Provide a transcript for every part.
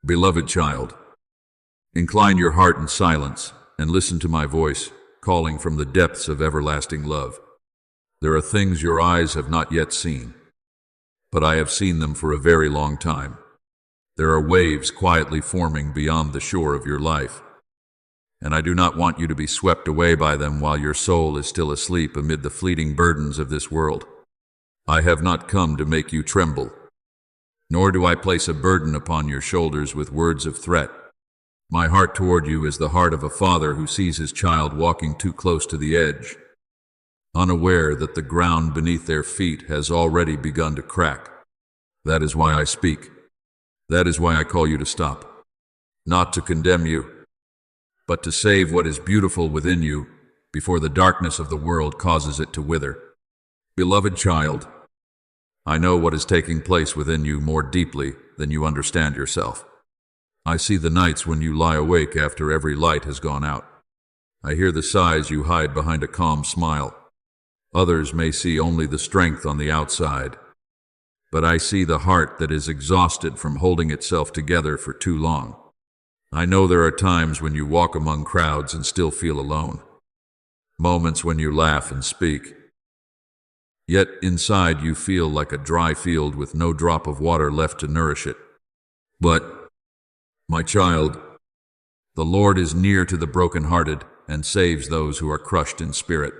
Beloved child, incline your heart in silence and listen to my voice, calling from the depths of everlasting love. There are things your eyes have not yet seen, but I have seen them for a very long time. There are waves quietly forming beyond the shore of your life, and I do not want you to be swept away by them while your soul is still asleep amid the fleeting burdens of this world. I have not come to make you tremble, nor do I place a burden upon your shoulders with words of threat. My heart toward you is the heart of a father who sees his child walking too close to the edge, unaware that the ground beneath their feet has already begun to crack. That is why I speak. That is why I call you to stop. Not to condemn you, but to save what is beautiful within you before the darkness of the world causes it to wither. Beloved child, I know what is taking place within you more deeply than you understand yourself. I see the nights when you lie awake after every light has gone out. I hear the sighs you hide behind a calm smile. Others may see only the strength on the outside, but I see the heart that is exhausted from holding itself together for too long. I know there are times when you walk among crowds and still feel alone, moments when you laugh and speak, yet inside you feel like a dry field with no drop of water left to nourish it. But, my child, the Lord is near to the brokenhearted and saves those who are crushed in spirit.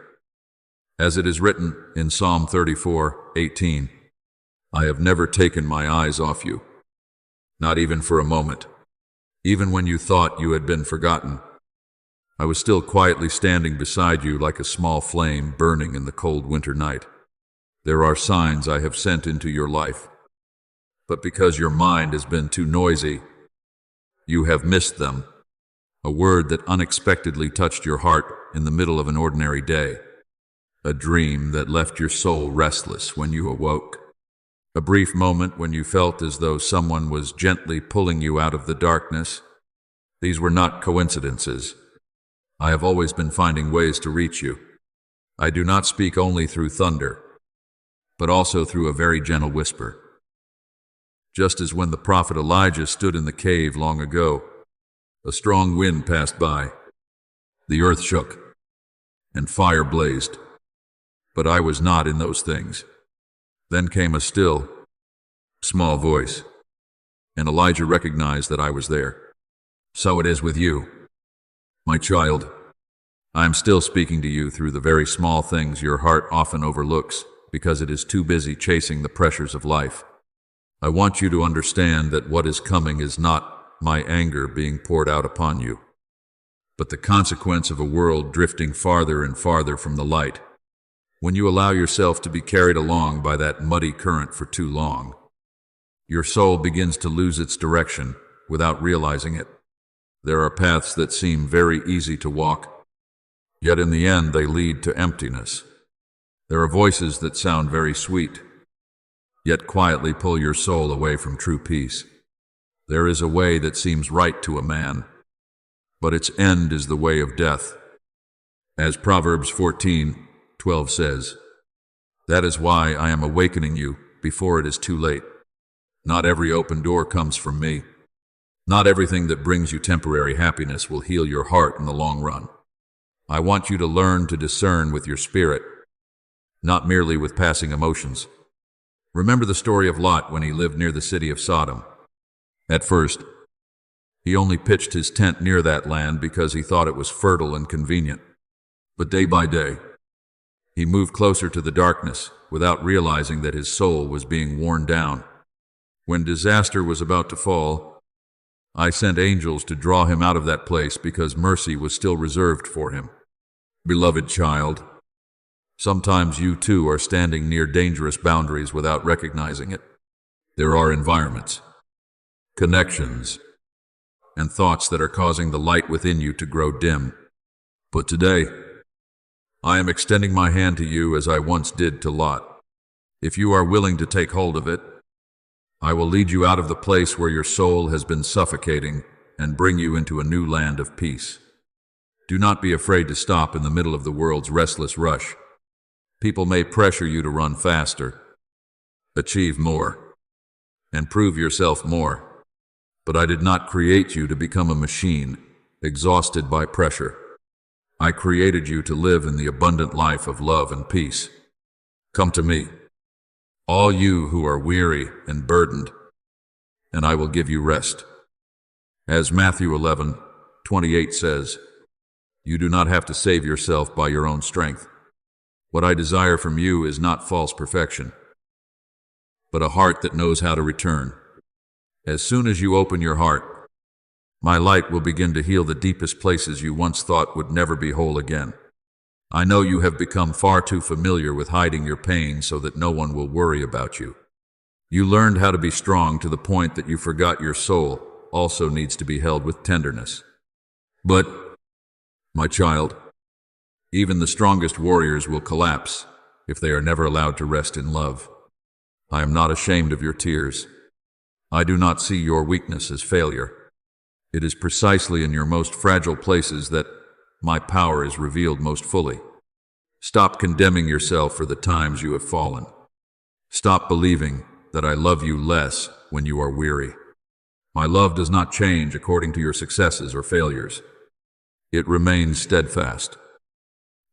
As it is written in Psalm 34:18, I have never taken my eyes off you, not even for a moment. Even when you thought you had been forgotten, I was still quietly standing beside you like a small flame burning in the cold winter night. There are signs I have sent into your life, but because your mind has been too noisy, you have missed them. A word that unexpectedly touched your heart in the middle of an ordinary day. A dream that left your soul restless when you awoke. A brief moment when you felt as though someone was gently pulling you out of the darkness. These were not coincidences. I have always been finding ways to reach you. I do not speak only through thunder, but also through a very gentle whisper. Just as when the prophet Elijah stood in the cave long ago, a strong wind passed by, the earth shook, and fire blazed. But I was not in those things. Then came a still, small voice, and Elijah recognized that I was there. So it is with you, my child. I am still speaking to you through the very small things your heart often overlooks because it is too busy chasing the pressures of life. I want you to understand that what is coming is not my anger being poured out upon you, but the consequence of a world drifting farther and farther from the light. When you allow yourself to be carried along by that muddy current for too long, your soul begins to lose its direction without realizing it. There are paths that seem very easy to walk, yet in the end they lead to emptiness. There are voices that sound very sweet, yet quietly pull your soul away from true peace. There is a way that seems right to a man, but its end is the way of death. As Proverbs 14:12 says, that is why I am awakening you before it is too late. Not every open door comes from me. Not everything that brings you temporary happiness will heal your heart in the long run. I want you to learn to discern with your spirit, not merely with passing emotions. Remember the story of Lot when he lived near the city of Sodom. At first, he only pitched his tent near that land because he thought it was fertile and convenient. But day by day, he moved closer to the darkness without realizing that his soul was being worn down. When disaster was about to fall, I sent angels to draw him out of that place because mercy was still reserved for him. Beloved child, sometimes you too are standing near dangerous boundaries without recognizing it. There are environments, connections, and thoughts that are causing the light within you to grow dim. But today, I am extending my hand to you as I once did to Lot. If you are willing to take hold of it, I will lead you out of the place where your soul has been suffocating and bring you into a new land of peace. Do not be afraid to stop in the middle of the world's restless rush. People may pressure you to run faster, achieve more, and prove yourself more. But I did not create you to become a machine, exhausted by pressure. I created you to live in the abundant life of love and peace. Come to me, all you who are weary and burdened, and I will give you rest. As Matthew 11:28 says, you do not have to save yourself by your own strength. What I desire from you is not false perfection, but a heart that knows how to return. As soon as you open your heart, my light will begin to heal the deepest places you once thought would never be whole again. I know you have become far too familiar with hiding your pain so that no one will worry about you. You learned how to be strong to the point that you forgot your soul also needs to be held with tenderness. But, my child, even the strongest warriors will collapse if they are never allowed to rest in love. I am not ashamed of your tears. I do not see your weakness as failure. It is precisely in your most fragile places that my power is revealed most fully. Stop condemning yourself for the times you have fallen. Stop believing that I love you less when you are weary. My love does not change according to your successes or failures. It remains steadfast,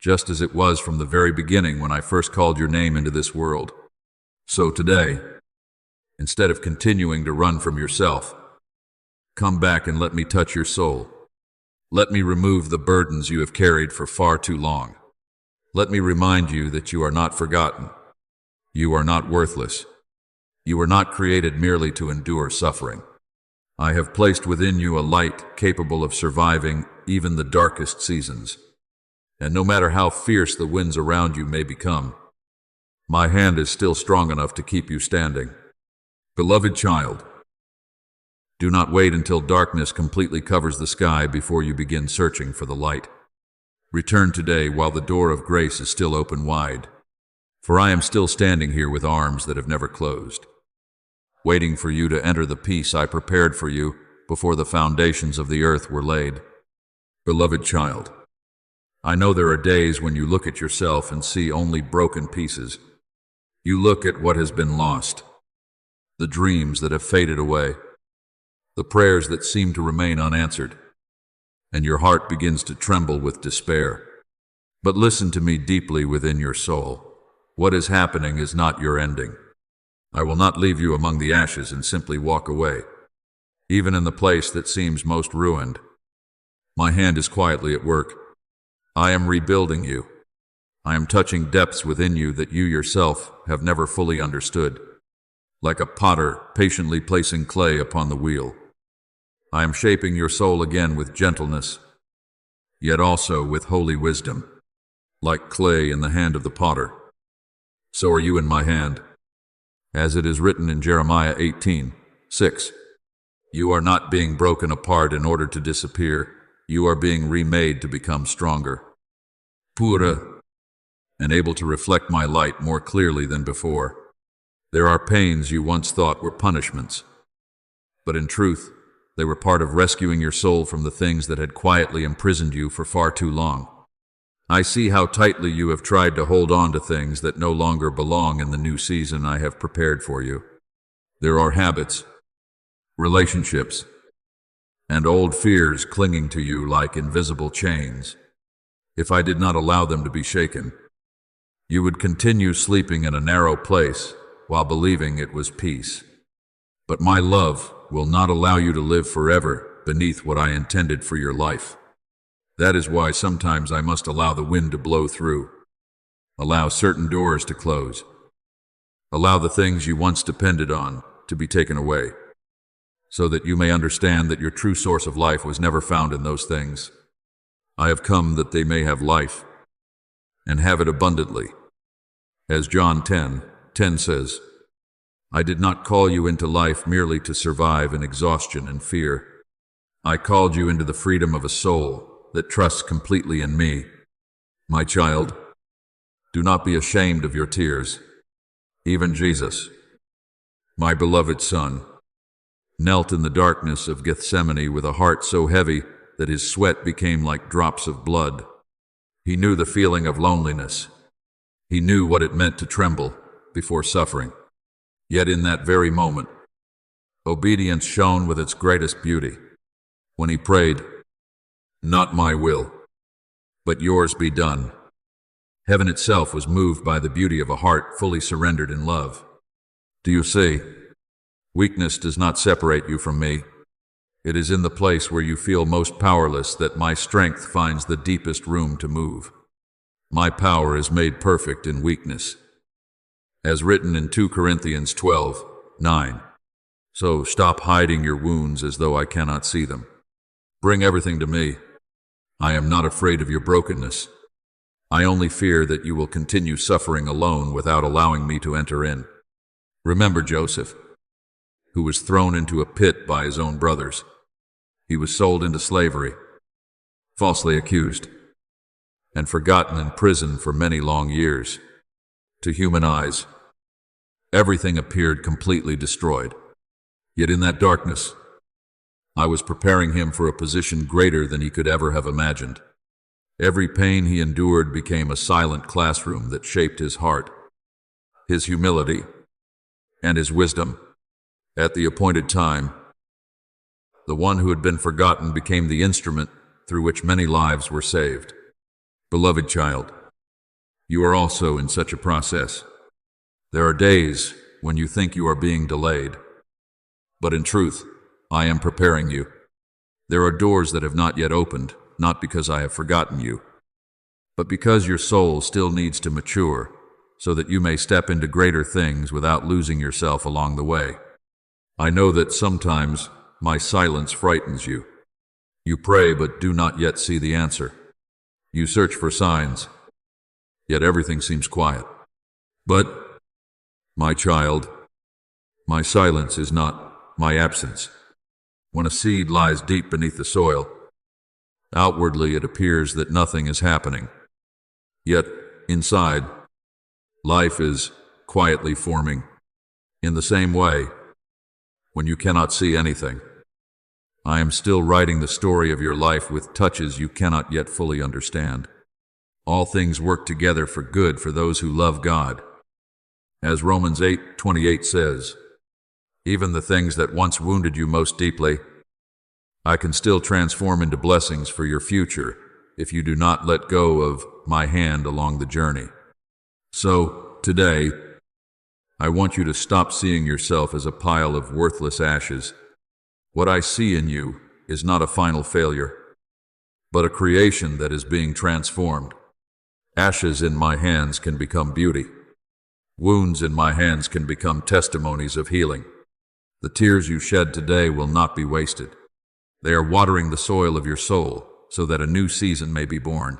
just as it was from the very beginning when I first called your name into this world. So today, instead of continuing to run from yourself, come back and let me touch your soul. Let me remove the burdens you have carried for far too long. Let me remind you that you are not forgotten. You are not worthless. You were not created merely to endure suffering. I have placed within you a light capable of surviving even the darkest seasons. And no matter how fierce the winds around you may become, my hand is still strong enough to keep you standing. Beloved child, do not wait until darkness completely covers the sky before you begin searching for the light. Return today while the door of grace is still open wide, for I am still standing here with arms that have never closed, waiting for you to enter the peace I prepared for you before the foundations of the earth were laid. Beloved child, I know there are days when you look at yourself and see only broken pieces. You look at what has been lost, the dreams that have faded away, the prayers that seem to remain unanswered, and your heart begins to tremble with despair. But listen to me deeply within your soul. What is happening is not your ending. I will not leave you among the ashes and simply walk away. Even in the place that seems most ruined, my hand is quietly at work. I am rebuilding you. I am touching depths within you that you yourself have never fully understood, like a potter patiently placing clay upon the wheel. I am shaping your soul again with gentleness, yet also with holy wisdom, like clay in the hand of the potter. So are you in my hand, as it is written in Jeremiah 18:6. You are not being broken apart in order to disappear. You are being remade to become stronger, pura, and able to reflect my light more clearly than before. There are pains you once thought were punishments, but in truth, they were part of rescuing your soul from the things that had quietly imprisoned you for far too long. I see how tightly you have tried to hold on to things that no longer belong in the new season I have prepared for you. There are habits, relationships, and old fears clinging to you like invisible chains. If I did not allow them to be shaken, you would continue sleeping in a narrow place while believing it was peace. But my love will not allow you to live forever beneath what I intended for your life. That is why sometimes I must allow the wind to blow through, allow certain doors to close, allow the things you once depended on to be taken away, so that you may understand that your true source of life was never found in those things. I have come that they may have life, and have it abundantly. As John 10:10 says, I did not call you into life merely to survive in exhaustion and fear. I called you into the freedom of a soul that trusts completely in me. My child, do not be ashamed of your tears. Even Jesus, my beloved Son, knelt in the darkness of Gethsemane with a heart so heavy that his sweat became like drops of blood. He knew the feeling of loneliness. He knew what it meant to tremble before suffering. Yet in that very moment, Obedience shone with its greatest beauty. When he prayed, "Not my will, but yours be done," heaven itself was moved by the beauty of a heart fully surrendered in love. Do you see? Weakness does not separate you from me. It is in the place where you feel most powerless that my strength finds the deepest room to move. My power is made perfect in weakness. As written in 2 Corinthians 12:9. So stop hiding your wounds as though I cannot see them. Bring everything to me. I am not afraid of your brokenness. I only fear that you will continue suffering alone without allowing me to enter in. Remember Joseph, who was thrown into a pit by his own brothers. He was sold into slavery, falsely accused, and forgotten in prison for many long years. To human eyes, everything appeared completely destroyed. Yet in that darkness, I was preparing him for a position greater than he could ever have imagined. Every pain he endured became a silent classroom that shaped his heart, his humility, and his wisdom. At the appointed time, the one who had been forgotten became the instrument through which many lives were saved. Beloved child, you are also in such a process. There are days when you think you are being delayed, but in truth, I am preparing you. There are doors that have not yet opened, not because I have forgotten you, but because your soul still needs to mature, so that you may step into greater things without losing yourself along the way. I know that sometimes my silence frightens you. You pray but do not yet see the answer. You search for signs, yet everything seems quiet. But, my child, my silence is not my absence. When a seed lies deep beneath the soil, outwardly it appears that nothing is happening. Yet, inside, life is quietly forming. In the same way, when you cannot see anything, I am still writing the story of your life with touches you cannot yet fully understand. All things work together for good for those who love God. As Romans 8:28 says, even the things that once wounded you most deeply, I can still transform into blessings for your future if you do not let go of my hand along the journey. So, today, I want you to stop seeing yourself as a pile of worthless ashes. What I see in you is not a final failure, but a creation that is being transformed. Ashes in my hands can become beauty. Wounds in my hands can become testimonies of healing. The tears you shed today will not be wasted. They are watering the soil of your soul so that a new season may be born,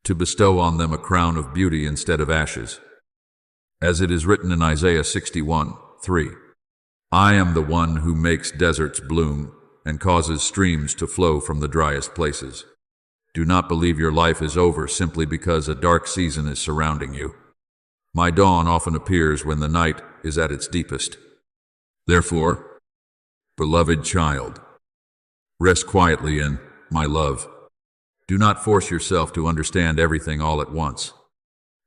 to bestow on them a crown of beauty instead of ashes. As it is written in Isaiah 61:3, I am the one who makes deserts bloom and causes streams to flow from the driest places. Do not believe your life is over simply because a dark season is surrounding you. My dawn often appears when the night is at its deepest. Therefore, beloved child, rest quietly in my love. Do not force yourself to understand everything all at once.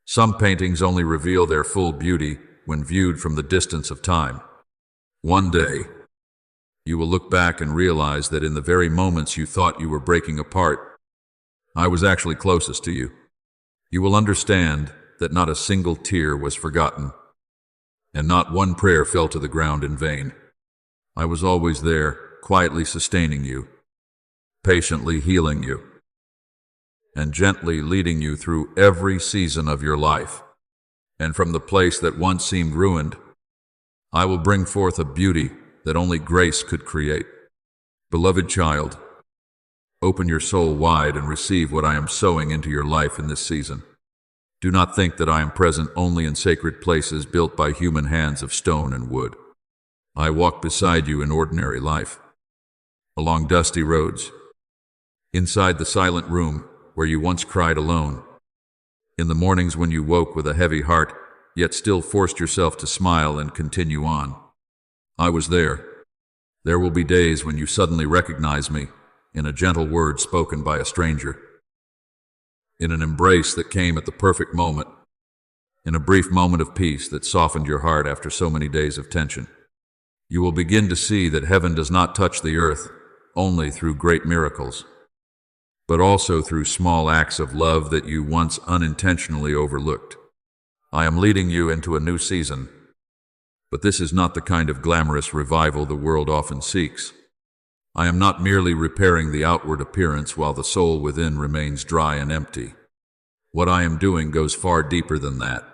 Some paintings only reveal their full beauty when viewed from the distance of time. One day, you will look back and realize that in the very moments you thought you were breaking apart, I was actually closest to you. You will understand that not a single tear was forgotten, and not one prayer fell to the ground in vain. I was always there, quietly sustaining you, patiently healing you, and gently leading you through every season of your life. And from the place that once seemed ruined, I will bring forth a beauty that only grace could create. Beloved child, open your soul wide and receive what I am sowing into your life in this season. Do not think that I am present only in sacred places built by human hands of stone and wood. I walk beside you in ordinary life, along dusty roads, inside the silent room where you once cried alone, in the mornings when you woke with a heavy heart, yet still forced yourself to smile and continue on. I was there. There will be days when you suddenly recognize me in a gentle word spoken by a stranger, in an embrace that came at the perfect moment, in a brief moment of peace that softened your heart after so many days of tension. You will begin to see that heaven does not touch the earth only through great miracles, but also through small acts of love that you once unintentionally overlooked. I am leading you into a new season, but this is not the kind of glamorous revival the world often seeks. I am not merely repairing the outward appearance while the soul within remains dry and empty. What I am doing goes far deeper than that.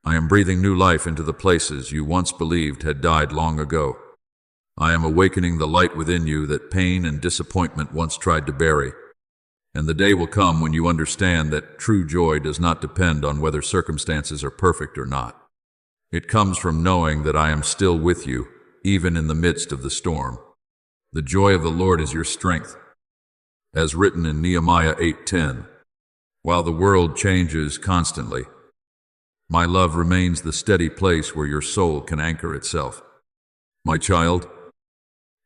I am breathing new life into the places you once believed had died long ago. I am awakening the light within you that pain and disappointment once tried to bury. And the day will come when you understand that true joy does not depend on whether circumstances are perfect or not. It comes from knowing that I am still with you, even in the midst of the storm. The joy of the Lord is your strength, as written in Nehemiah 8:10. While the world changes constantly, my love remains the steady place where your soul can anchor itself. My child,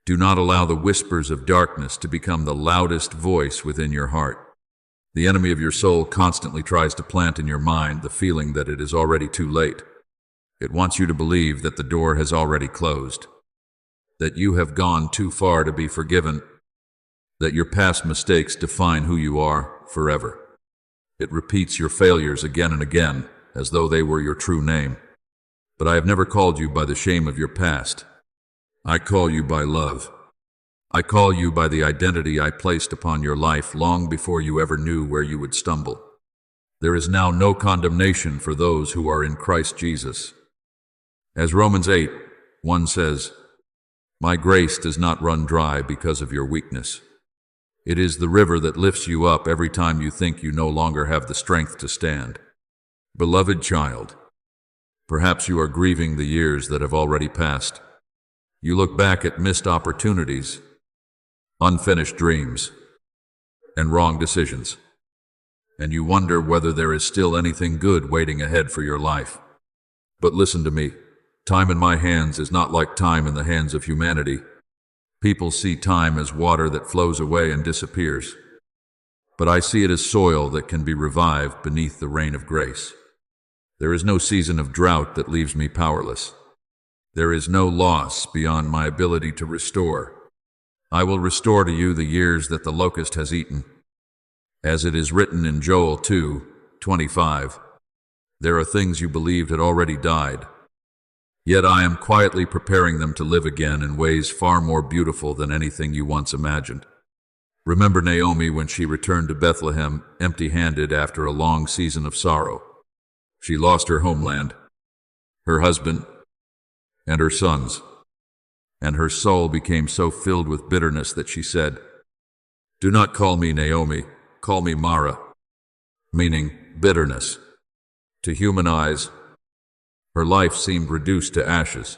do not allow the whispers of darkness to become the loudest voice within your heart. The enemy of your soul constantly tries to plant in your mind the feeling that it is already too late. It wants you to believe that the door has already closed, that you have gone too far to be forgiven, that your past mistakes define who you are forever. It repeats your failures again and again, as though they were your true name. But I have never called you by the shame of your past. I call you by love. I call you by the identity I placed upon your life long before you ever knew where you would stumble. There is now no condemnation for those who are in Christ Jesus. As Romans 8:1 says, my grace does not run dry because of your weakness. It is the river that lifts you up every time you think you no longer have the strength to stand. Beloved child, perhaps you are grieving the years that have already passed. You look back at missed opportunities, unfinished dreams, and wrong decisions, and you wonder whether there is still anything good waiting ahead for your life. But listen to me. Time in my hands is not like time in the hands of humanity. People see time as water that flows away and disappears. But I see it as soil that can be revived beneath the rain of grace. There is no season of drought that leaves me powerless. There is no loss beyond my ability to restore. I will restore to you the years that the locust has eaten. As it is written in Joel 2:25, there are things you believed had already died. Yet I am quietly preparing them to live again in ways far more beautiful than anything you once imagined. Remember Naomi when she returned to Bethlehem empty-handed after a long season of sorrow. She lost her homeland, her husband, and her sons, and her soul became so filled with bitterness that she said, do not call me Naomi, call me Mara, meaning bitterness. To human eyes, her life seemed reduced to ashes,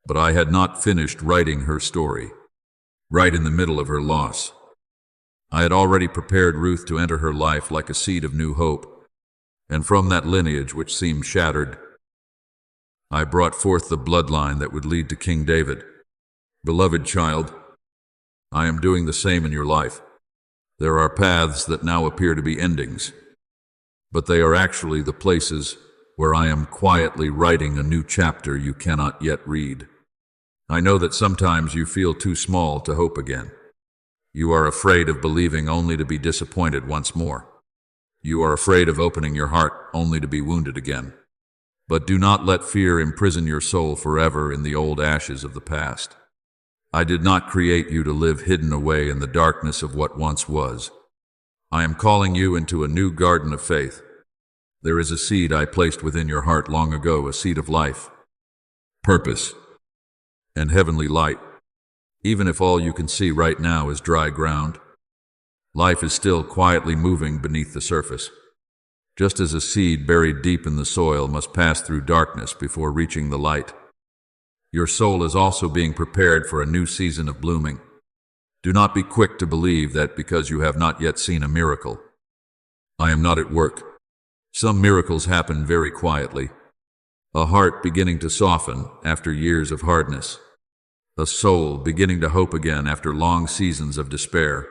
but I had not finished writing her story. Right in the middle of her loss, I had already prepared Ruth to enter her life like a seed of new hope, and from that lineage which seemed shattered, I brought forth the bloodline that would lead to King David. Beloved child, I am doing the same in your life. There are paths that now appear to be endings, but they are actually the places where I am quietly writing a new chapter you cannot yet read. I know that sometimes you feel too small to hope again. You are afraid of believing only to be disappointed once more. You are afraid of opening your heart only to be wounded again. But do not let fear imprison your soul forever in the old ashes of the past. I did not create you to live hidden away in the darkness of what once was. I am calling you into a new garden of faith. There is a seed I placed within your heart long ago, a seed of life, purpose, and heavenly light. Even if all you can see right now is dry ground, life is still quietly moving beneath the surface. Just as a seed buried deep in the soil must pass through darkness before reaching the light, your soul is also being prepared for a new season of blooming. Do not be quick to believe that because you have not yet seen a miracle, I am not at work. Some miracles happen very quietly. A heart beginning to soften after years of hardness. A soul beginning to hope again after long seasons of despair.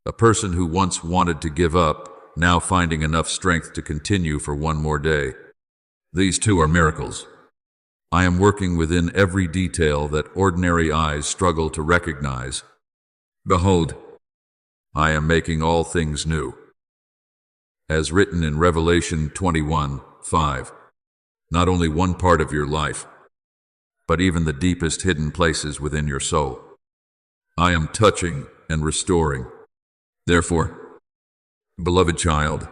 A person who once wanted to give up, now finding enough strength to continue for one more day. These too are miracles. I am working within every detail that ordinary eyes struggle to recognize. Behold, I am making all things new. As written in Revelation 21:5, not only one part of your life, but even the deepest hidden places within your soul, I am touching and restoring. Therefore, beloved child,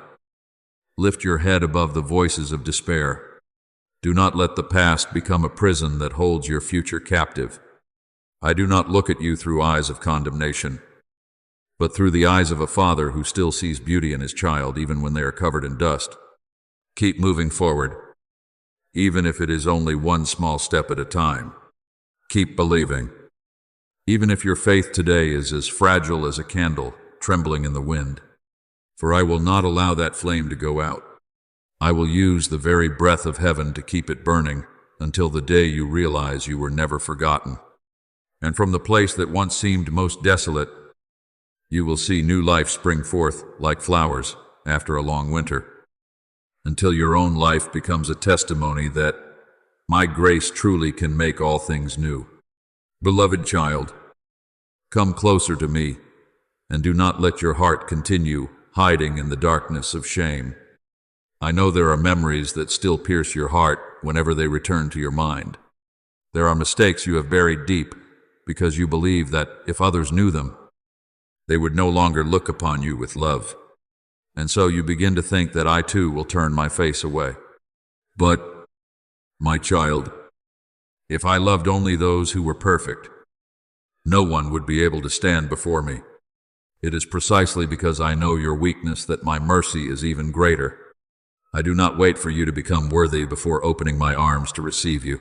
lift your head above the voices of despair. Do not let the past become a prison that holds your future captive. I do not look at you through eyes of condemnation, but through the eyes of a father who still sees beauty in his child even when they are covered in dust. Keep moving forward, even if it is only one small step at a time. Keep believing, even if your faith today is as fragile as a candle trembling in the wind. For I will not allow that flame to go out. I will use the very breath of heaven to keep it burning until the day you realize you were never forgotten. And from the place that once seemed most desolate, you will see new life spring forth like flowers after a long winter, until your own life becomes a testimony that my grace truly can make all things new. Beloved child, come closer to me, and do not let your heart continue hiding in the darkness of shame. I know there are memories that still pierce your heart whenever they return to your mind. There are mistakes you have buried deep because you believe that if others knew them, they would no longer look upon you with love. And so you begin to think that I too will turn my face away. But, my child, if I loved only those who were perfect, no one would be able to stand before me. It is precisely because I know your weakness that my mercy is even greater. I do not wait for you to become worthy before opening my arms to receive you.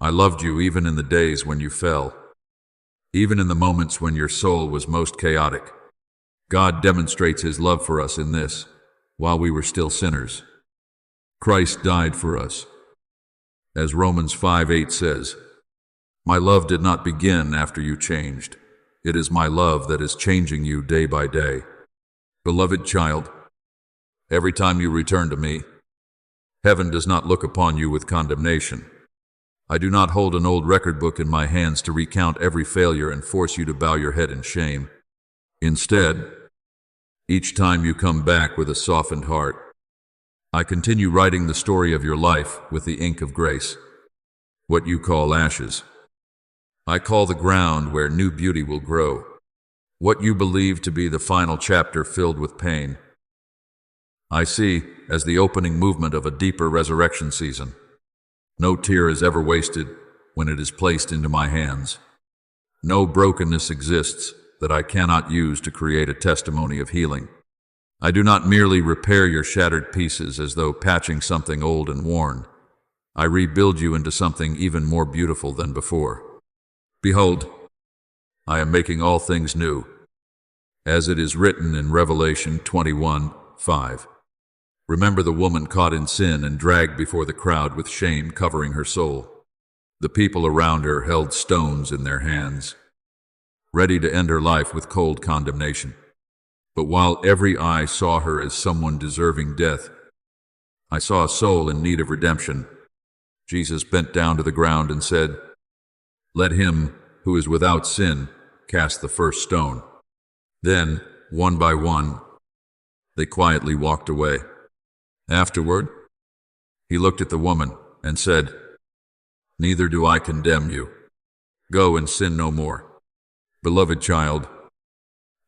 I loved you even in the days when you fell, even in the moments when your soul was most chaotic. God demonstrates his love for us in this: while we were still sinners, Christ died for us. As Romans 5:8 says, my love did not begin after you changed. It is my love that is changing you day by day. Beloved child, every time you return to me, heaven does not look upon you with condemnation. I do not hold an old record book in my hands to recount every failure and force you to bow your head in shame. Instead, each time you come back with a softened heart, I continue writing the story of your life with the ink of grace. What you call ashes, I call the ground where new beauty will grow. What you believe to be the final chapter filled with pain, I see as the opening movement of a deeper resurrection season. No tear is ever wasted when it is placed into my hands. No brokenness exists that I cannot use to create a testimony of healing. I do not merely repair your shattered pieces as though patching something old and worn. I rebuild you into something even more beautiful than before. Behold, I am making all things new, as it is written in Revelation 21:5. Remember the woman caught in sin and dragged before the crowd with shame covering her soul. The people around her held stones in their hands, ready to end her life with cold condemnation. But while every eye saw her as someone deserving death, I saw a soul in need of redemption. Jesus bent down to the ground and said, "Let him who is without sin cast the first stone." Then, one by one, they quietly walked away. Afterward, he looked at the woman and said, "Neither do I condemn you. Go and sin no more." Beloved child,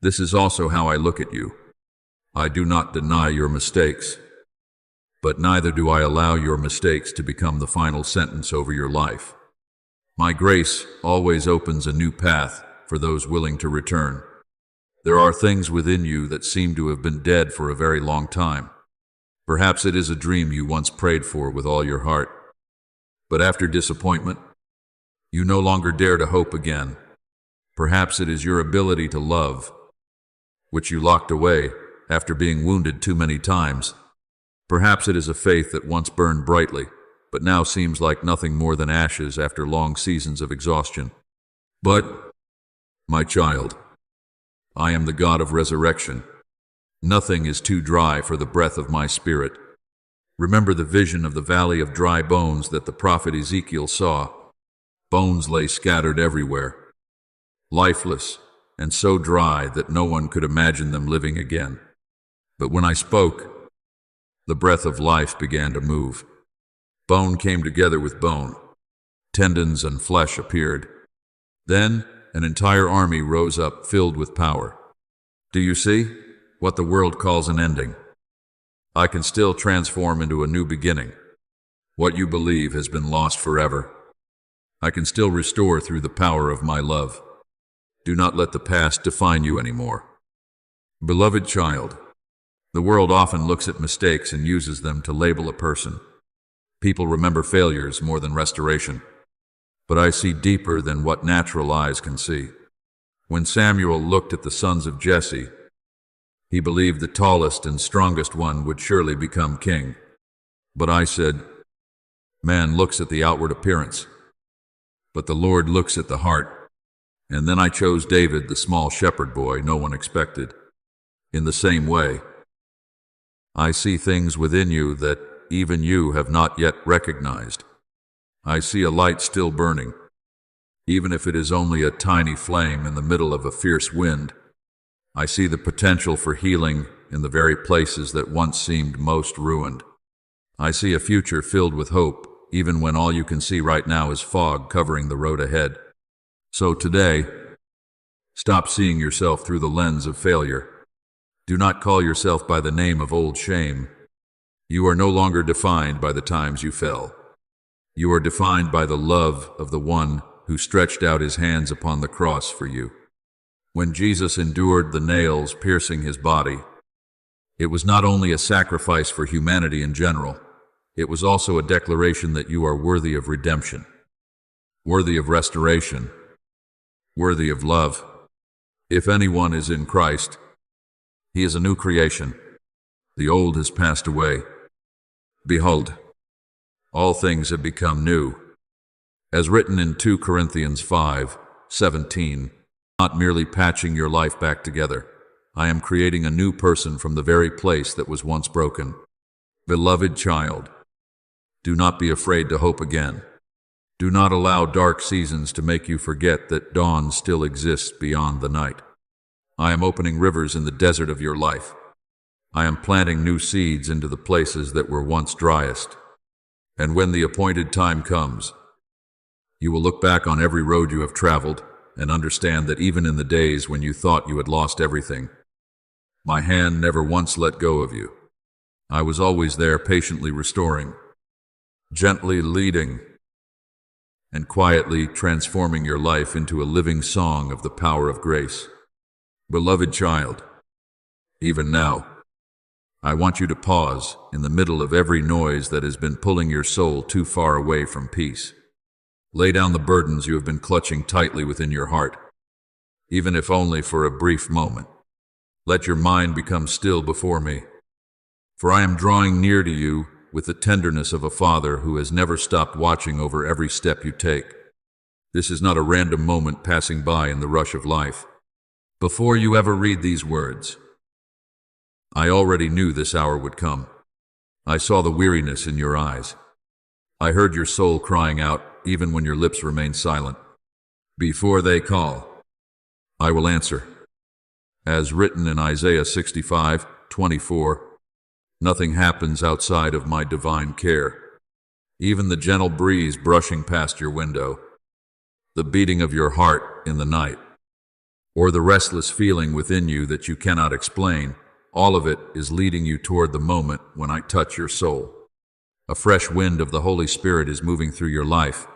this is also how I look at you. I do not deny your mistakes, but neither do I allow your mistakes to become the final sentence over your life. My grace always opens a new path for those willing to return. There are things within you that seem to have been dead for a very long time. Perhaps it is a dream you once prayed for with all your heart. But after disappointment, you no longer dare to hope again. Perhaps it is your ability to love, which you locked away after being wounded too many times. Perhaps it is a faith that once burned brightly, but now seems like nothing more than ashes after long seasons of exhaustion. But, my child, I am the God of resurrection. Nothing is too dry for the breath of my spirit. Remember the vision of the valley of dry bones that the prophet Ezekiel saw. Bones lay scattered everywhere, lifeless and so dry that no one could imagine them living again. But when I spoke, the breath of life began to move. Bone came together with bone. Tendons and flesh appeared. Then an entire army rose up, filled with power. Do you see what the world calls an ending? I can still transform into a new beginning. What you believe has been lost forever. I can still restore through the power of my love. Do not let the past define you anymore. Beloved child, the world often looks at mistakes and uses them to label a person. People remember failures more than restoration. But I see deeper than what natural eyes can see. When Samuel looked at the sons of Jesse, he believed the tallest and strongest one would surely become king. But I said, man looks at the outward appearance, but the Lord looks at the heart. And then I chose David, the small shepherd boy no one expected. In the same way, I see things within you that even you have not yet recognized. I see a light still burning, even if it is only a tiny flame in the middle of a fierce wind. I see the potential for healing in the very places that once seemed most ruined. I see a future filled with hope, even when all you can see right now is fog covering the road ahead. So today, stop seeing yourself through the lens of failure. Do not call yourself by the name of old shame. You are no longer defined by the times you fell. You are defined by the love of the one who stretched out his hands upon the cross for you. When Jesus endured the nails piercing his body, it was not only a sacrifice for humanity in general, it was also a declaration that you are worthy of redemption, worthy of restoration, worthy of love. If anyone is in Christ, he is a new creation. The old has passed away. Behold, all things have become new. As written in 2 Corinthians 5:17, not merely patching your life back together, I am creating a new person from the very place that was once broken. Beloved child, do not be afraid to hope again. Do not allow dark seasons to make you forget that dawn still exists beyond the night. I am opening rivers in the desert of your life. I am planting new seeds into the places that were once driest. And when the appointed time comes, you will look back on every road you have traveled and understand that even in the days when you thought you had lost everything, my hand never once let go of you. I was always there, patiently restoring, gently leading, and quietly transforming your life into a living song of the power of grace. Beloved child, even now, I want you to pause in the middle of every noise that has been pulling your soul too far away from peace. Lay down the burdens you have been clutching tightly within your heart, even if only for a brief moment. Let your mind become still before me, for I am drawing near to you with the tenderness of a father who has never stopped watching over every step you take. This is not a random moment passing by in the rush of life. Before you ever read these words, I already knew this hour would come. I saw the weariness in your eyes. I heard your soul crying out, even when your lips remained silent. Before they call, I will answer. As written in Isaiah 65:24, nothing happens outside of my divine care. Even the gentle breeze brushing past your window, the beating of your heart in the night, or the restless feeling within you that you cannot explain, all of it is leading you toward the moment when I touch your soul. A fresh wind of the Holy Spirit is moving through your life,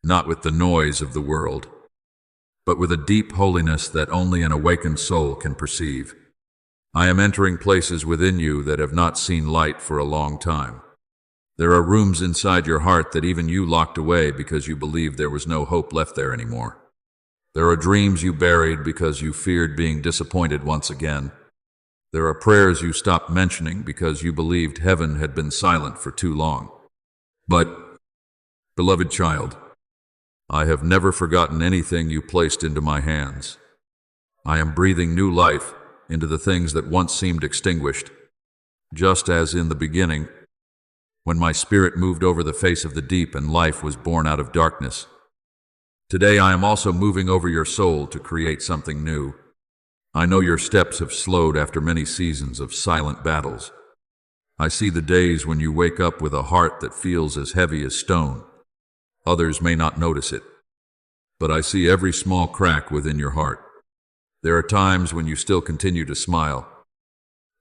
not with the noise of the world, but with a deep holiness that only an awakened soul can perceive. I am entering places within you that have not seen light for a long time. There are rooms inside your heart that even you locked away because you believed there was no hope left there anymore. There are dreams you buried because you feared being disappointed once again. There are prayers you stopped mentioning because you believed heaven had been silent for too long. But, beloved child, I have never forgotten anything you placed into my hands. I am breathing new life into the things that once seemed extinguished. Just as in the beginning, when my spirit moved over the face of the deep and life was born out of darkness. Today I am also moving over your soul to create something new. I know your steps have slowed after many seasons of silent battles. I see the days when you wake up with a heart that feels as heavy as stone. Others may not notice it, but I see every small crack within your heart. There are times when you still continue to smile,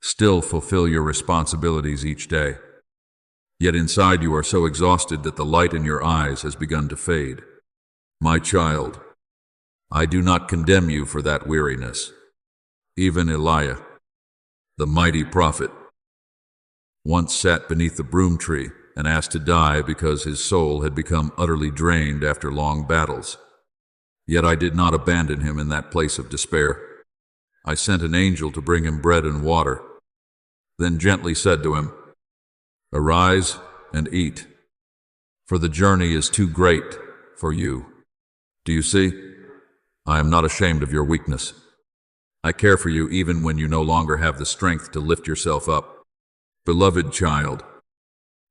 still fulfill your responsibilities each day. Yet inside you are so exhausted that the light in your eyes has begun to fade. My child, I do not condemn you for that weariness. Even Elijah, the mighty prophet, once sat beneath the broom tree and asked to die because his soul had become utterly drained after long battles. Yet I did not abandon him in that place of despair. I sent an angel to bring him bread and water, then gently said to him, "Arise and eat, for the journey is too great for you." Do you see? I am not ashamed of your weakness. I care for you even when you no longer have the strength to lift yourself up. Beloved child,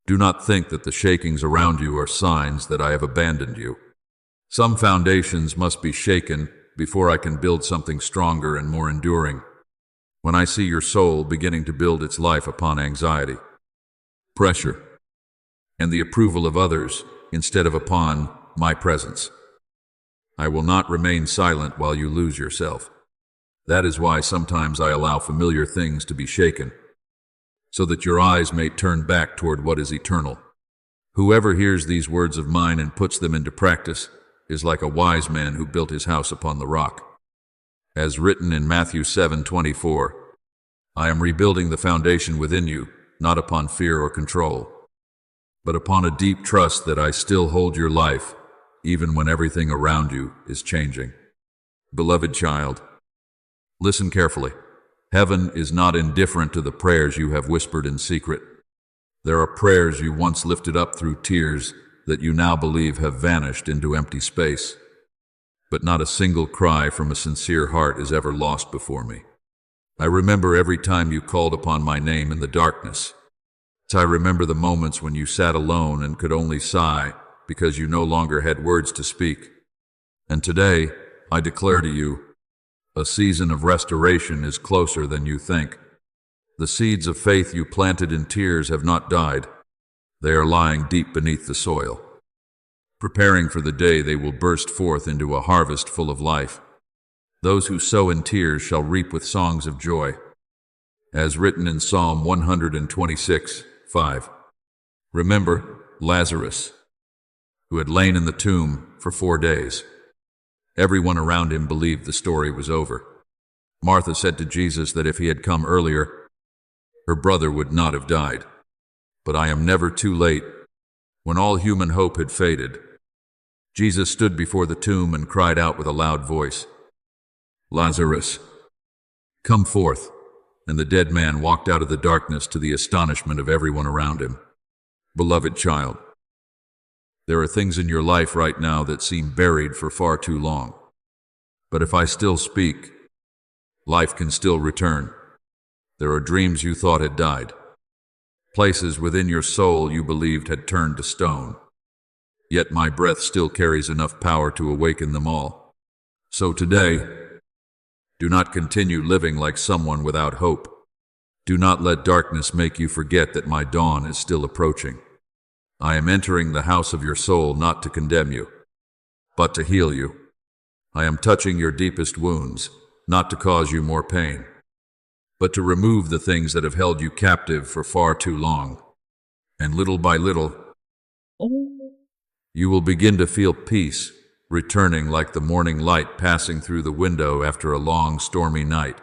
do not think that the shakings around you are signs that I have abandoned you. Some foundations must be shaken before I can build something stronger and more enduring. When I see your soul beginning to build its life upon anxiety, pressure, and the approval of others instead of upon my presence, I will not remain silent while you lose yourself. That is why sometimes I allow familiar things to be shaken, so that your eyes may turn back toward what is eternal. Whoever hears these words of mine and puts them into practice is like a wise man who built his house upon the rock. As written in Matthew 7:24, I am rebuilding the foundation within you, not upon fear or control, but upon a deep trust that I still hold your life, even when everything around you is changing. Beloved child, listen carefully. Heaven is not indifferent to the prayers you have whispered in secret. There are prayers you once lifted up through tears that you now believe have vanished into empty space. But not a single cry from a sincere heart is ever lost before me. I remember every time you called upon my name in the darkness. I remember the moments when you sat alone and could only sigh because you no longer had words to speak. And today, I declare to you, a season of restoration is closer than you think. The seeds of faith you planted in tears have not died. They are lying deep beneath the soil, preparing for the day they will burst forth into a harvest full of life. Those who sow in tears shall reap with songs of joy, as written in Psalm 126:5. Remember Lazarus, who had lain in the tomb for 4 days. Everyone around him believed the story was over. Martha said to Jesus that if he had come earlier, her brother would not have died. But I am never too late. When all human hope had faded, Jesus stood before the tomb and cried out with a loud voice, "Lazarus, come forth." And the dead man walked out of the darkness to the astonishment of everyone around him. Beloved child, there are things in your life right now that seem buried for far too long. But if I still speak, life can still return. There are dreams you thought had died, places within your soul you believed had turned to stone. Yet my breath still carries enough power to awaken them all. So today, do not continue living like someone without hope. Do not let darkness make you forget that my dawn is still approaching. I am entering the house of your soul not to condemn you, but to heal you. I am touching your deepest wounds, not to cause you more pain, but to remove the things that have held you captive for far too long. And little by little, you will begin to feel peace, returning like the morning light passing through the window after a long, stormy night.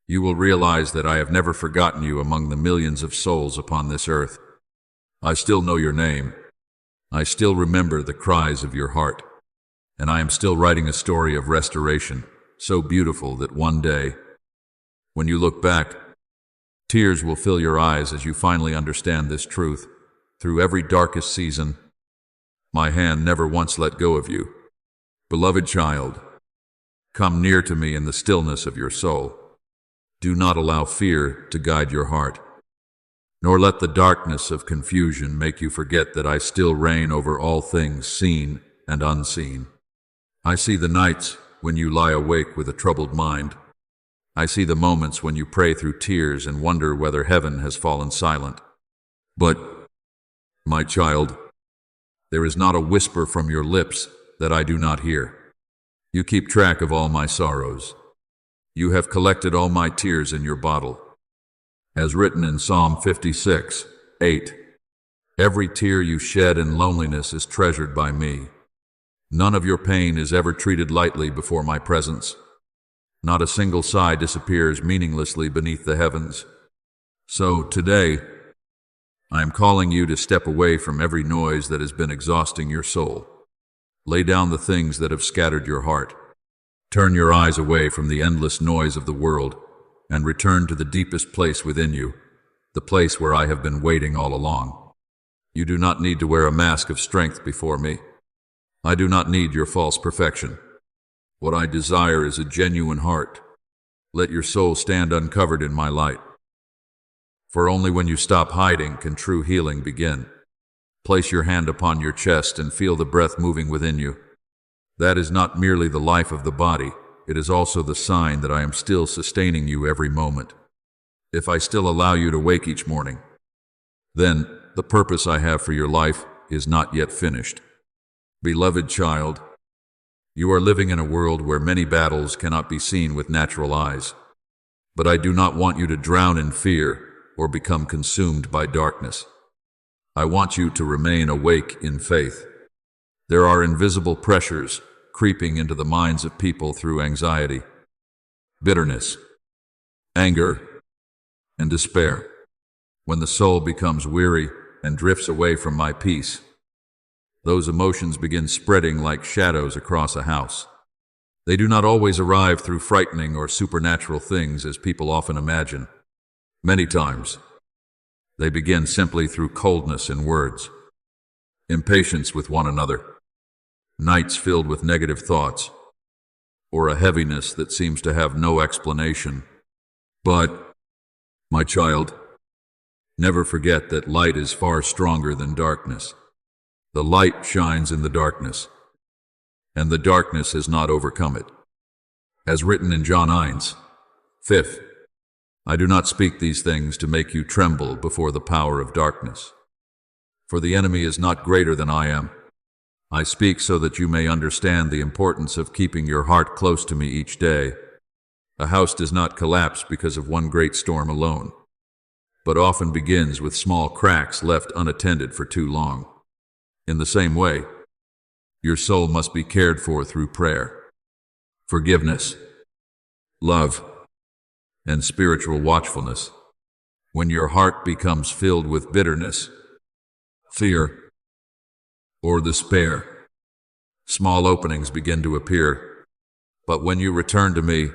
You will realize that I have never forgotten you among the millions of souls upon this earth. I still know your name. I still remember the cries of your heart. And I am still writing a story of restoration, so beautiful that one day, when you look back, tears will fill your eyes as you finally understand this truth. Through every darkest season, my hand never once let go of you. Beloved child, come near to me in the stillness of your soul. Do not allow fear to guide your heart. nor let the darkness of confusion make you forget that I still reign over all things seen and unseen. I see the nights when you lie awake with a troubled mind. I see the moments when you pray through tears and wonder whether heaven has fallen silent. But, my child, there is not a whisper from your lips that I do not hear. You keep track of all my sorrows. You have collected all my tears in your bottle. As written in Psalm 56:8, every tear you shed in loneliness is treasured by me. None of your pain is ever treated lightly before my presence. Not a single sigh disappears meaninglessly beneath the heavens. So today, I am calling you to step away from every noise that has been exhausting your soul. Lay down the things that have scattered your heart. Turn your eyes away from the endless noise of the world and return to the deepest place within you, the place where I have been waiting all along. You do not need to wear a mask of strength before me. I do not need your false perfection. What I desire is a genuine heart. Let your soul stand uncovered in my light. For only when you stop hiding can true healing begin. Place your hand upon your chest and feel the breath moving within you. That is not merely the life of the body, it is also the sign that I am still sustaining you every moment. If I still allow you to wake each morning, then the purpose I have for your life is not yet finished. Beloved child, you are living in a world where many battles cannot be seen with natural eyes. But I do not want you to drown in fear or become consumed by darkness. I want you to remain awake in faith. There are invisible pressures creeping into the minds of people through anxiety, bitterness, anger, and despair. When the soul becomes weary and drifts away from my peace, those emotions begin spreading like shadows across a house. They do not always arrive through frightening or supernatural things as people often imagine. Many times, they begin simply through coldness in words, impatience with one another, nights filled with negative thoughts, or a heaviness that seems to have no explanation. But, my child, never forget that light is far stronger than darkness. The light shines in the darkness, and the darkness has not overcome it. As written in John 9:5, I do not speak these things to make you tremble before the power of darkness. For the enemy is not greater than I am. I speak so that you may understand the importance of keeping your heart close to me each day. A house does not collapse because of one great storm alone, but often begins with small cracks left unattended for too long. In the same way, your soul must be cared for through prayer, forgiveness, love, and spiritual watchfulness. When your heart becomes filled with bitterness, fear, or despair, small openings begin to appear. But when you return to me,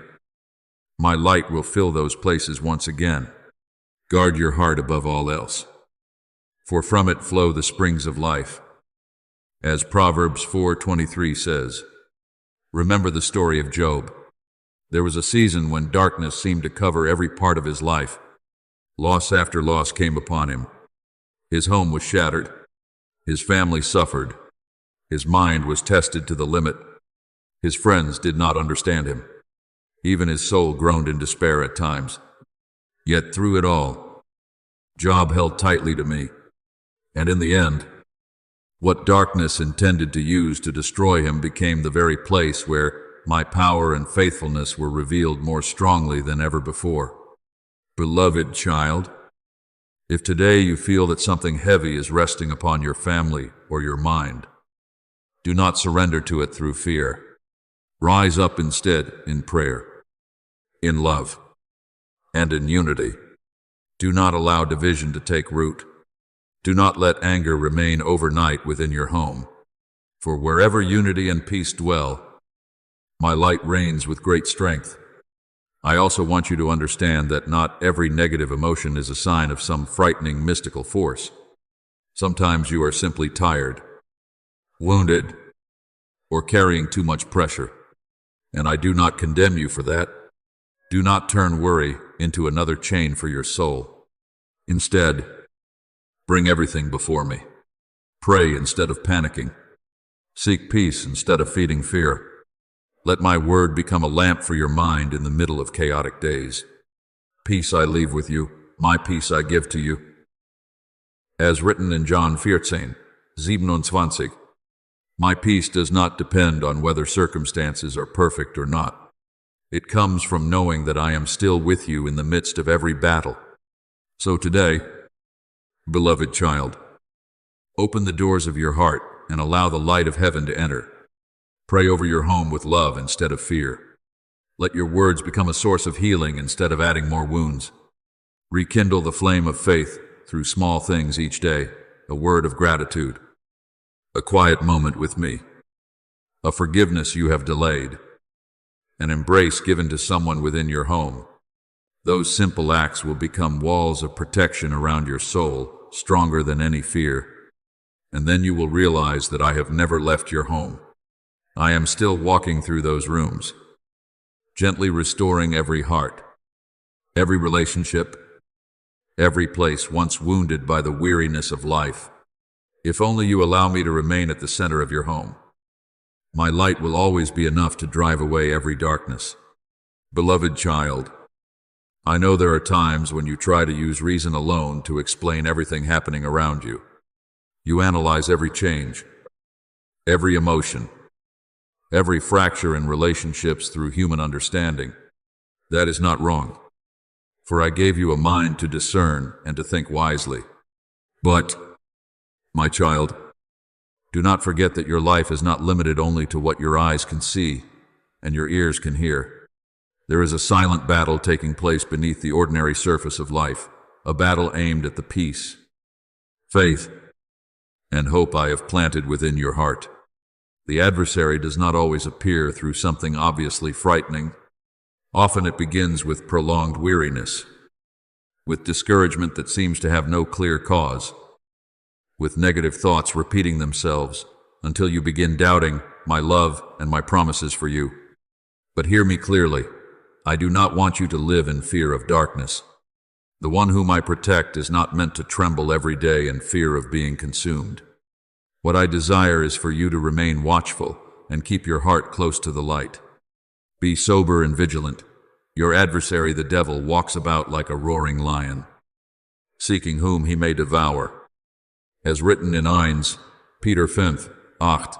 my light will fill those places once again. Guard your heart above all else, for from it flow the springs of life. As Proverbs 4:23 says, remember the story of Job. There was a season when darkness seemed to cover every part of his life. Loss after loss came upon him. His home was shattered. His family suffered. His mind was tested to the limit. His friends did not understand him. Even his soul groaned in despair at times. Yet through it all, Job held tightly to me. And in the end, what darkness intended to use to destroy him became the very place where my power and faithfulness were revealed more strongly than ever before. Beloved child, if today you feel that something heavy is resting upon your family or your mind, do not surrender to it through fear. Rise up instead in prayer, in love, and in unity. Do not allow division to take root. Do not let anger remain overnight within your home. For wherever unity and peace dwell, my light reigns with great strength. I also want you to understand that not every negative emotion is a sign of some frightening mystical force. Sometimes you are simply tired, wounded, or carrying too much pressure. And I do not condemn you for that. Do not turn worry into another chain for your soul. Instead, bring everything before me. Pray instead of panicking. Seek peace instead of feeding fear. Let my word become a lamp for your mind in the middle of chaotic days. Peace I leave with you, my peace I give to you. As written in John 14:27, my peace does not depend on whether circumstances are perfect or not. It comes from knowing that I am still with you in the midst of every battle. So today, beloved child, open the doors of your heart and allow the light of heaven to enter. Pray over your home with love instead of fear. Let your words become a source of healing instead of adding more wounds. Rekindle the flame of faith through small things each day, a word of gratitude, a quiet moment with me, a forgiveness you have delayed, an embrace given to someone within your home. Those simple acts will become walls of protection around your soul, stronger than any fear. And then you will realize that I have never left your home. I am still walking through those rooms, gently restoring every heart, every relationship, every place once wounded by the weariness of life. If only you allow me to remain at the center of your home, my light will always be enough to drive away every darkness. Beloved child, I know there are times when you try to use reason alone to explain everything happening around you. You analyze every change, every emotion, every fracture in relationships through human understanding. That is not wrong, for I gave you a mind to discern and to think wisely. But, my child, do not forget that your life is not limited only to what your eyes can see and your ears can hear. There is a silent battle taking place beneath the ordinary surface of life, a battle aimed at the peace, faith, and hope I have planted within your heart. The adversary does not always appear through something obviously frightening. Often it begins with prolonged weariness, with discouragement that seems to have no clear cause, with negative thoughts repeating themselves until you begin doubting my love and my promises for you. But hear me clearly. I do not want you to live in fear of darkness. The one whom I protect is not meant to tremble every day in fear of being consumed. What I desire is for you to remain watchful and keep your heart close to the light. Be sober and vigilant. Your adversary, the devil, walks about like a roaring lion, seeking whom he may devour. As written in Peter 5:8,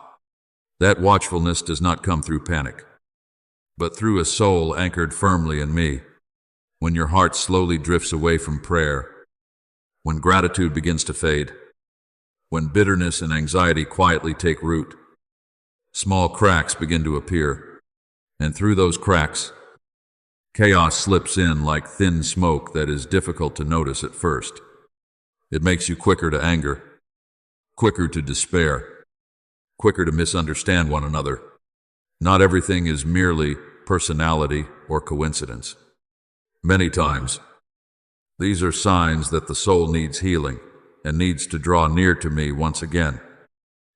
that watchfulness does not come through panic, but through a soul anchored firmly in me. When your heart slowly drifts away from prayer, when gratitude begins to fade, when bitterness and anxiety quietly take root, small cracks begin to appear, and through those cracks, chaos slips in like thin smoke that is difficult to notice at first. It makes you quicker to anger, quicker to despair, quicker to misunderstand one another. Not everything is merely personality or coincidence. Many times, these are signs that the soul needs healing and needs to draw near to me once again.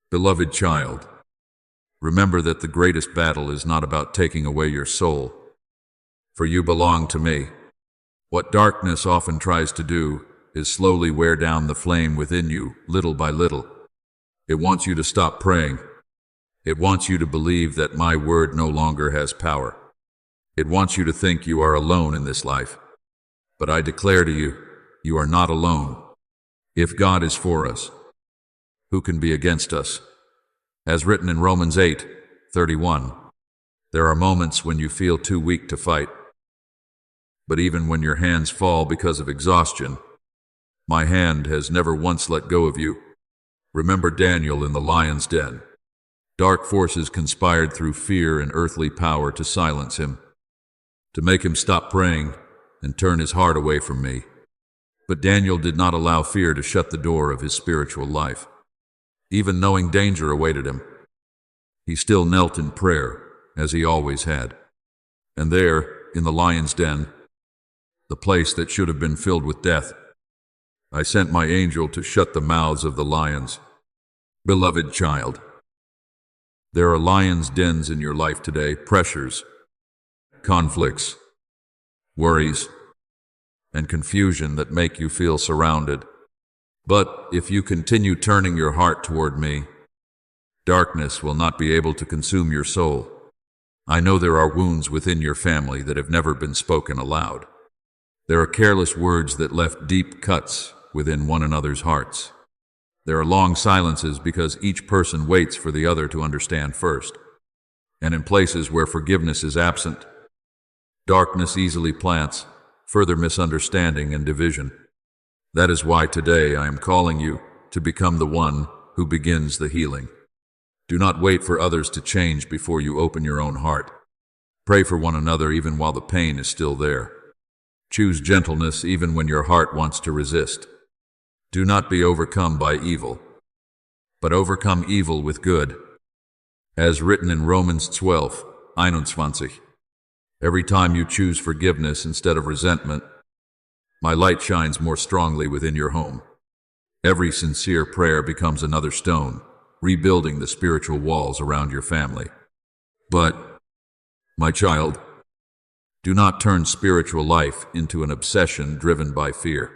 Beloved child, remember that the greatest battle is not about taking away your soul, for you belong to me. What darkness often tries to do is slowly wear down the flame within you, little by little. It wants you to stop praying. It wants you to believe that my word no longer has power. It wants you to think you are alone in this life. But I declare to you, you are not alone. If God is for us, who can be against us? As written in Romans 8:31, there are moments when you feel too weak to fight. But even when your hands fall because of exhaustion, my hand has never once let go of you. Remember Daniel in the lion's den. Dark forces conspired through fear and earthly power to silence him, to make him stop praying and turn his heart away from me. But Daniel did not allow fear to shut the door of his spiritual life. Even knowing danger awaited him, he still knelt in prayer, as he always had. And there, in the lion's den, the place that should have been filled with death, I sent my angel to shut the mouths of the lions. Beloved child, there are lions' dens in your life today, pressures, conflicts, worries, and confusion that make you feel surrounded. But if you continue turning your heart toward me, darkness will not be able to consume your soul. I know there are wounds within your family that have never been spoken aloud. There are careless words that left deep cuts within one another's hearts. There are long silences because each person waits for the other to understand first. And in places where forgiveness is absent, darkness easily plants further misunderstanding and division. That is why today I am calling you to become the one who begins the healing. Do not wait for others to change before you open your own heart. Pray for one another even while the pain is still there. Choose gentleness even when your heart wants to resist. Do not be overcome by evil, but overcome evil with good. As written in Romans 12:21, every time you choose forgiveness instead of resentment, my light shines more strongly within your home. Every sincere prayer becomes another stone, rebuilding the spiritual walls around your family. But, my child, do not turn spiritual life into an obsession driven by fear.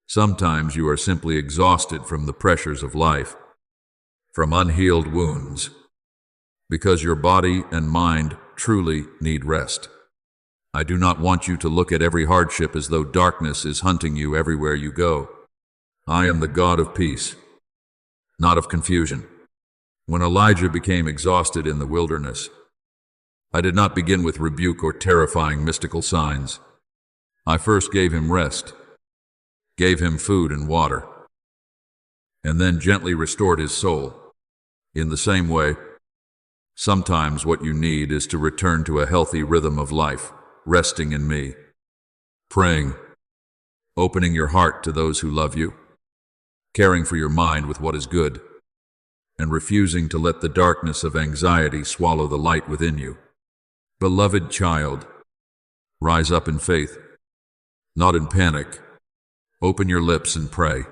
Sometimes you are simply exhausted from the pressures of life, from unhealed wounds, because your body and mind truly need rest. I do not want you to look at every hardship as though darkness is hunting you everywhere you go. I am the God of peace, not of confusion. When Elijah became exhausted in the wilderness, I did not begin with rebuke or terrifying mystical signs. I first gave him rest, gave him food and water, and then gently restored his soul. In the same way, sometimes what you need is to return to a healthy rhythm of life, resting in me, praying, opening your heart to those who love you, caring for your mind with what is good, and refusing to let the darkness of anxiety swallow the light within you. Beloved child, rise up in faith, not in panic. Open your lips and pray.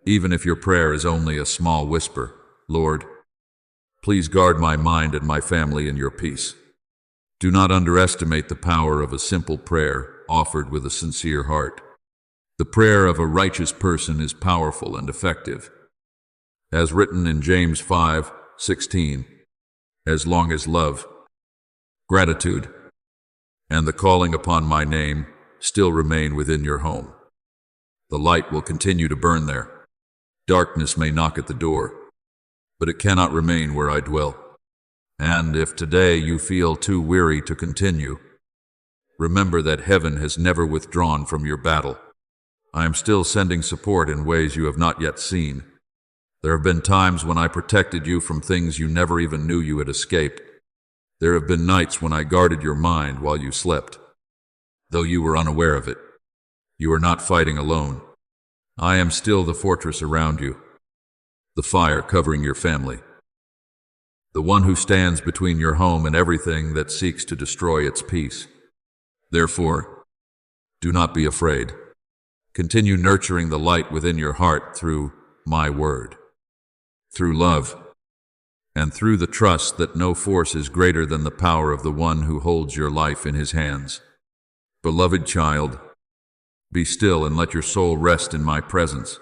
Even if your prayer is only a small whisper, Lord, please guard my mind and my family in your peace. Do not underestimate the power of a simple prayer offered with a sincere heart. The prayer of a righteous person is powerful and effective. As written in James 5:16, as long as love, gratitude, and the calling upon my name still remain within your home, the light will continue to burn there. Darkness may knock at the door, but it cannot remain where I dwell. And if today you feel too weary to continue, remember that heaven has never withdrawn from your battle. I am still sending support in ways you have not yet seen. There have been times when I protected you from things you never even knew you had escaped. There have been nights when I guarded your mind while you slept. Though you were unaware of it, you are not fighting alone. I am still the fortress around you, the fire covering your family, the one who stands between your home and everything that seeks to destroy its peace. Therefore, do not be afraid. Continue nurturing the light within your heart through my word, through love, and through the trust that no force is greater than the power of the one who holds your life in his hands. Beloved child, be still and let your soul rest in my presence.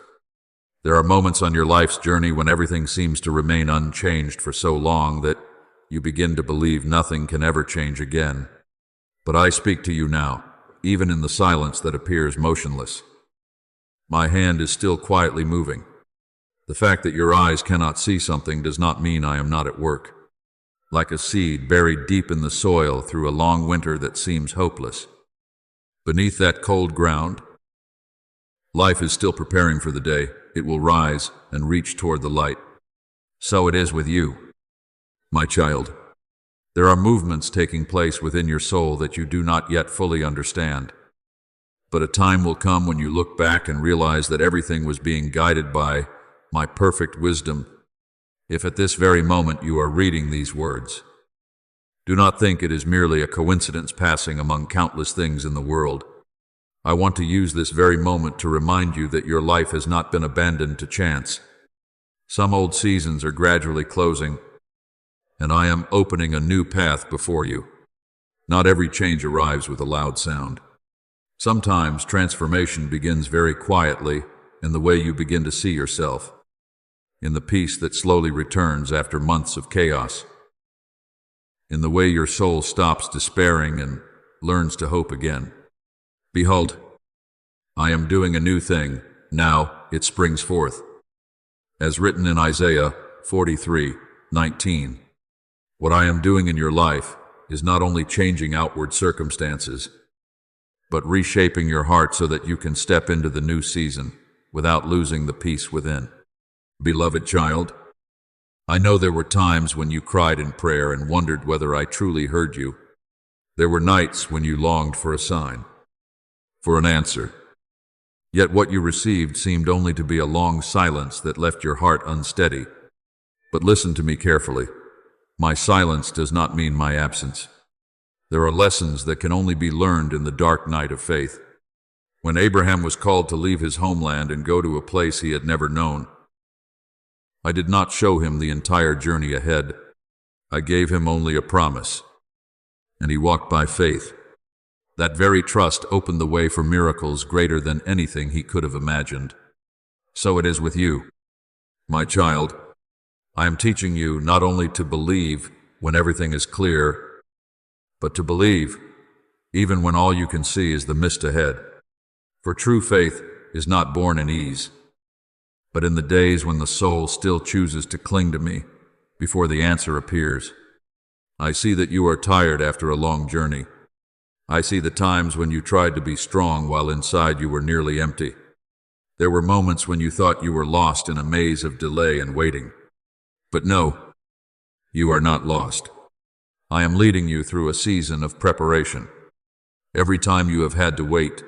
There are moments on your life's journey when everything seems to remain unchanged for so long that you begin to believe nothing can ever change again. But I speak to you now, even in the silence that appears motionless. My hand is still quietly moving. The fact that your eyes cannot see something does not mean I am not at work. Like a seed buried deep in the soil through a long winter that seems hopeless, beneath that cold ground, life is still preparing for the day. It will rise and reach toward the light. So it is with you, my child. There are movements taking place within your soul that you do not yet fully understand. But a time will come when you look back and realize that everything was being guided by my perfect wisdom. If at this very moment you are reading these words, do not think it is merely a coincidence passing among countless things in the world. I want to use this very moment to remind you that your life has not been abandoned to chance. Some old seasons are gradually closing, and I am opening a new path before you. Not every change arrives with a loud sound. Sometimes transformation begins very quietly in the way you begin to see yourself, in the peace that slowly returns after months of chaos, in the way your soul stops despairing and learns to hope again. Behold, I am doing a new thing. Now it springs forth. As written in Isaiah 43:19, what I am doing in your life is not only changing outward circumstances, but reshaping your heart so that you can step into the new season without losing the peace within. Beloved child, I know there were times when you cried in prayer and wondered whether I truly heard you. There were nights when you longed for a sign, for an answer. Yet what you received seemed only to be a long silence that left your heart unsteady. But listen to me carefully. My silence does not mean my absence. There are lessons that can only be learned in the dark night of faith. When Abraham was called to leave his homeland and go to a place he had never known, I did not show him the entire journey ahead. I gave him only a promise, and he walked by faith. That very trust opened the way for miracles greater than anything he could have imagined. So it is with you, my child. I am teaching you not only to believe when everything is clear, but to believe even when all you can see is the mist ahead. For true faith is not born in ease, but in the days when the soul still chooses to cling to me before the answer appears. I see that you are tired after a long journey. I see the times when you tried to be strong while inside you were nearly empty. There were moments when you thought you were lost in a maze of delay and waiting. But no, you are not lost. I am leading you through a season of preparation. Every time you have had to wait,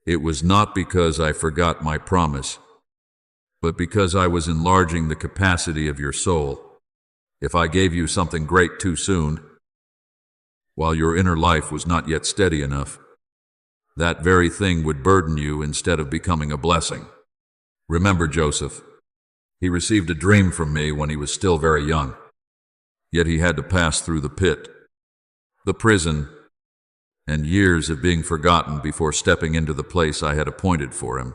it was not because I forgot my promise, but because I was enlarging the capacity of your soul. If I gave you something great too soon, while your inner life was not yet steady enough, that very thing would burden you instead of becoming a blessing. Remember Joseph. He received a dream from me when he was still very young, yet he had to pass through the pit, the prison, and years of being forgotten before stepping into the place I had appointed for him.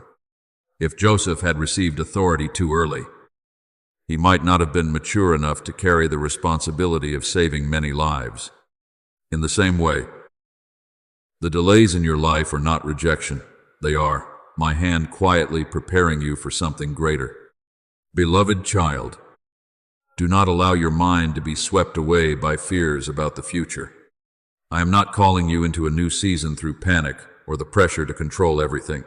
If Joseph had received authority too early, he might not have been mature enough to carry the responsibility of saving many lives. In the same way, the delays in your life are not rejection. They are my hand quietly preparing you for something greater. Beloved child, do not allow your mind to be swept away by fears about the future. I am not calling you into a new season through panic or the pressure to control everything.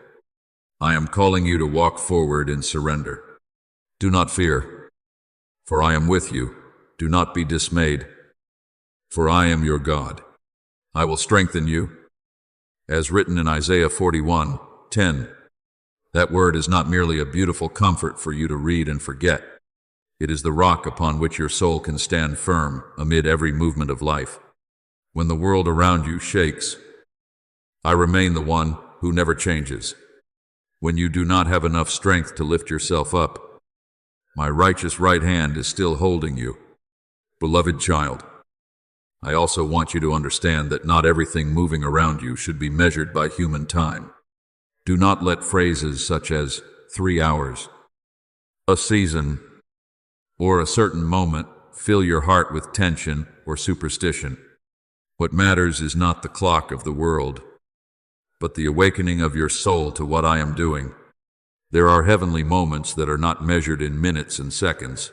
I am calling you to walk forward in surrender. Do not fear, for I am with you. Do not be dismayed, for I am your God. I will strengthen you. As written in Isaiah 41:10, that word is not merely a beautiful comfort for you to read and forget. It is the rock upon which your soul can stand firm amid every movement of life. When the world around you shakes, I remain the one who never changes. When you do not have enough strength to lift yourself up, my righteous right hand is still holding you. Beloved child, I also want you to understand that not everything moving around you should be measured by human time. Do not let phrases such as 3 hours, a season, or a certain moment fill your heart with tension or superstition. What matters is not the clock of the world, but the awakening of your soul to what I am doing. There are heavenly moments that are not measured in minutes and seconds,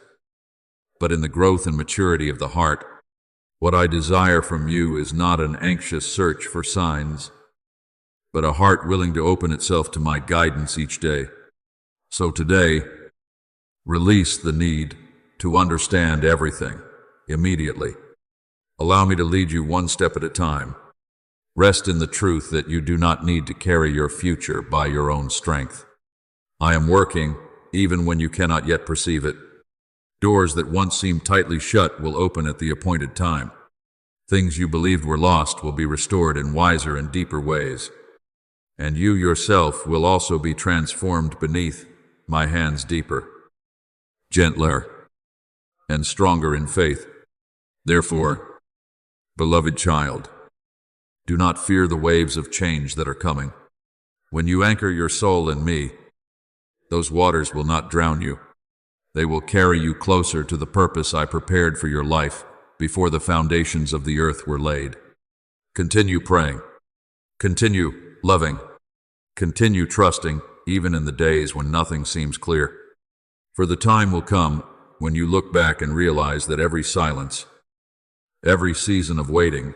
but in the growth and maturity of the heart. What I desire from you is not an anxious search for signs, but a heart willing to open itself to my guidance each day. So today, release the need to understand everything immediately. Allow me to lead you one step at a time. Rest in the truth that you do not need to carry your future by your own strength. I am working even when you cannot yet perceive it. Doors that once seemed tightly shut will open at the appointed time. Things you believed were lost will be restored in wiser and deeper ways. And you yourself will also be transformed beneath my hands deeper, gentler, and stronger in faith. Therefore, beloved child, Do not fear the waves of change that are coming. When you anchor your soul in me, those waters will not drown you. They will carry you closer to the purpose I prepared for your life before the foundations of the earth were laid. Continue praying. Continue loving. Continue trusting, even in the days when nothing seems clear. For the time will come when you look back and realize that every silence, every season of waiting,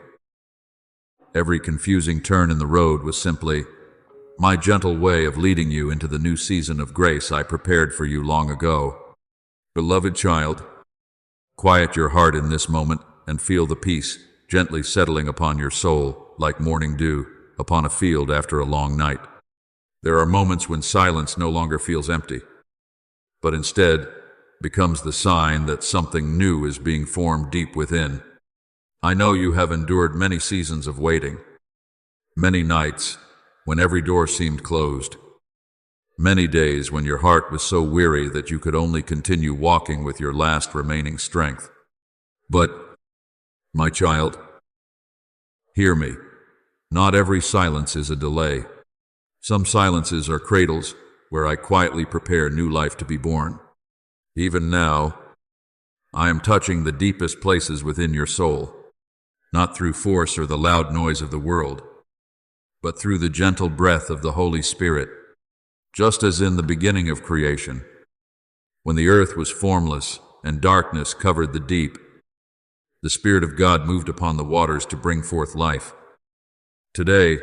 every confusing turn in the road was simply my gentle way of leading you into the new season of grace I prepared for you long ago. Beloved child, quiet your heart in this moment and feel the peace gently settling upon your soul like morning dew upon a field after a long night. There are moments when silence no longer feels empty, but instead becomes the sign that something new is being formed deep within. I know you have endured many seasons of waiting, many nights when every door seemed closed, many days when your heart was so weary that you could only continue walking with your last remaining strength. But, my child, hear me. Not every silence is a delay. Some silences are cradles where I quietly prepare new life to be born. Even now, I am touching the deepest places within your soul, not through force or the loud noise of the world, but through the gentle breath of the Holy Spirit. Just as in the beginning of creation, when the earth was formless and darkness covered the deep, the Spirit of God moved upon the waters to bring forth life. Today,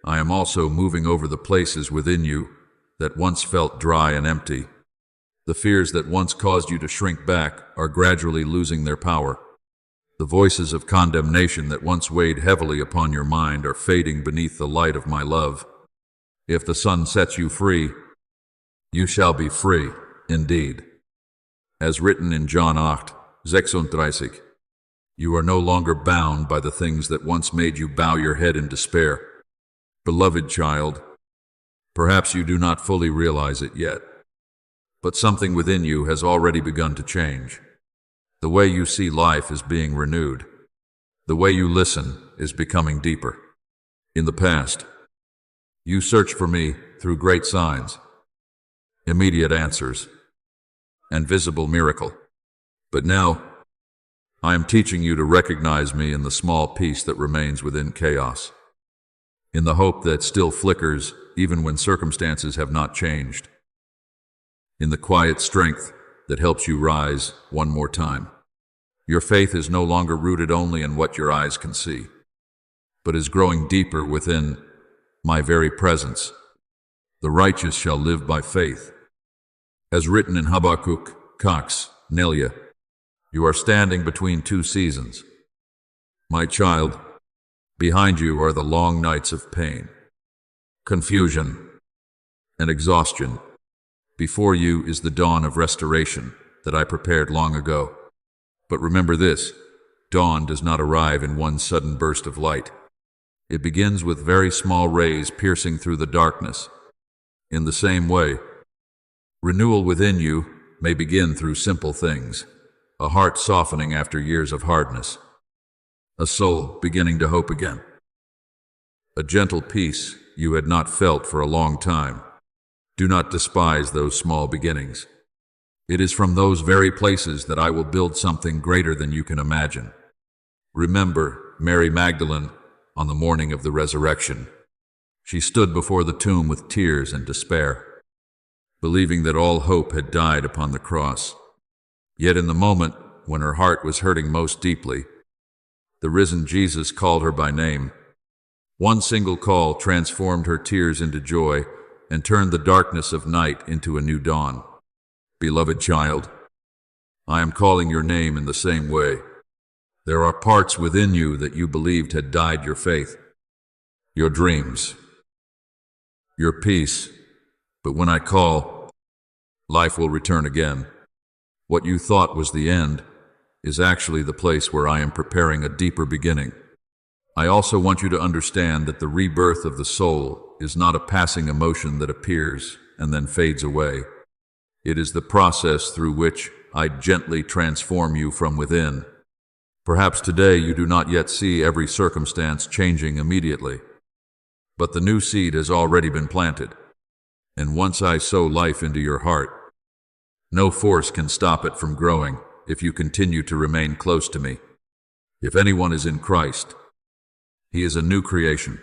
I am also moving over the places within you that once felt dry and empty. The fears that once caused you to shrink back are gradually losing their power. The voices of condemnation that once weighed heavily upon your mind are fading beneath the light of my love. If the sun sets you free, you shall be free indeed. As written in John 8:36, you are no longer bound by the things that once made you bow your head in despair. Beloved child, perhaps you do not fully realize it yet, but something within you has already begun to change. The way you see life is being renewed. The way you listen is becoming deeper. In the past, you searched for me through great signs, immediate answers, and visible miracle. But now, I am teaching you to recognize me in the small peace that remains within chaos, in the hope that still flickers even when circumstances have not changed, in the quiet strength that helps you rise one more time. Your faith is no longer rooted only in what your eyes can see, but is growing deeper within my very presence. The righteous shall live by faith. As written in Habakkuk, Cox, Nelia, you are standing between two seasons. My child, behind you are the long nights of pain, confusion, and exhaustion. Before you is the dawn of restoration that I prepared long ago. But remember this, dawn does not arrive in one sudden burst of light. It begins with very small rays piercing through the darkness. In the same way, renewal within you may begin through simple things, a heart softening after years of hardness, a soul beginning to hope again, a gentle peace you had not felt for a long time. Do not despise those small beginnings. It is from those very places that I will build something greater than you can imagine. Remember Mary Magdalene on the morning of the resurrection. She stood before the tomb with tears and despair, believing that all hope had died upon the cross. Yet in the moment when her heart was hurting most deeply, the risen Jesus called her by name. One single call transformed her tears into joy and turned the darkness of night into a new dawn. Beloved child, I am calling your name in the same way. There are parts within you that you believed had died: your faith, your dreams, your peace. But when I call, life will return again. What you thought was the end is actually the place where I am preparing a deeper beginning. I also want you to understand that the rebirth of the soul is not a passing emotion that appears and then fades away. It is the process through which I gently transform you from within. Perhaps today you do not yet see every circumstance changing immediately, but the new seed has already been planted. And once I sow life into your heart, no force can stop it from growing if you continue to remain close to me. If anyone is in Christ, he is a new creation.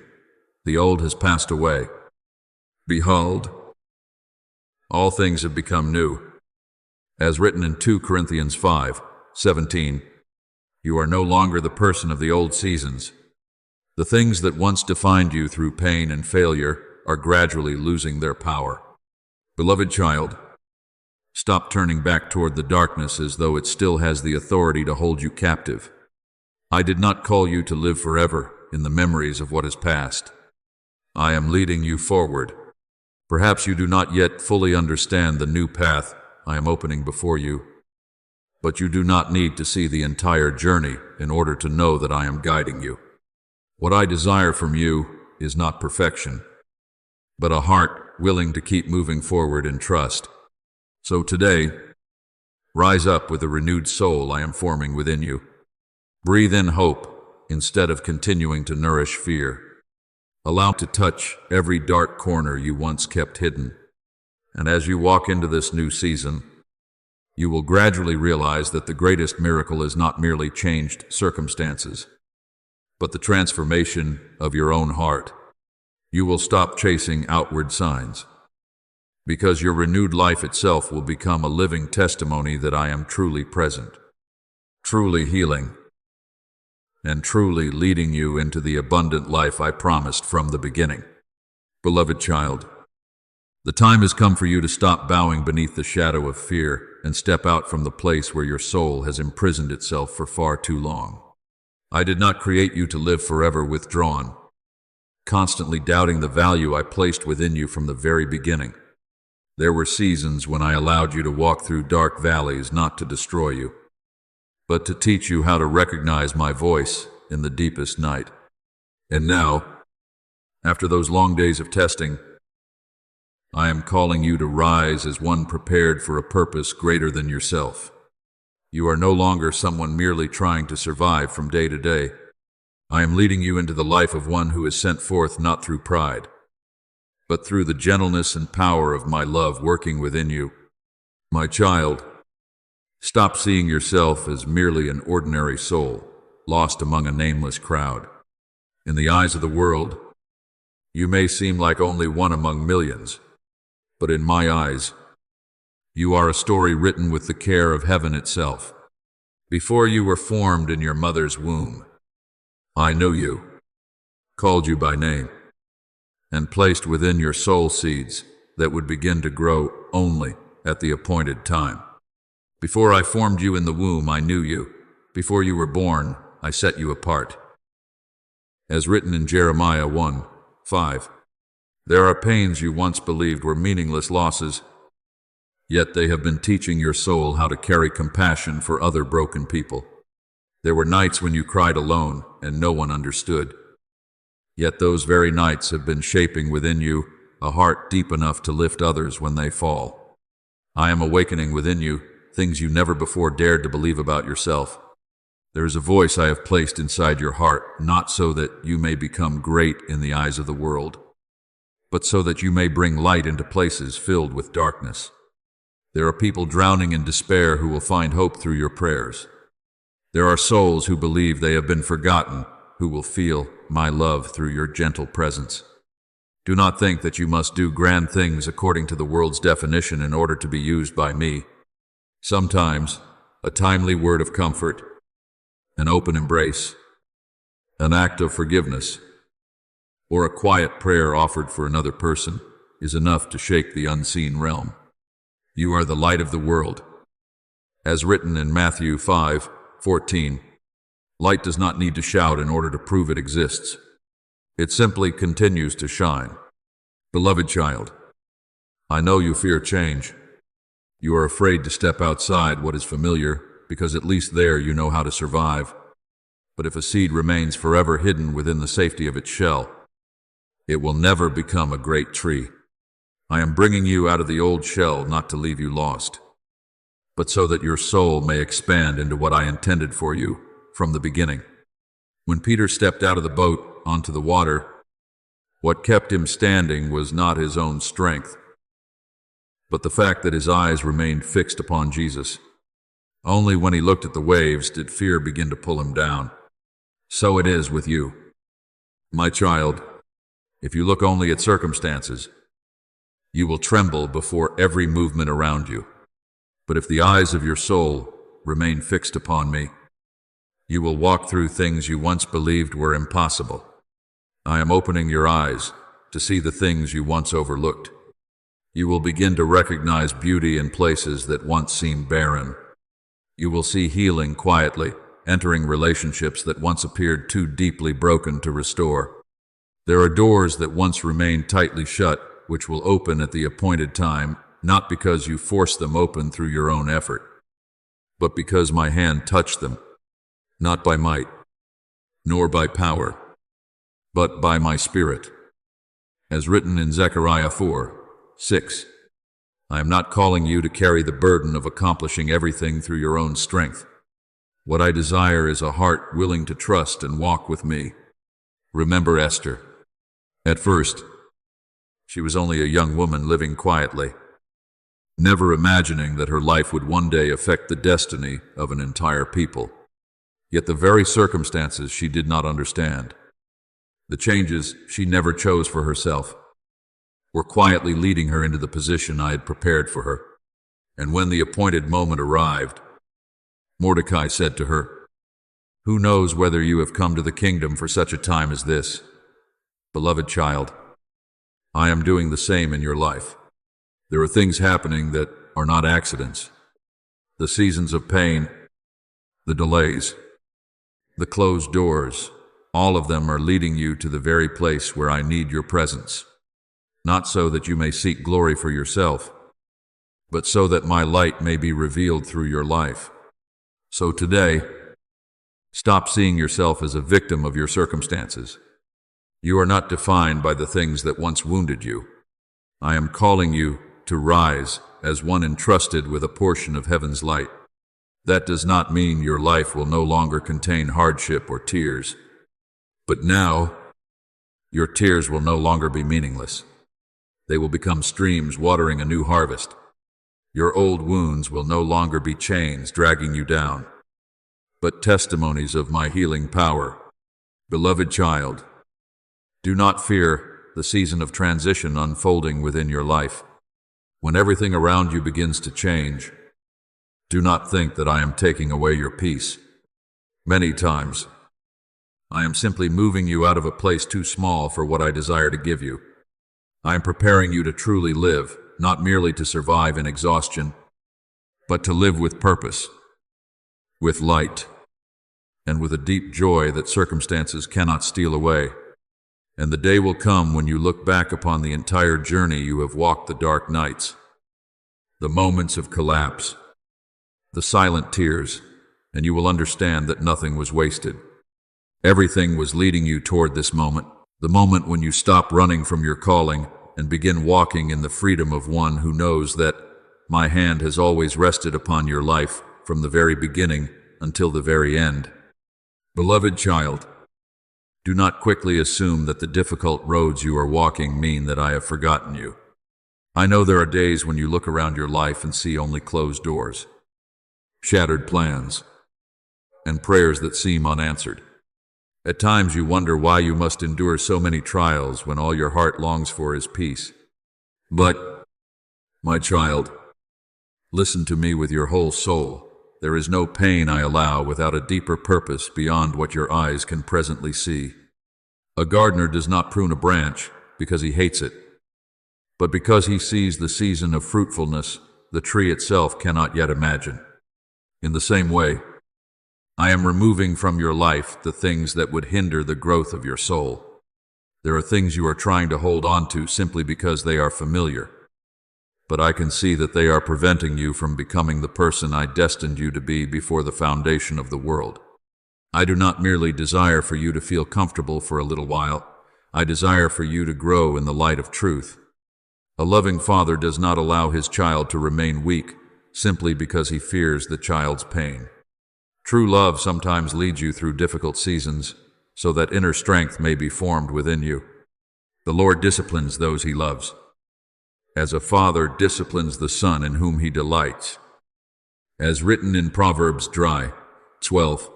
The old has passed away. Behold, all things have become new. As written in 2 Corinthians 5:17, you are no longer the person of the old seasons. The things that once defined you through pain and failure are gradually losing their power. Beloved child, stop turning back toward the darkness as though it still has the authority to hold you captive. I did not call you to live forever in the memories of what has passed. I am leading you forward. Perhaps you do not yet fully understand the new path I am opening before you, but you do not need to see the entire journey in order to know that I am guiding you. What I desire from you is not perfection, but a heart willing to keep moving forward in trust. So today, rise up with the renewed soul I am forming within you. Breathe in hope instead of continuing to nourish fear. Allow it to touch every dark corner you once kept hidden. And as you walk into this new season, you will gradually realize that the greatest miracle is not merely changed circumstances, but the transformation of your own heart. You will stop chasing outward signs, because your renewed life itself will become a living testimony that I am truly present, truly healing, and truly leading you into the abundant life I promised from the beginning. Beloved child, the time has come for you to stop bowing beneath the shadow of fear and step out from the place where your soul has imprisoned itself for far too long. I did not create you to live forever withdrawn, constantly doubting the value I placed within you from the very beginning. There were seasons when I allowed you to walk through dark valleys not to destroy you, but to teach you how to recognize my voice in the deepest night. And now, after those long days of testing, I am calling you to rise as one prepared for a purpose greater than yourself. You are no longer someone merely trying to survive from day to day. I am leading you into the life of one who is sent forth not through pride, but through the gentleness and power of my love working within you. My child, stop seeing yourself as merely an ordinary soul, lost among a nameless crowd. In the eyes of the world, you may seem like only one among millions, but in my eyes, you are a story written with the care of heaven itself. Before you were formed in your mother's womb, I knew you, called you by name, and placed within your soul seeds that would begin to grow only at the appointed time. Before I formed you in the womb, I knew you. Before you were born, I set you apart. As written in Jeremiah 1:5, there are pains you once believed were meaningless losses, yet they have been teaching your soul how to carry compassion for other broken people. There were nights when you cried alone and no one understood, yet those very nights have been shaping within you a heart deep enough to lift others when they fall. I am awakening within you things you never before dared to believe about yourself. There is a voice I have placed inside your heart, not so that you may become great in the eyes of the world, but so that you may bring light into places filled with darkness. There are people drowning in despair who will find hope through your prayers. There are souls who believe they have been forgotten, who will feel my love through your gentle presence. Do not think that you must do grand things according to the world's definition in order to be used by me. Sometimes, a timely word of comfort, an open embrace, an act of forgiveness, or a quiet prayer offered for another person is enough to shake the unseen realm. You are the light of the world. As written in Matthew 5:14, light does not need to shout in order to prove it exists. It simply continues to shine. Beloved child, I know you fear change. You are afraid to step outside what is familiar, because at least there you know how to survive. But if a seed remains forever hidden within the safety of its shell, it will never become a great tree. I am bringing you out of the old shell not to leave you lost, but so that your soul may expand into what I intended for you, from the beginning. When Peter stepped out of the boat onto the water, what kept him standing was not his own strength, but the fact that his eyes remained fixed upon Jesus. Only when he looked at the waves did fear begin to pull him down. So it is with you, my child. If you look only at circumstances, you will tremble before every movement around you. But if the eyes of your soul remain fixed upon me, you will walk through things you once believed were impossible. I am opening your eyes to see the things you once overlooked. You will begin to recognize beauty in places that once seemed barren. You will see healing quietly, entering relationships that once appeared too deeply broken to restore. There are doors that once remained tightly shut, which will open at the appointed time, not because you forced them open through your own effort, but because my hand touched them, not by might, nor by power, but by my Spirit. As written in Zechariah 4:6, I am not calling you to carry the burden of accomplishing everything through your own strength. What I desire is a heart willing to trust and walk with me. Remember Esther. At first, she was only a young woman living quietly, never imagining that her life would one day affect the destiny of an entire people. Yet the very circumstances she did not understand, the changes she never chose for herself, were quietly leading her into the position I had prepared for her. And when the appointed moment arrived, Mordecai said to her, "Who knows whether you have come to the kingdom for such a time as this? Beloved child, I am doing the same in your life. There are things happening that are not accidents. The seasons of pain, the delays, the closed doors, all of them are leading you to the very place where I need your presence. Not so that you may seek glory for yourself, but so that my light may be revealed through your life. So today, stop seeing yourself as a victim of your circumstances. You are not defined by the things that once wounded you. I am calling you to rise as one entrusted with a portion of heaven's light. That does not mean your life will no longer contain hardship or tears. But now, your tears will no longer be meaningless. They will become streams watering a new harvest. Your old wounds will no longer be chains dragging you down, but testimonies of my healing power. Beloved child, do not fear the season of transition unfolding within your life. When everything around you begins to change, do not think that I am taking away your peace. Many times, I am simply moving you out of a place too small for what I desire to give you. I am preparing you to truly live, not merely to survive in exhaustion, but to live with purpose, with light, and with a deep joy that circumstances cannot steal away. And the day will come when you look back upon the entire journey you have walked, the dark nights, the moments of collapse, the silent tears, and you will understand that nothing was wasted. Everything was leading you toward this moment, the moment when you stop running from your calling and begin walking in the freedom of one who knows that my hand has always rested upon your life from the very beginning until the very end. Beloved child, do not quickly assume that the difficult roads you are walking mean that I have forgotten you. I know there are days when you look around your life and see only closed doors, shattered plans, and prayers that seem unanswered. At times you wonder why you must endure so many trials when all your heart longs for is peace. But, my child, listen to me with your whole soul. There is no pain I allow without a deeper purpose beyond what your eyes can presently see. A gardener does not prune a branch because he hates it, but because he sees the season of fruitfulness the tree itself cannot yet imagine. In the same way, I am removing from your life the things that would hinder the growth of your soul. There are things you are trying to hold on to simply because they are familiar, but I can see that they are preventing you from becoming the person I destined you to be before the foundation of the world. I do not merely desire for you to feel comfortable for a little while. I desire for you to grow in the light of truth. A loving father does not allow his child to remain weak simply because he fears the child's pain. True love sometimes leads you through difficult seasons, so that inner strength may be formed within you. The Lord disciplines those he loves, as a father disciplines the son in whom he delights. As written in Proverbs 12,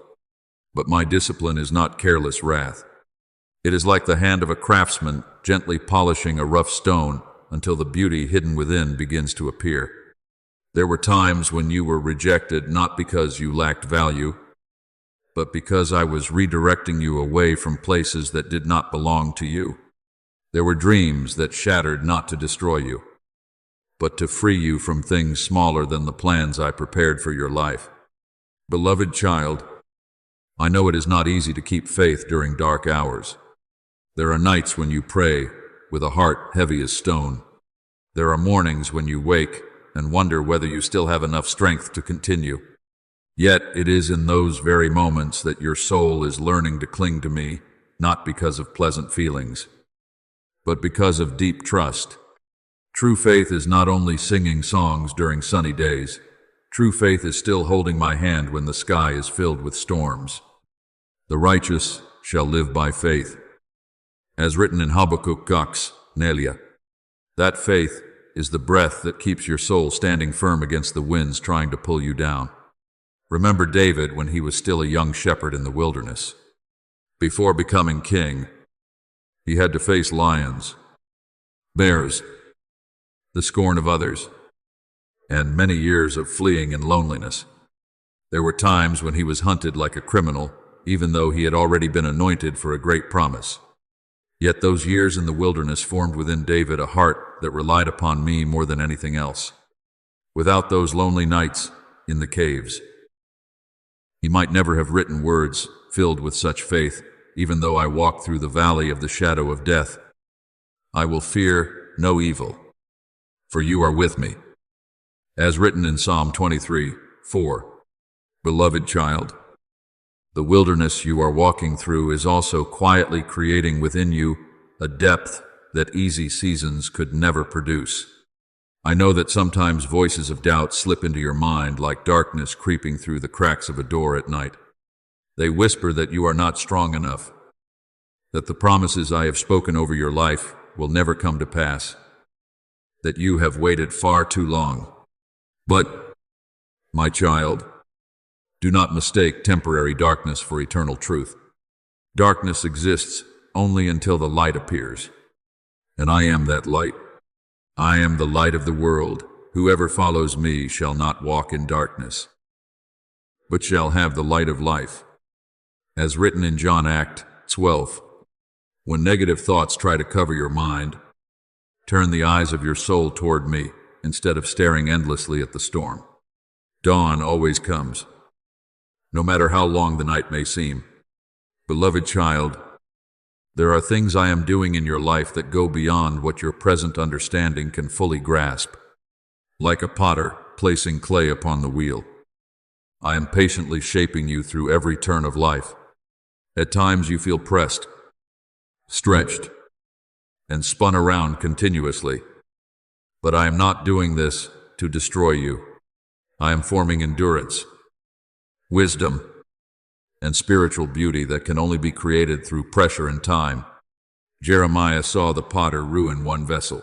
but my discipline is not careless wrath. It is like the hand of a craftsman gently polishing a rough stone until the beauty hidden within begins to appear. There were times when you were rejected not because you lacked value, but because I was redirecting you away from places that did not belong to you. There were dreams that shattered not to destroy you, but to free you from things smaller than the plans I prepared for your life. Beloved child, I know it is not easy to keep faith during dark hours. There are nights when you pray with a heart heavy as stone. There are mornings when you wake and wonder whether you still have enough strength to continue. Yet it is in those very moments that your soul is learning to cling to me, not because of pleasant feelings, but because of deep trust. True faith is not only singing songs during sunny days. True faith is still holding my hand when the sky is filled with storms. The righteous shall live by faith. As written in Habakkuk 9, that faith is the breath that keeps your soul standing firm against the winds trying to pull you down. Remember David when he was still a young shepherd in the wilderness. Before becoming king, he had to face lions, bears, the scorn of others, and many years of fleeing and loneliness. There were times when he was hunted like a criminal, even though he had already been anointed for a great promise. Yet those years in the wilderness formed within David a heart that relied upon me more than anything else. Without those lonely nights in the caves, he might never have written words filled with such faith. Even though I walk through the valley of the shadow of death, I will fear no evil, for you are with me. As written in Psalm 23:4, beloved child, the wilderness you are walking through is also quietly creating within you a depth that easy seasons could never produce. I know that sometimes voices of doubt slip into your mind like darkness creeping through the cracks of a door at night. They whisper that you are not strong enough, that the promises I have spoken over your life will never come to pass, that you have waited far too long. But, my child, do not mistake temporary darkness for eternal truth. Darkness exists only until the light appears, and I am that light. I am the light of the world. Whoever follows me shall not walk in darkness, but shall have the light of life. As written in John 12, when negative thoughts try to cover your mind, turn the eyes of your soul toward me instead of staring endlessly at the storm. Dawn always comes, no matter how long the night may seem. Beloved child, there are things I am doing in your life that go beyond what your present understanding can fully grasp. Like a potter placing clay upon the wheel, I am patiently shaping you through every turn of life. At times you feel pressed, stretched, and spun around continuously. But I am not doing this to destroy you. I am forming endurance, wisdom, and spiritual beauty that can only be created through pressure and time. Jeremiah saw the potter ruin one vessel.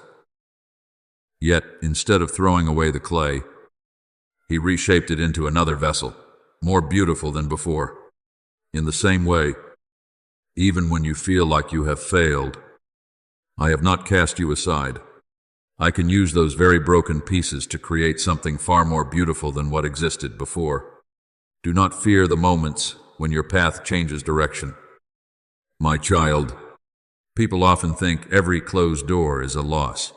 Yet, instead of throwing away the clay, he reshaped it into another vessel, more beautiful than before. In the same way, even when you feel like you have failed, I have not cast you aside. I can use those very broken pieces to create something far more beautiful than what existed before. Do not fear the moments when your path changes direction. My child, people often think every closed door is a loss.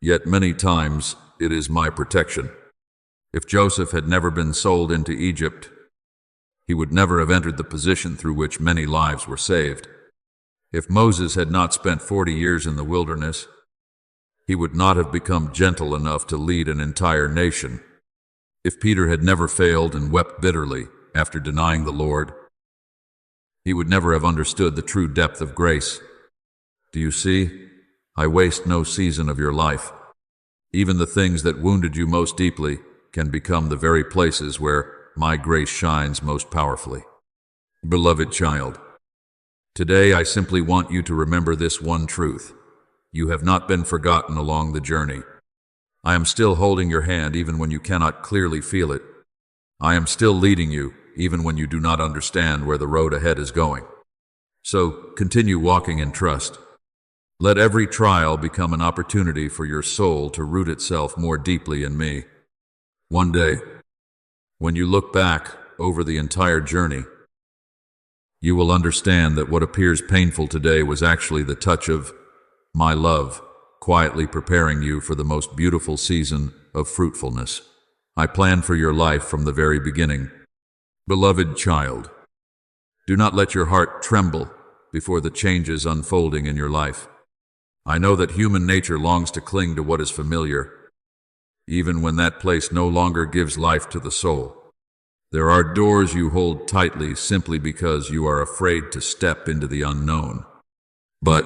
Yet many times it is my protection. If Joseph had never been sold into Egypt, he would never have entered the position through which many lives were saved. If Moses had not spent 40 years in the wilderness, he would not have become gentle enough to lead an entire nation. If Peter had never failed and wept bitterly after denying the Lord, he would never have understood the true depth of grace. Do you see? I waste no season of your life. Even the things that wounded you most deeply can become the very places where my grace shines most powerfully. Beloved child, today I simply want you to remember this one truth. You have not been forgotten along the journey. I am still holding your hand even when you cannot clearly feel it. I am still leading you even when you do not understand where the road ahead is going. So continue walking in trust. Let every trial become an opportunity for your soul to root itself more deeply in me. One day, when you look back over the entire journey, you will understand that what appears painful today was actually the touch of my love, quietly preparing you for the most beautiful season of fruitfulness. I planned for your life from the very beginning. Beloved child, do not let your heart tremble before the changes unfolding in your life. I know that human nature longs to cling to what is familiar, even when that place no longer gives life to the soul. There are doors you hold tightly simply because you are afraid to step into the unknown. But,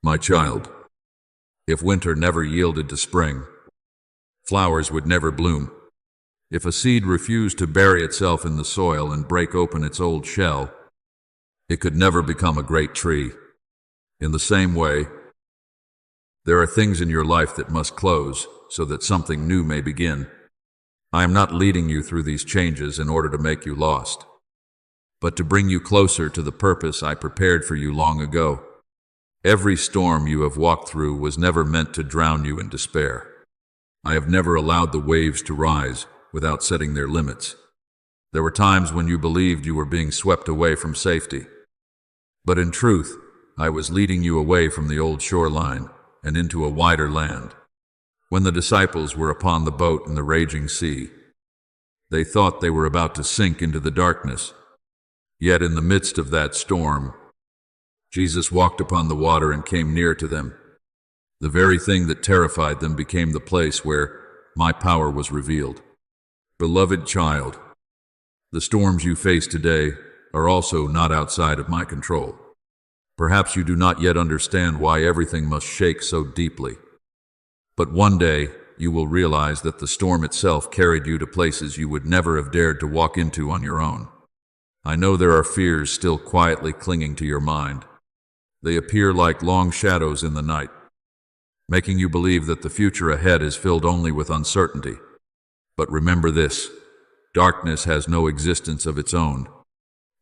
my child, if winter never yielded to spring, flowers would never bloom. If a seed refused to bury itself in the soil and break open its old shell, it could never become a great tree. In the same way, there are things in your life that must close so that something new may begin. I am not leading you through these changes in order to make you lost, but to bring you closer to the purpose I prepared for you long ago. Every storm you have walked through was never meant to drown you in despair. I have never allowed the waves to rise without setting their limits. There were times when you believed you were being swept away from safety, but in truth, I was leading you away from the old shoreline and into a wider land. When the disciples were upon the boat in the raging sea, they thought they were about to sink into the darkness. Yet in the midst of that storm, Jesus walked upon the water and came near to them. The very thing that terrified them became the place where my power was revealed. Beloved child, the storms you face today are also not outside of my control. Perhaps you do not yet understand why everything must shake so deeply. But one day, you will realize that the storm itself carried you to places you would never have dared to walk into on your own. I know there are fears still quietly clinging to your mind. They appear like long shadows in the night, making you believe that the future ahead is filled only with uncertainty. But remember this, darkness has no existence of its own.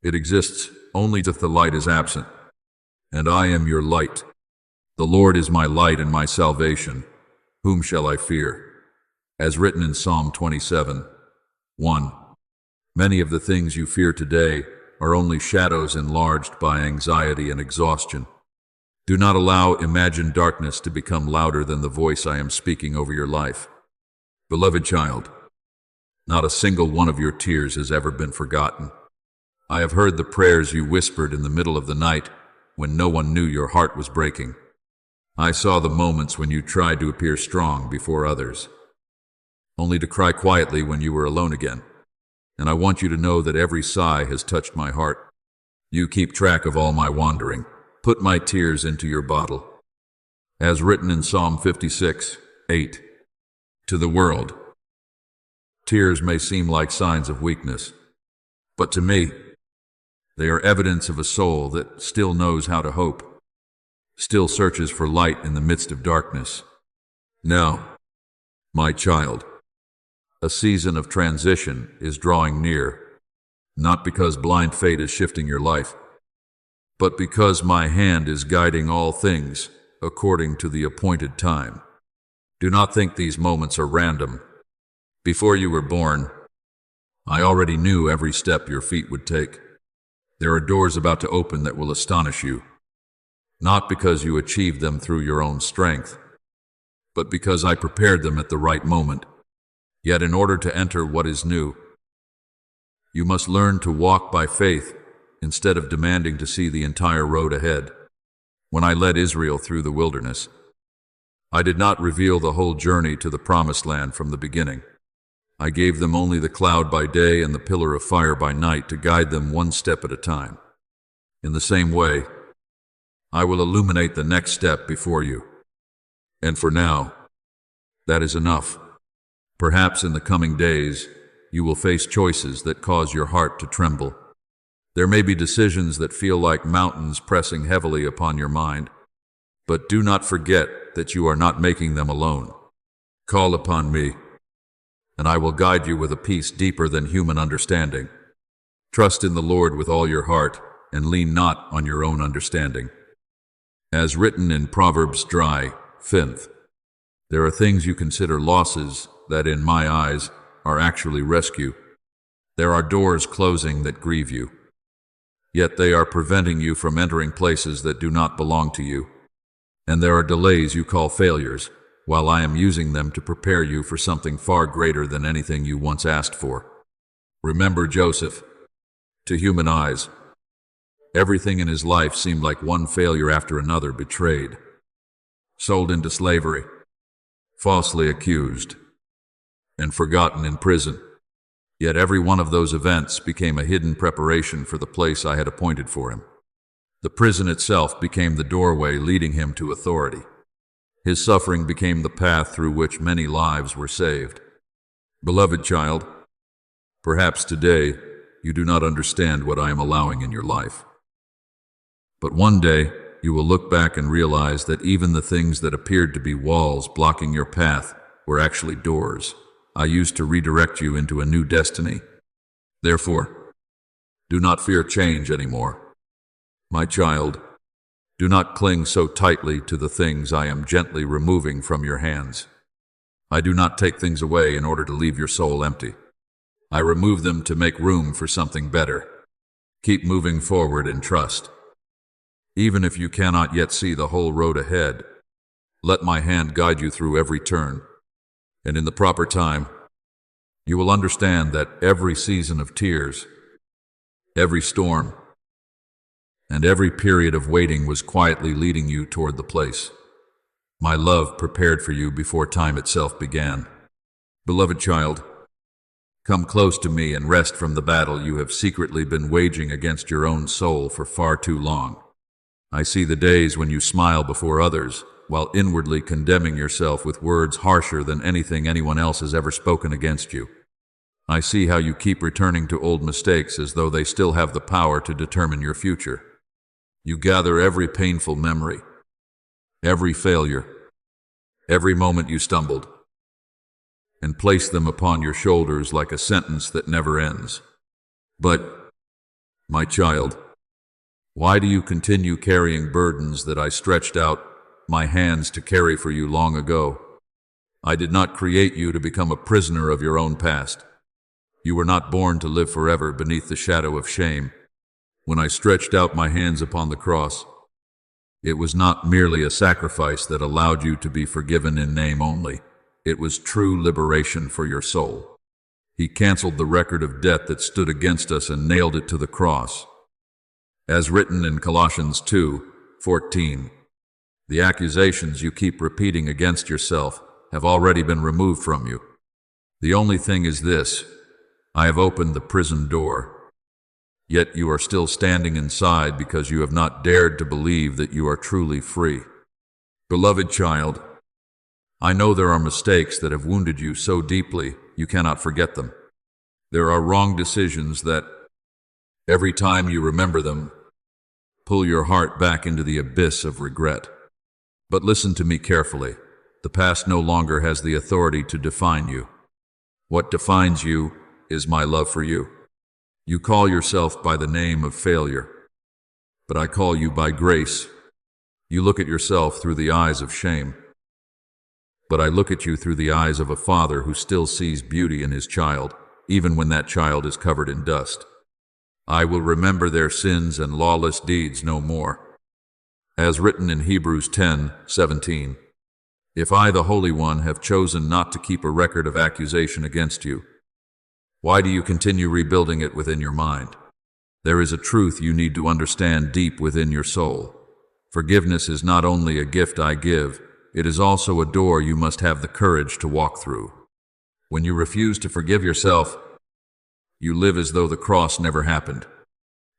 It exists only if the light is absent. And I am your light. The Lord is my light and my salvation. Whom shall I fear? As written in Psalm 27:1. Many of the things you fear today are only shadows enlarged by anxiety and exhaustion. Do not allow imagined darkness to become louder than the voice I am speaking over your life. Beloved child, not a single one of your tears has ever been forgotten. I have heard the prayers you whispered in the middle of the night when no one knew your heart was breaking. I saw the moments when you tried to appear strong before others, only to cry quietly when you were alone again. And I want you to know that every sigh has touched my heart. You keep track of all my wandering. Put my tears into your bottle. As written in Psalm 56:8. To the world, tears may seem like signs of weakness, but to me, they are evidence of a soul that still knows how to hope, still searches for light in the midst of darkness. Now, my child, a season of transition is drawing near, not because blind fate is shifting your life, but because my hand is guiding all things according to the appointed time. Do not think these moments are random. Before you were born, I already knew every step your feet would take. There are doors about to open that will astonish you, not because you achieved them through your own strength, but because I prepared them at the right moment. Yet in order to enter what is new, you must learn to walk by faith instead of demanding to see the entire road ahead. When I led Israel through the wilderness, I did not reveal the whole journey to the promised land from the beginning. I gave them only the cloud by day and the pillar of fire by night to guide them one step at a time. In the same way, I will illuminate the next step before you. And for now, that is enough. Perhaps in the coming days, you will face choices that cause your heart to tremble. There may be decisions that feel like mountains pressing heavily upon your mind, but do not forget that you are not making them alone. Call upon me, and I will guide you with a peace deeper than human understanding. Trust in the Lord with all your heart, and lean not on your own understanding. As written in Proverbs 3:5, there are things you consider losses that in my eyes are actually rescue. There are doors closing that grieve you, yet they are preventing you from entering places that do not belong to you. And there are delays you call failures, while I am using them to prepare you for something far greater than anything you once asked for. Remember Joseph. To human eyes, everything in his life seemed like one failure after another: betrayed, sold into slavery, falsely accused, and forgotten in prison. Yet every one of those events became a hidden preparation for the place I had appointed for him. The prison itself became the doorway leading him to authority. His suffering became the path through which many lives were saved. Beloved child, perhaps today you do not understand what I am allowing in your life. But one day you will look back and realize that even the things that appeared to be walls blocking your path were actually doors I used to redirect you into a new destiny. Therefore, do not fear change anymore. My child, do not cling so tightly to the things I am gently removing from your hands. I do not take things away in order to leave your soul empty. I remove them to make room for something better. Keep moving forward in trust. Even if you cannot yet see the whole road ahead, let my hand guide you through every turn. And in the proper time, you will understand that every season of tears, every storm, and every period of waiting was quietly leading you toward the place my love prepared for you before time itself began. Beloved child, come close to me and rest from the battle you have secretly been waging against your own soul for far too long. I see the days when you smile before others, while inwardly condemning yourself with words harsher than anything anyone else has ever spoken against you. I see how you keep returning to old mistakes as though they still have the power to determine your future. You gather every painful memory, every failure, every moment you stumbled, and place them upon your shoulders like a sentence that never ends. But, my child, why do you continue carrying burdens that I stretched out my hands to carry for you long ago? I did not create you to become a prisoner of your own past. You were not born to live forever beneath the shadow of shame. When I stretched out my hands upon the cross, it was not merely a sacrifice that allowed you to be forgiven in name only. It was true liberation for your soul. He canceled the record of debt that stood against us and nailed it to the cross. As written in Colossians 2:14, the accusations you keep repeating against yourself have already been removed from you. The only thing is this: I have opened the prison door. Yet you are still standing inside because you have not dared to believe that you are truly free. Beloved child, I know there are mistakes that have wounded you so deeply you cannot forget them. There are wrong decisions that, every time you remember them, pull your heart back into the abyss of regret. But listen to me carefully. The past no longer has the authority to define you. What defines you is my love for you. You call yourself by the name of failure, but I call you by grace. You look at yourself through the eyes of shame, but I look at you through the eyes of a father who still sees beauty in his child, even when that child is covered in dust. I will remember their sins and lawless deeds no more. As written in Hebrews 10:17, if I, the Holy One, have chosen not to keep a record of accusation against you, why do you continue rebuilding it within your mind? There is a truth you need to understand deep within your soul. Forgiveness is not only a gift I give, it is also a door you must have the courage to walk through. When you refuse to forgive yourself, you live as though the cross never happened.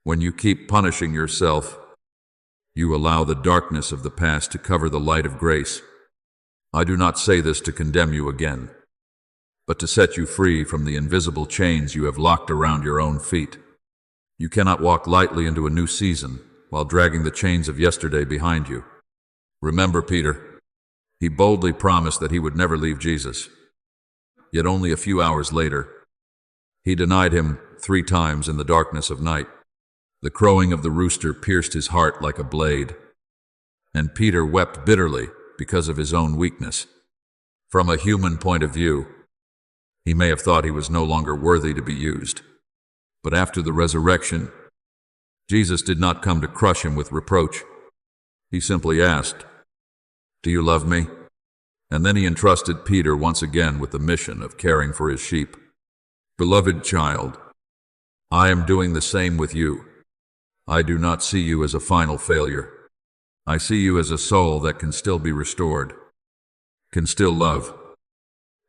When you keep punishing yourself, you allow the darkness of the past to cover the light of grace. I do not say this to condemn you again. but to set you free from the invisible chains you have locked around your own feet. You cannot walk lightly into a new season while dragging the chains of yesterday behind you. Remember Peter. He boldly promised that he would never leave Jesus. Yet only a few hours later, he denied him 3 times in the darkness of night. The crowing of the rooster pierced his heart like a blade, and Peter wept bitterly because of his own weakness. From a human point of view, he may have thought he was no longer worthy to be used. But after the resurrection, Jesus did not come to crush him with reproach. He simply asked, "Do you love me?" And then he entrusted Peter once again with the mission of caring for his sheep. Beloved child, I am doing the same with you. I do not see you as a final failure. I see you as a soul that can still be restored, can still love,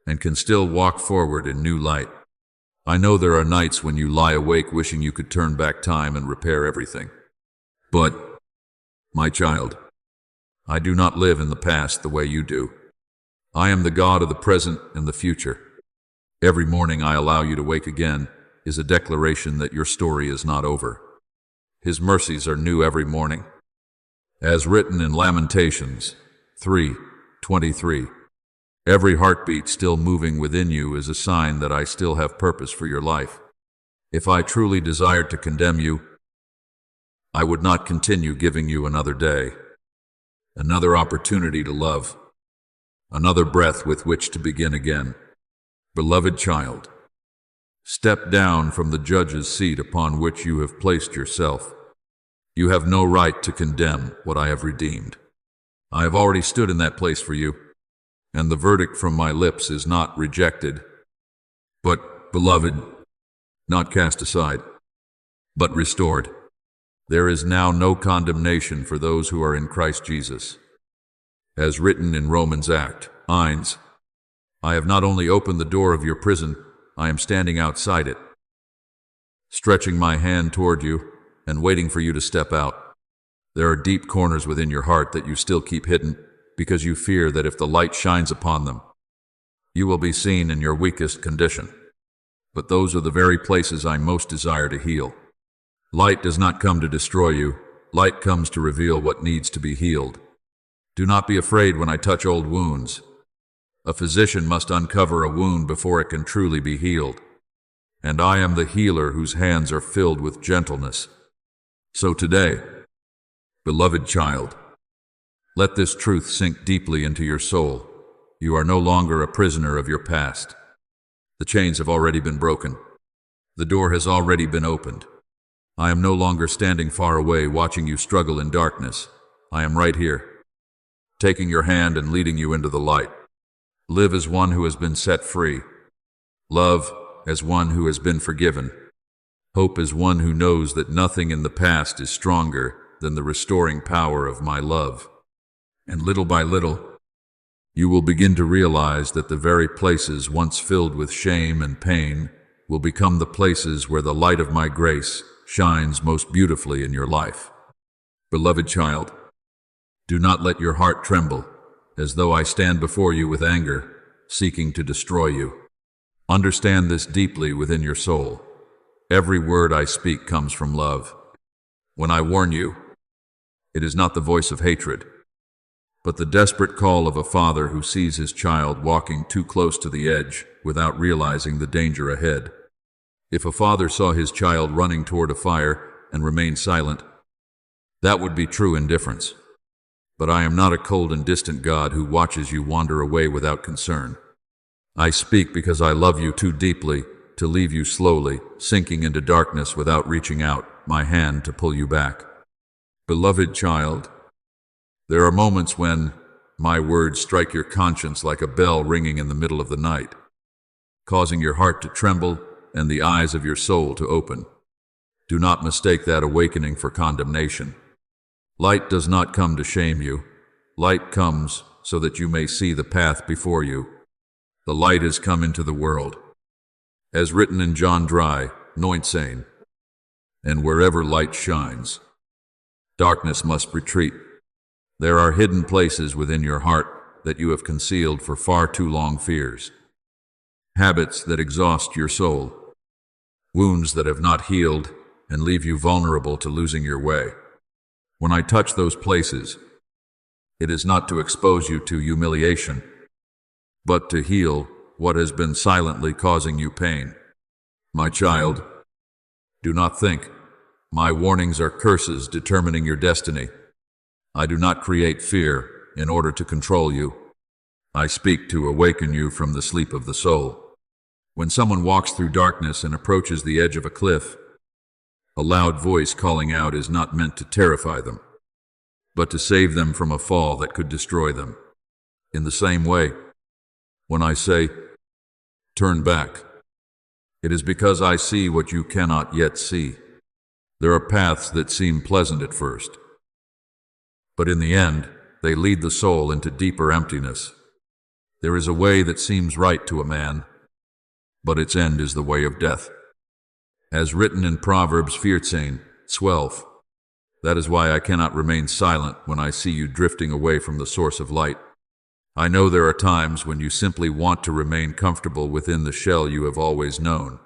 and can still walk forward in new light. I know there are nights when you lie awake wishing you could turn back time and repair everything. But, my child, I do not live in the past the way you do. I am the God of the present and the future. Every morning I allow you to wake again is a declaration that your story is not over. His mercies are new every morning. As written in Lamentations 3:23, every heartbeat still moving within you is a sign that I still have purpose for your life. If I truly desired to condemn you, I would not continue giving you another day, another opportunity to love, another breath with which to begin again. Beloved child, step down from the judge's seat upon which you have placed yourself. You have no right to condemn what I have redeemed. I have already stood in that place for you, and the verdict from my lips is not rejected, but, beloved, not cast aside, but restored. There is now no condemnation for those who are in Christ Jesus. As written in Romans 8:1, I have not only opened the door of your prison, I am standing outside it, stretching my hand toward you and waiting for you to step out. There are deep corners within your heart that you still keep hidden because you fear that if the light shines upon them, you will be seen in your weakest condition. But those are the very places I most desire to heal. Light does not come to destroy you. Light comes to reveal what needs to be healed. Do not be afraid when I touch old wounds. A physician must uncover a wound before it can truly be healed. And I am the healer whose hands are filled with gentleness. So today, beloved child, let this truth sink deeply into your soul. You are no longer a prisoner of your past. The chains have already been broken. The door has already been opened. I am no longer standing far away watching you struggle in darkness. I am right here, taking your hand and leading you into the light. Live as one who has been set free. Love as one who has been forgiven. Hope as one who knows that nothing in the past is stronger than the restoring power of my love. And little by little, you will begin to realize that the very places once filled with shame and pain will become the places where the light of my grace shines most beautifully in your life. Beloved child, do not let your heart tremble as though I stand before you with anger, seeking to destroy you. Understand this deeply within your soul. Every word I speak comes from love. When I warn you, it is not the voice of hatred, but the desperate call of a father who sees his child walking too close to the edge without realizing the danger ahead. If a father saw his child running toward a fire and remained silent, that would be true indifference. But I am not a cold and distant God who watches you wander away without concern. I speak because I love you too deeply to leave you slowly, sinking into darkness without reaching out my hand to pull you back. Beloved child, there are moments when my words strike your conscience like a bell ringing in the middle of the night, causing your heart to tremble and the eyes of your soul to open. Do not mistake that awakening for condemnation. Light does not come to shame you. Light comes so that you may see the path before you. The light has come into the world. As written in John 3:19, and wherever light shines, darkness must retreat. There are hidden places within your heart that you have concealed for far too long fears. habits that exhaust your soul, wounds that have not healed and leave you vulnerable to losing your way. When I touch those places, it is not to expose you to humiliation, but to heal what has been silently causing you pain. My child, do not think my warnings are curses determining your destiny. I do not create fear in order to control you. I speak to awaken you from the sleep of the soul. When someone walks through darkness and approaches the edge of a cliff, a loud voice calling out is not meant to terrify them, but to save them from a fall that could destroy them. In the same way, when I say, turn back, it is because I see what you cannot yet see. There are paths that seem pleasant at first, but in the end, they lead the soul into deeper emptiness. There is a way that seems right to a man, but its end is the way of death. As written in Proverbs 14:12, that is why I cannot remain silent when I see you drifting away from the source of light. I know there are times when you simply want to remain comfortable within the shell you have always known.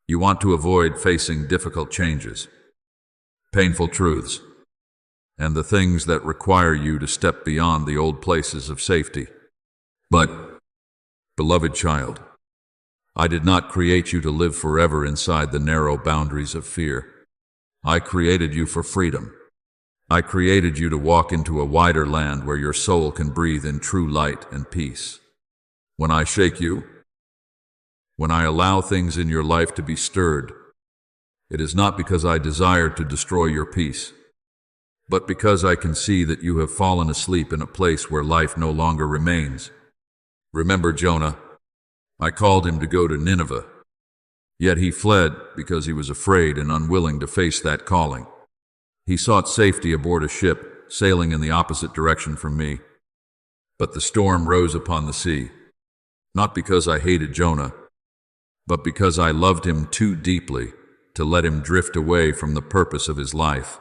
You want to avoid facing difficult changes, painful truths, and the things that require you to step beyond the old places of safety. But, beloved child, I did not create you to live forever inside the narrow boundaries of fear. I created you for freedom. I created you to walk into a wider land where your soul can breathe in true light and peace. When I shake you, when I allow things in your life to be stirred, it is not because I desire to destroy your peace, but because I can see that you have fallen asleep in a place where life no longer remains. Remember Jonah? I called him to go to Nineveh, yet he fled because he was afraid and unwilling to face that calling. He sought safety aboard a ship, sailing in the opposite direction from me. But the storm rose upon the sea, not because I hated Jonah, but because I loved him too deeply to let him drift away from the purpose of his life.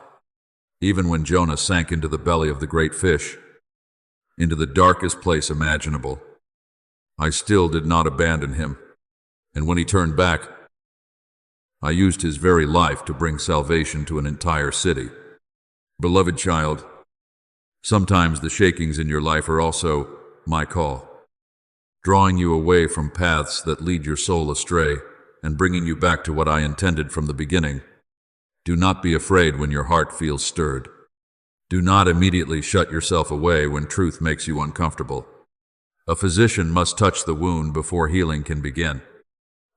Even when Jonah sank into the belly of the great fish, into the darkest place imaginable, I still did not abandon him. And when he turned back, I used his very life to bring salvation to an entire city. Beloved child, sometimes the shakings in your life are also my call, drawing you away from paths that lead your soul astray and bringing you back to what I intended from the beginning. Do not be afraid when your heart feels stirred. Do not immediately shut yourself away when truth makes you uncomfortable. A physician must touch the wound before healing can begin.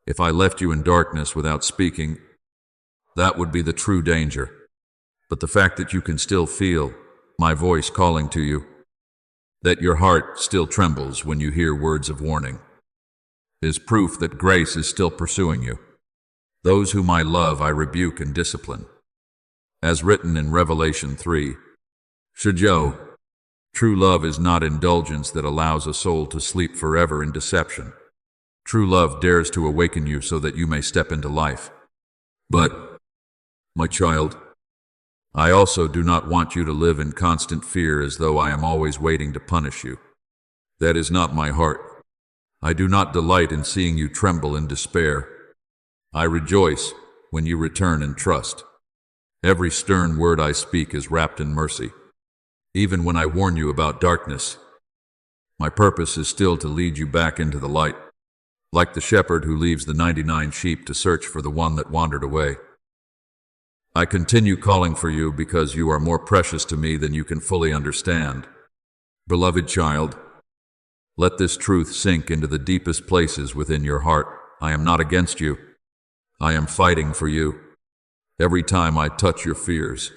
If I left you in darkness without speaking, that would be the true danger. But the fact that you can still feel my voice calling to you, that your heart still trembles when you hear words of warning, is proof that grace is still pursuing you. Those whom I love I rebuke and discipline. As written in Revelation 3, Shoujo, true love is not indulgence that allows a soul to sleep forever in deception. True love dares to awaken you so that you may step into life. But, my child, I also do not want you to live in constant fear as though I am always waiting to punish you. That is not my heart. I do not delight in seeing you tremble in despair. I rejoice when you return in trust. Every stern word I speak is wrapped in mercy. Even when I warn you about darkness, my purpose is still to lead you back into the light, like the shepherd who leaves the 99 sheep to search for the one that wandered away. I continue calling for you because you are more precious to me than you can fully understand. Beloved child, let this truth sink into the deepest places within your heart. I am not against you. I am fighting for you. Every time I touch your fears,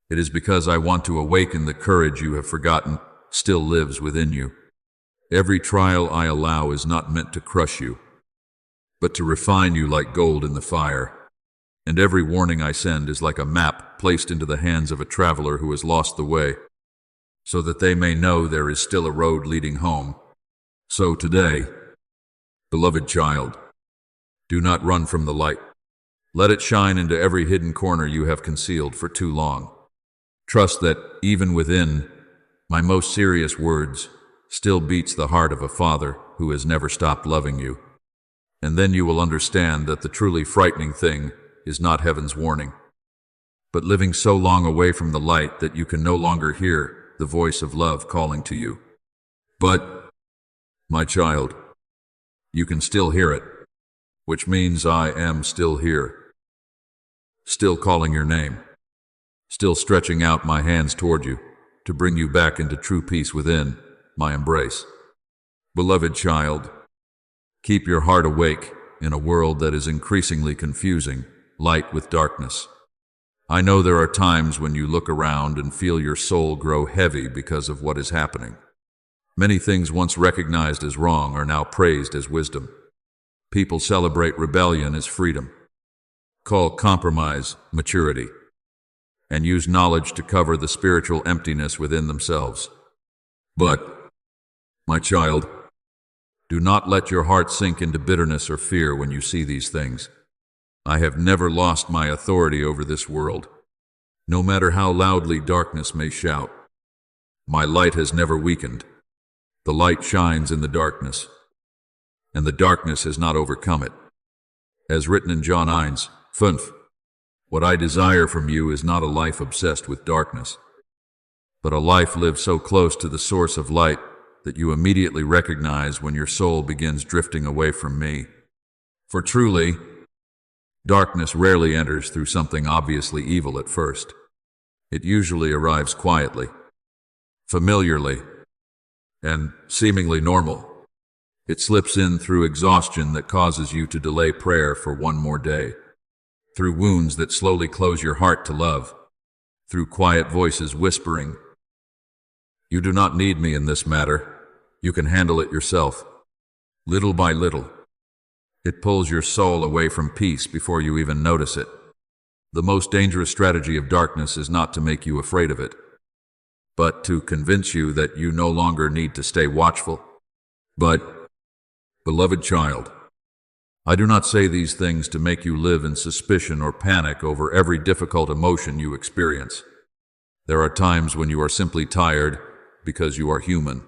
it is because I want to awaken the courage you have forgotten still lives within you. Every trial I allow is not meant to crush you, but to refine you like gold in the fire. And every warning I send is like a map placed into the hands of a traveler who has lost the way, so that they may know there is still a road leading home. So today, beloved child, do not run from the light. Let it shine into every hidden corner you have concealed for too long. Trust that, even within my most serious words, still beats the heart of a father who has never stopped loving you. And then you will understand that the truly frightening thing is not heaven's warning, but living so long away from the light that you can no longer hear the voice of love calling to you. But, my child, you can still hear it, which means I am still here, still calling your name, still stretching out my hands toward you to bring you back into true peace within my embrace. Beloved child, keep your heart awake in a world that is increasingly confusing light with darkness. I know there are times when you look around and feel your soul grow heavy because of what is happening. Many things once recognized as wrong are now praised as wisdom. People celebrate rebellion as freedom, call compromise maturity, and use knowledge to cover the spiritual emptiness within themselves. But, my child, do not let your heart sink into bitterness or fear when you see these things. I have never lost my authority over this world, no matter how loudly darkness may shout. My light has never weakened. The light shines in the darkness, and the darkness has not overcome it. As written in John 9:5, what I desire from you is not a life obsessed with darkness, but a life lived so close to the source of light that you immediately recognize when your soul begins drifting away from me. For truly, darkness rarely enters through something obviously evil at first. It usually arrives quietly, familiarly, and seemingly normal. It slips in through exhaustion that causes you to delay prayer for one more day, through wounds that slowly close your heart to love, through quiet voices whispering, "You do not need me in this matter. You can handle it yourself." Little by little, it pulls your soul away from peace before you even notice it. The most dangerous strategy of darkness is not to make you afraid of it, but to convince you that you no longer need to stay watchful. But, beloved child, I do not say these things to make you live in suspicion or panic over every difficult emotion you experience. There are times when you are simply tired because you are human,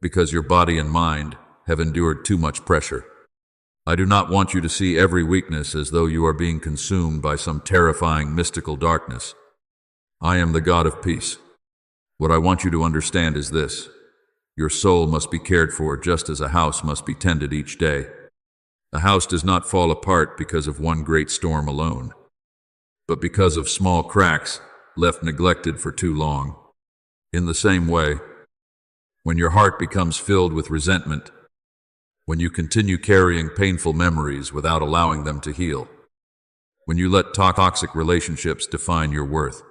because your body and mind have endured too much pressure. I do not want you to see every weakness as though you are being consumed by some terrifying mystical darkness. I am the God of peace. What I want you to understand is this: your soul must be cared for just as a house must be tended each day. A house does not fall apart because of one great storm alone, but because of small cracks left neglected for too long. In the same way, when your heart becomes filled with resentment, when you continue carrying painful memories without allowing them to heal, when you let toxic relationships define your worth,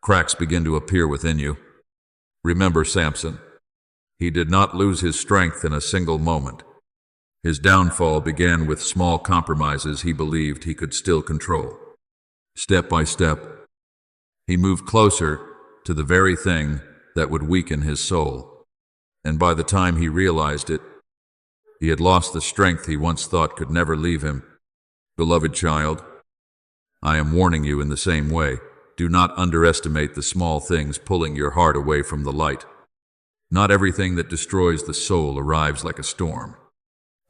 cracks begin to appear within you. Remember Samson. He did not lose his strength in a single moment. His downfall began with small compromises he believed he could still control. Step by step, he moved closer to the very thing that would weaken his soul. And by the time he realized it, he had lost the strength he once thought could never leave him. Beloved child, I am warning you in the same way. Do not underestimate the small things pulling your heart away from the light. Not everything that destroys the soul arrives like a storm.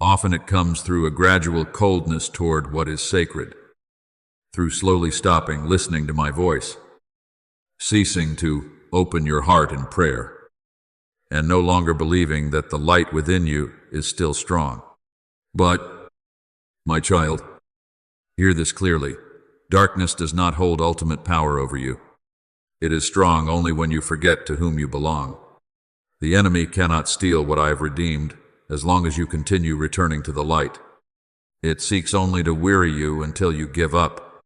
Often it comes through a gradual coldness toward what is sacred, through slowly stopping listening to my voice, ceasing to open your heart in prayer, and no longer believing that the light within you is still strong. But, my child, hear this clearly. Darkness does not hold ultimate power over you. It is strong only when you forget to whom you belong. The enemy cannot steal what I have redeemed as long as you continue returning to the light. It seeks only to weary you until you give up,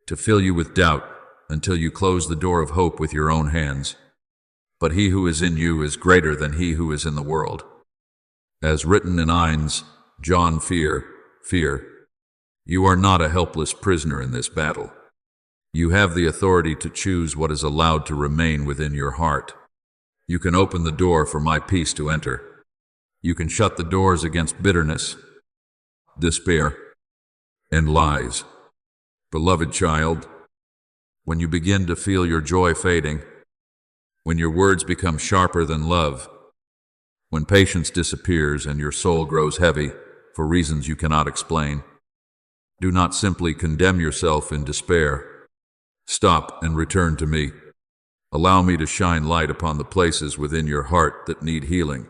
to fill you with doubt until you close the door of hope with your own hands. But he who is in you is greater than he who is in the world. As written in John, fear, you are not a helpless prisoner in this battle. You have the authority to choose what is allowed to remain within your heart. You can open the door for my peace to enter. You can shut the doors against bitterness, despair, and lies. Beloved child, when you begin to feel your joy fading, when your words become sharper than love, When patience disappears and your soul grows heavy for reasons you cannot explain, do not simply condemn yourself in despair. Stop and return to me. Allow me to shine light upon the places within your heart that need healing.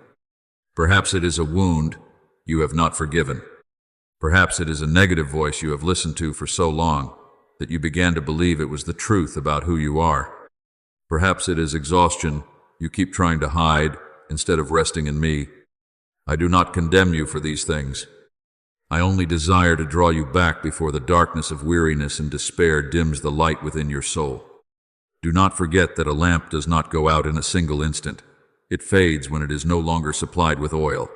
Perhaps it is a wound you have not forgiven. Perhaps it is a negative voice you have listened to for so long that you began to believe it was the truth about who you are. Perhaps it is exhaustion you keep trying to hide instead of resting in me. I do not condemn you for these things. I only desire to draw you back before the darkness of weariness and despair dims the light within your soul. Do not forget that a lamp does not go out in a single instant. It fades when it is no longer supplied with oil.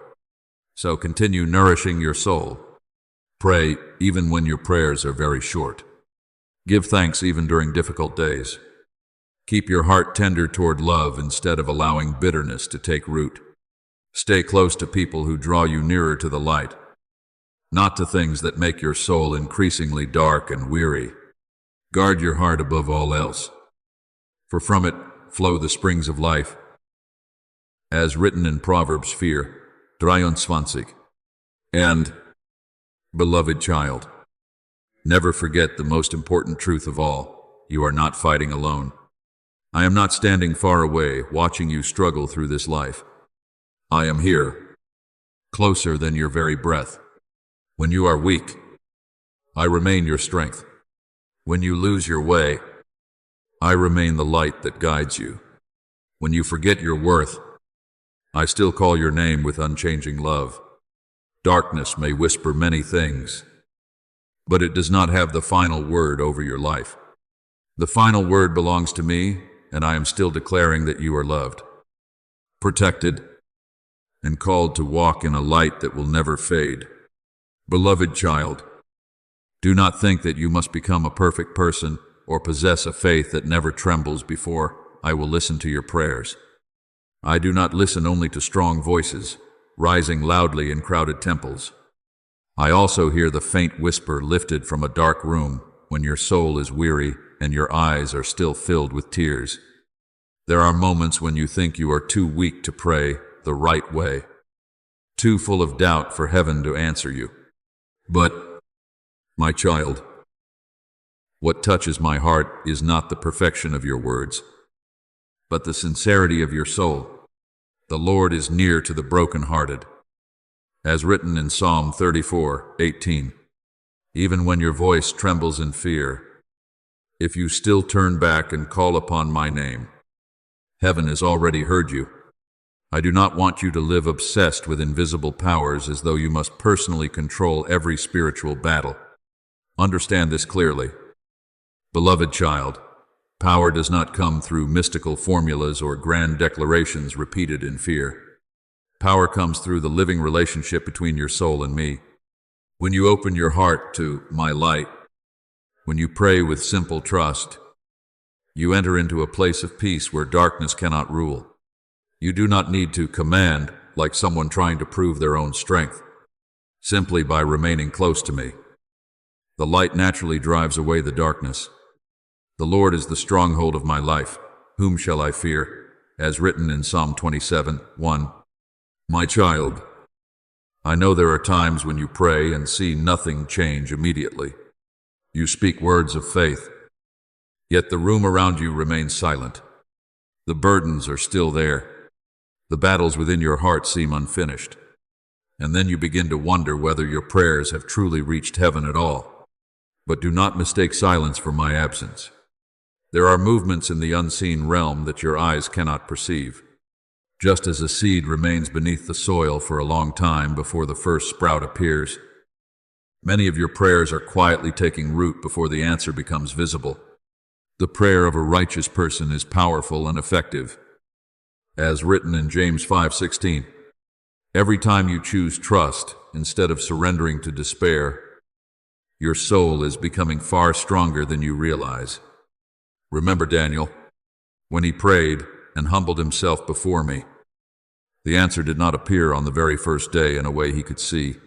So continue nourishing your soul. Pray even when your prayers are very short. Give thanks even during difficult days. Keep your heart tender toward love instead of allowing bitterness to take root. Stay close to people who draw you nearer to the light, not to things that make your soul increasingly dark and weary. Guard your heart above all else, for from it flow the springs of life. As written in Proverbs 4:23. And, beloved child, never forget the most important truth of all: you are not fighting alone. I am not standing far away, watching you struggle through this life. I am here, closer than your very breath. When you are weak, I remain your strength. When you lose your way, I remain the light that guides you. When you forget your worth, I still call your name with unchanging love. Darkness may whisper many things, but it does not have the final word over your life. The final word belongs to me, and I am still declaring that you are loved, protected, and called to walk in a light that will never fade. Beloved child, do not think that you must become a perfect person or possess a faith that never trembles before I will listen to your prayers. I do not listen only to strong voices, rising loudly in crowded temples. I also hear the faint whisper lifted from a dark room when your soul is weary and your eyes are still filled with tears. There are moments when you think you are too weak to pray the right way, too full of doubt for heaven to answer you. But, my child, what touches my heart is not the perfection of your words, but the sincerity of your soul. The Lord is near to the brokenhearted, as written in Psalm 34:18. Even when your voice trembles in fear, if you still turn back and call upon my name, heaven has already heard you. I do not want you to live obsessed with invisible powers as though you must personally control every spiritual battle. Understand this clearly. Beloved child, power does not come through mystical formulas or grand declarations repeated in fear. Power comes through the living relationship between your soul and me. When you open your heart to my light, when you pray with simple trust, you enter into a place of peace where darkness cannot rule. You do not need to command like someone trying to prove their own strength, simply by remaining close to me. The light naturally drives away the darkness. The Lord is the stronghold of my life. Whom shall I fear? As written in Psalm 27:1. My child, I know there are times when you pray and see nothing change immediately. You speak words of faith, yet the room around you remains silent. The burdens are still there. The battles within your heart seem unfinished. And then you begin to wonder whether your prayers have truly reached heaven at all. But do not mistake silence for my absence. There are movements in the unseen realm that your eyes cannot perceive. Just as a seed remains beneath the soil for a long time before the first sprout appears, many of your prayers are quietly taking root before the answer becomes visible. The prayer of a righteous person is powerful and effective. As written in James 5:16, every time you choose trust instead of surrendering to despair, your soul is becoming far stronger than you realize. Remember Daniel, when he prayed and humbled himself before me. The answer did not appear on the very first day in a way he could see.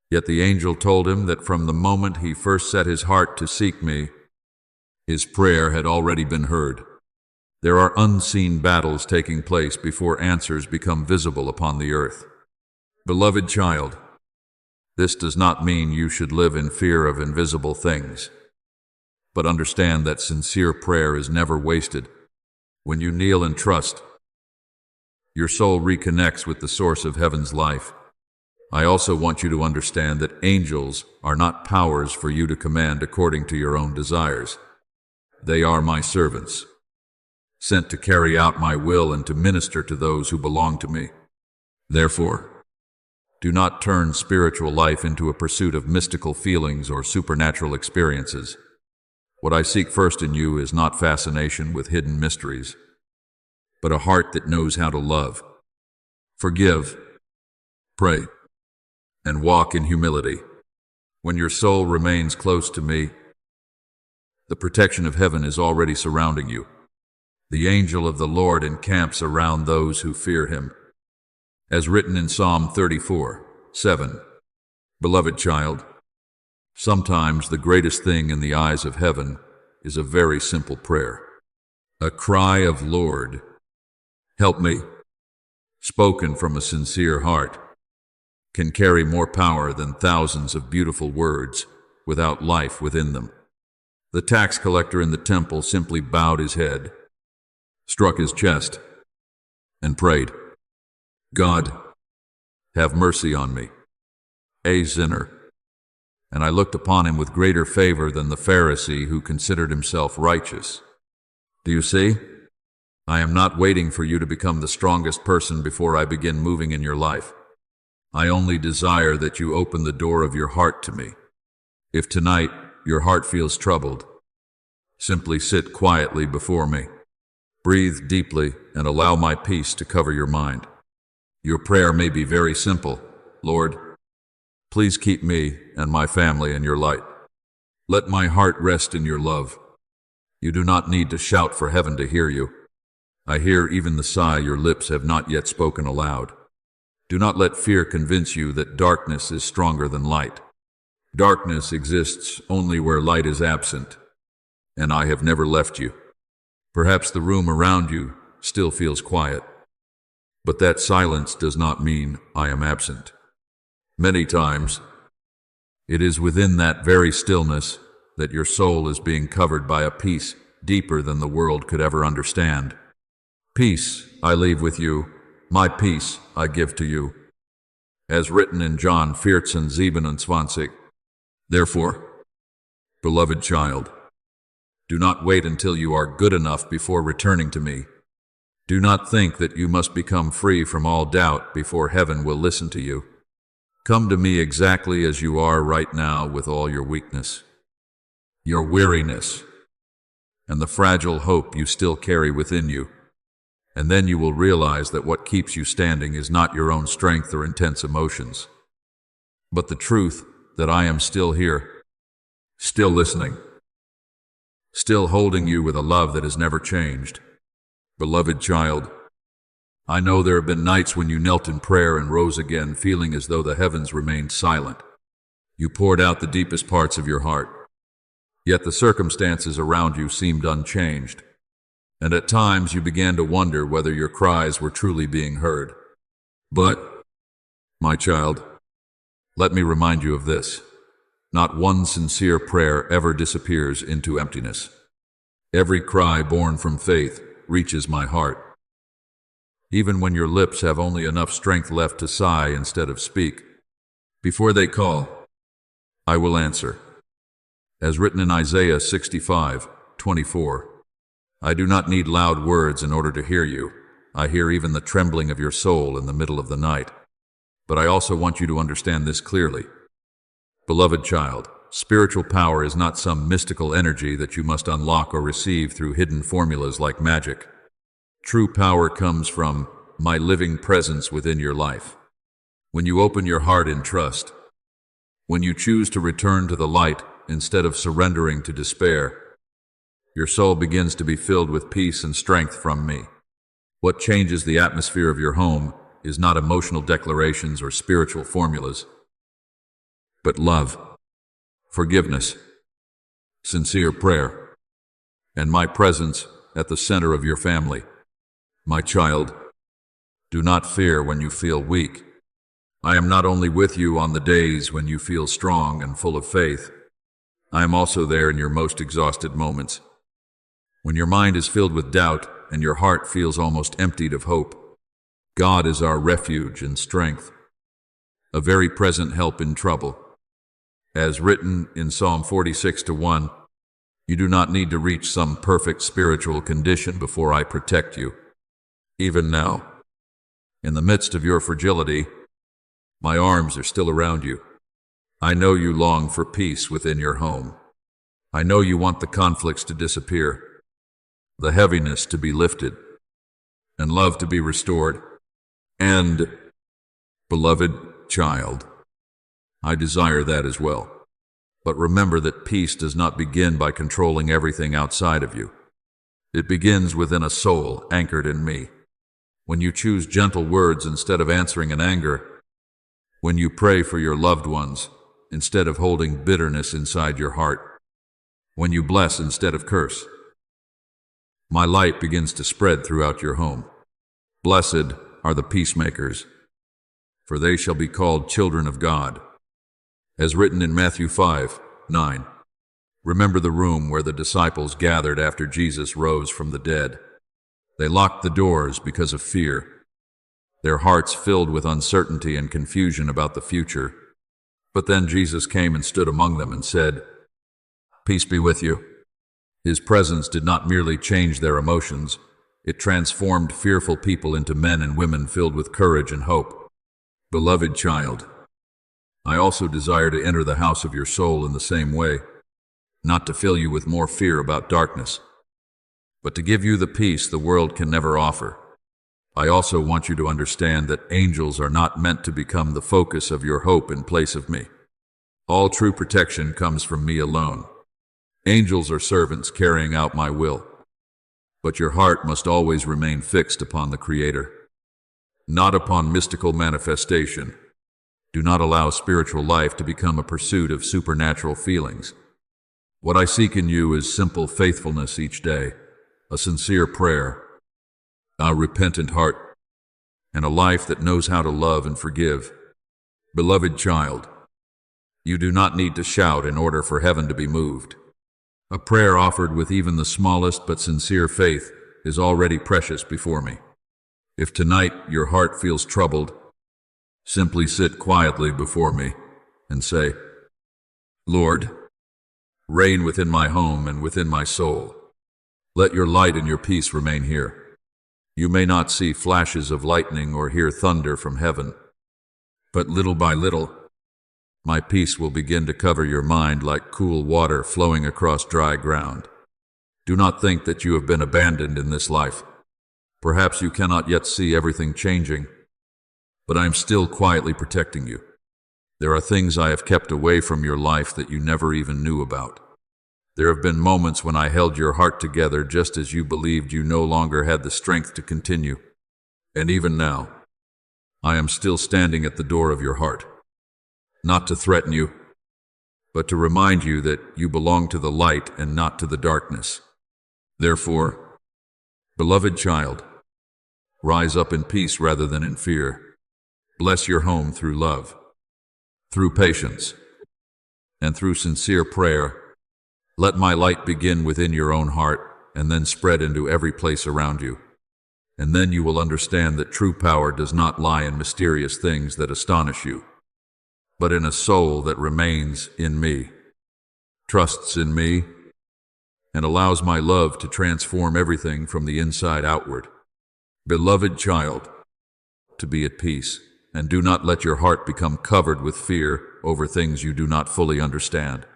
Yet the angel told him that from the moment he first set his heart to seek me, his prayer had already been heard. There are unseen battles taking place before answers become visible upon the earth. Beloved child, this does not mean you should live in fear of invisible things, but understand that sincere prayer is never wasted. When you kneel and trust, your soul reconnects with the source of heaven's life. I also want you to understand that angels are not powers for you to command according to your own desires. They are my servants, sent to carry out my will and to minister to those who belong to me. Therefore, do not turn spiritual life into a pursuit of mystical feelings or supernatural experiences. What I seek first in you is not fascination with hidden mysteries, but a heart that knows how to love, forgive, pray, and walk in humility. When your soul remains close to me, the protection of heaven is already surrounding you. The angel of the Lord encamps around those who fear him. As written in Psalm 34:7, beloved child, sometimes the greatest thing in the eyes of heaven is a very simple prayer. A cry of Lord, help me, spoken from a sincere heart, can carry more power than thousands of beautiful words without life within them. The tax collector in the temple simply bowed his head, struck his chest, and prayed, God, have mercy on me, a sinner. And I looked upon him with greater favor than the Pharisee who considered himself righteous. Do you see? I am not waiting for you to become the strongest person before I begin moving in your life. I only desire that you open the door of your heart to me. If tonight your heart feels troubled, simply sit quietly before me. Breathe deeply and allow my peace to cover your mind. Your prayer may be very simple. Lord, please keep me and my family in your light. Let my heart rest in your love. You do not need to shout for heaven to hear you. I hear even the sigh your lips have not yet spoken aloud. Do not let fear convince you that darkness is stronger than light. Darkness exists only where light is absent, and I have never left you. Perhaps the room around you still feels quiet, but that silence does not mean I am absent. Many times, it is within that very stillness that your soul is being covered by a peace deeper than the world could ever understand. Peace I leave with you, my peace I give to you. As written in John 14:27. Therefore, beloved child, do not wait until you are good enough before returning to me. Do not think that you must become free from all doubt before heaven will listen to you. Come to me exactly as you are right now with all your weakness, your weariness, and the fragile hope you still carry within you. And then you will realize that what keeps you standing is not your own strength or intense emotions, but the truth that I am still here, still listening, still holding you with a love that has never changed. Beloved child, I know there have been nights when you knelt in prayer and rose again feeling as though the heavens remained silent. You poured out the deepest parts of your heart, yet the circumstances around you seemed unchanged. And at times you began to wonder whether your cries were truly being heard. But, my child, let me remind you of this. Not one sincere prayer ever disappears into emptiness. Every cry born from faith reaches my heart. Even when your lips have only enough strength left to sigh instead of speak, before they call, I will answer. As written in Isaiah 65:24. I do not need loud words in order to hear you. I hear even the trembling of your soul in the middle of the night. But I also want you to understand this clearly. Beloved child, spiritual power is not some mystical energy that you must unlock or receive through hidden formulas like magic. True power comes from my living presence within your life. When you open your heart in trust, when you choose to return to the light instead of surrendering to despair, your soul begins to be filled with peace and strength from me. What changes the atmosphere of your home is not emotional declarations or spiritual formulas, but love, forgiveness, sincere prayer, and my presence at the center of your family. My child, do not fear when you feel weak. I am not only with you on the days when you feel strong and full of faith, I am also there in your most exhausted moments. When your mind is filled with doubt and your heart feels almost emptied of hope, God is our refuge and strength, a very present help in trouble. As written in Psalm 46:1, you do not need to reach some perfect spiritual condition before I protect you. Even now, in the midst of your fragility, my arms are still around you. I know you long for peace within your home. I know you want the conflicts to disappear, the heaviness to be lifted, and love to be restored. And, beloved child, I desire that as well. But remember that peace does not begin by controlling everything outside of you. It begins within a soul anchored in me. When you choose gentle words instead of answering in anger, when you pray for your loved ones instead of holding bitterness inside your heart, when you bless instead of curse, my light begins to spread throughout your home. Blessed are the peacemakers, for they shall be called children of God. As written in Matthew 5:9, remember the room where the disciples gathered after Jesus rose from the dead. They locked the doors because of fear, their hearts filled with uncertainty and confusion about the future. But then Jesus came and stood among them and said, "Peace be with you." His presence did not merely change their emotions, it transformed fearful people into men and women filled with courage and hope. Beloved child, I also desire to enter the house of your soul in the same way, not to fill you with more fear about darkness, but to give you the peace the world can never offer. I also want you to understand that angels are not meant to become the focus of your hope in place of me. All true protection comes from me alone. Angels are servants carrying out my will, but your heart must always remain fixed upon the Creator, not upon mystical manifestation. Do not allow spiritual life to become a pursuit of supernatural feelings. What I seek in you is simple faithfulness each day, a sincere prayer, a repentant heart, and a life that knows how to love and forgive. Beloved child, you do not need to shout in order for heaven to be moved. A prayer offered with even the smallest but sincere faith is already precious before me. If tonight your heart feels troubled, simply sit quietly before me and say, "Lord, reign within my home and within my soul. Let your light and your peace remain here." You may not see flashes of lightning or hear thunder from heaven, but little by little, my peace will begin to cover your mind like cool water flowing across dry ground. Do not think that you have been abandoned in this life. Perhaps you cannot yet see everything changing, but I am still quietly protecting you. There are things I have kept away from your life that you never even knew about. There have been moments when I held your heart together just as you believed you no longer had the strength to continue. And even now, I am still standing at the door of your heart, not to threaten you, but to remind you that you belong to the light and not to the darkness. Therefore, beloved child, rise up in peace rather than in fear. Bless your home through love, through patience, and through sincere prayer. Let my light begin within your own heart and then spread into every place around you. And then you will understand that true power does not lie in mysterious things that astonish you, but in a soul that remains in me, trusts in me, and allows my love to transform everything from the inside outward. Beloved child, to be at peace, and do not let your heart become covered with fear over things you do not fully understand.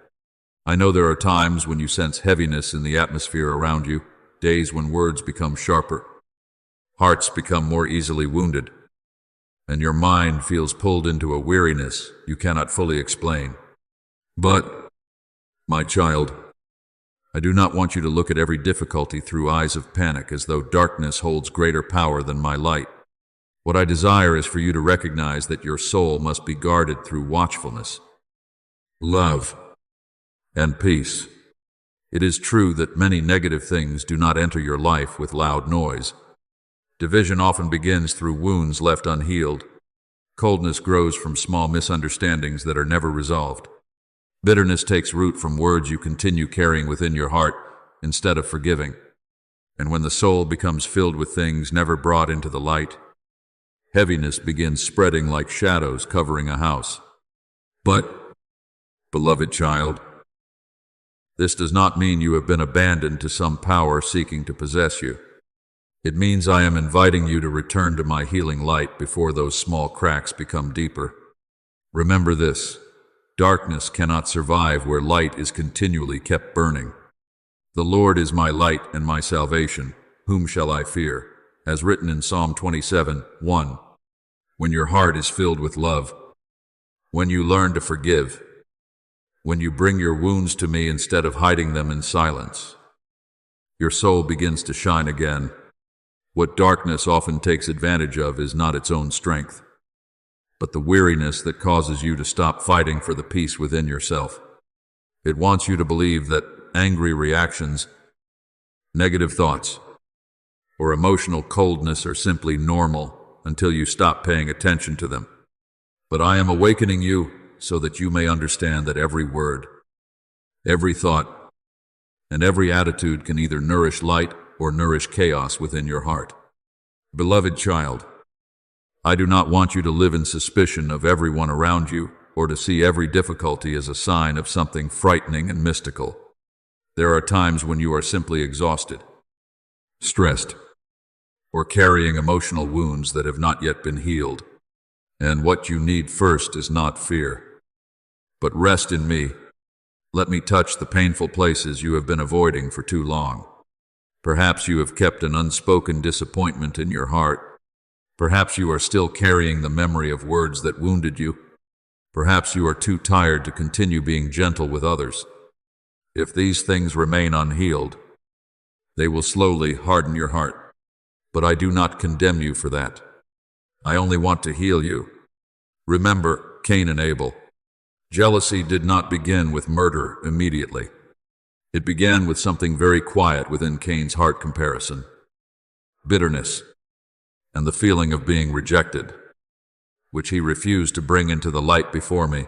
I know there are times when you sense heaviness in the atmosphere around you, days when words become sharper, hearts become more easily wounded, and your mind feels pulled into a weariness you cannot fully explain. But, my child, I do not want you to look at every difficulty through eyes of panic as though darkness holds greater power than my light. What I desire is for you to recognize that your soul must be guarded through watchfulness, love, and peace. It is true that many negative things do not enter your life with loud noise. Division often begins through wounds left unhealed. Coldness grows from small misunderstandings that are never resolved. Bitterness takes root from words you continue carrying within your heart instead of forgiving. And when the soul becomes filled with things never brought into the light, heaviness begins spreading like shadows covering a house. But, beloved child, this does not mean you have been abandoned to some power seeking to possess you. It means I am inviting you to return to my healing light before those small cracks become deeper. Remember this: darkness cannot survive where light is continually kept burning. The Lord is my light and my salvation. Whom shall I fear? As written in Psalm 27:1. When your heart is filled with love, when you learn to forgive, when you bring your wounds to me instead of hiding them in silence, your soul begins to shine again. What darkness often takes advantage of is not its own strength, but the weariness that causes you to stop fighting for the peace within yourself. It wants you to believe that angry reactions, negative thoughts, or emotional coldness are simply normal until you stop paying attention to them. But I am awakening you so that you may understand that every word, every thought, and every attitude can either nourish light or nourish chaos within your heart. Beloved child, I do not want you to live in suspicion of everyone around you or to see every difficulty as a sign of something frightening and mystical. There are times when you are simply exhausted, stressed, or carrying emotional wounds that have not yet been healed. And what you need first is not fear, but rest in me. Let me touch the painful places you have been avoiding for too long. Perhaps you have kept an unspoken disappointment in your heart. Perhaps you are still carrying the memory of words that wounded you. Perhaps you are too tired to continue being gentle with others. If these things remain unhealed, they will slowly harden your heart. But I do not condemn you for that. I only want to heal you. Remember Cain and Abel. Jealousy did not begin with murder immediately. It began with something very quiet within Cain's heart: comparison, bitterness, and the feeling of being rejected, which he refused to bring into the light before me.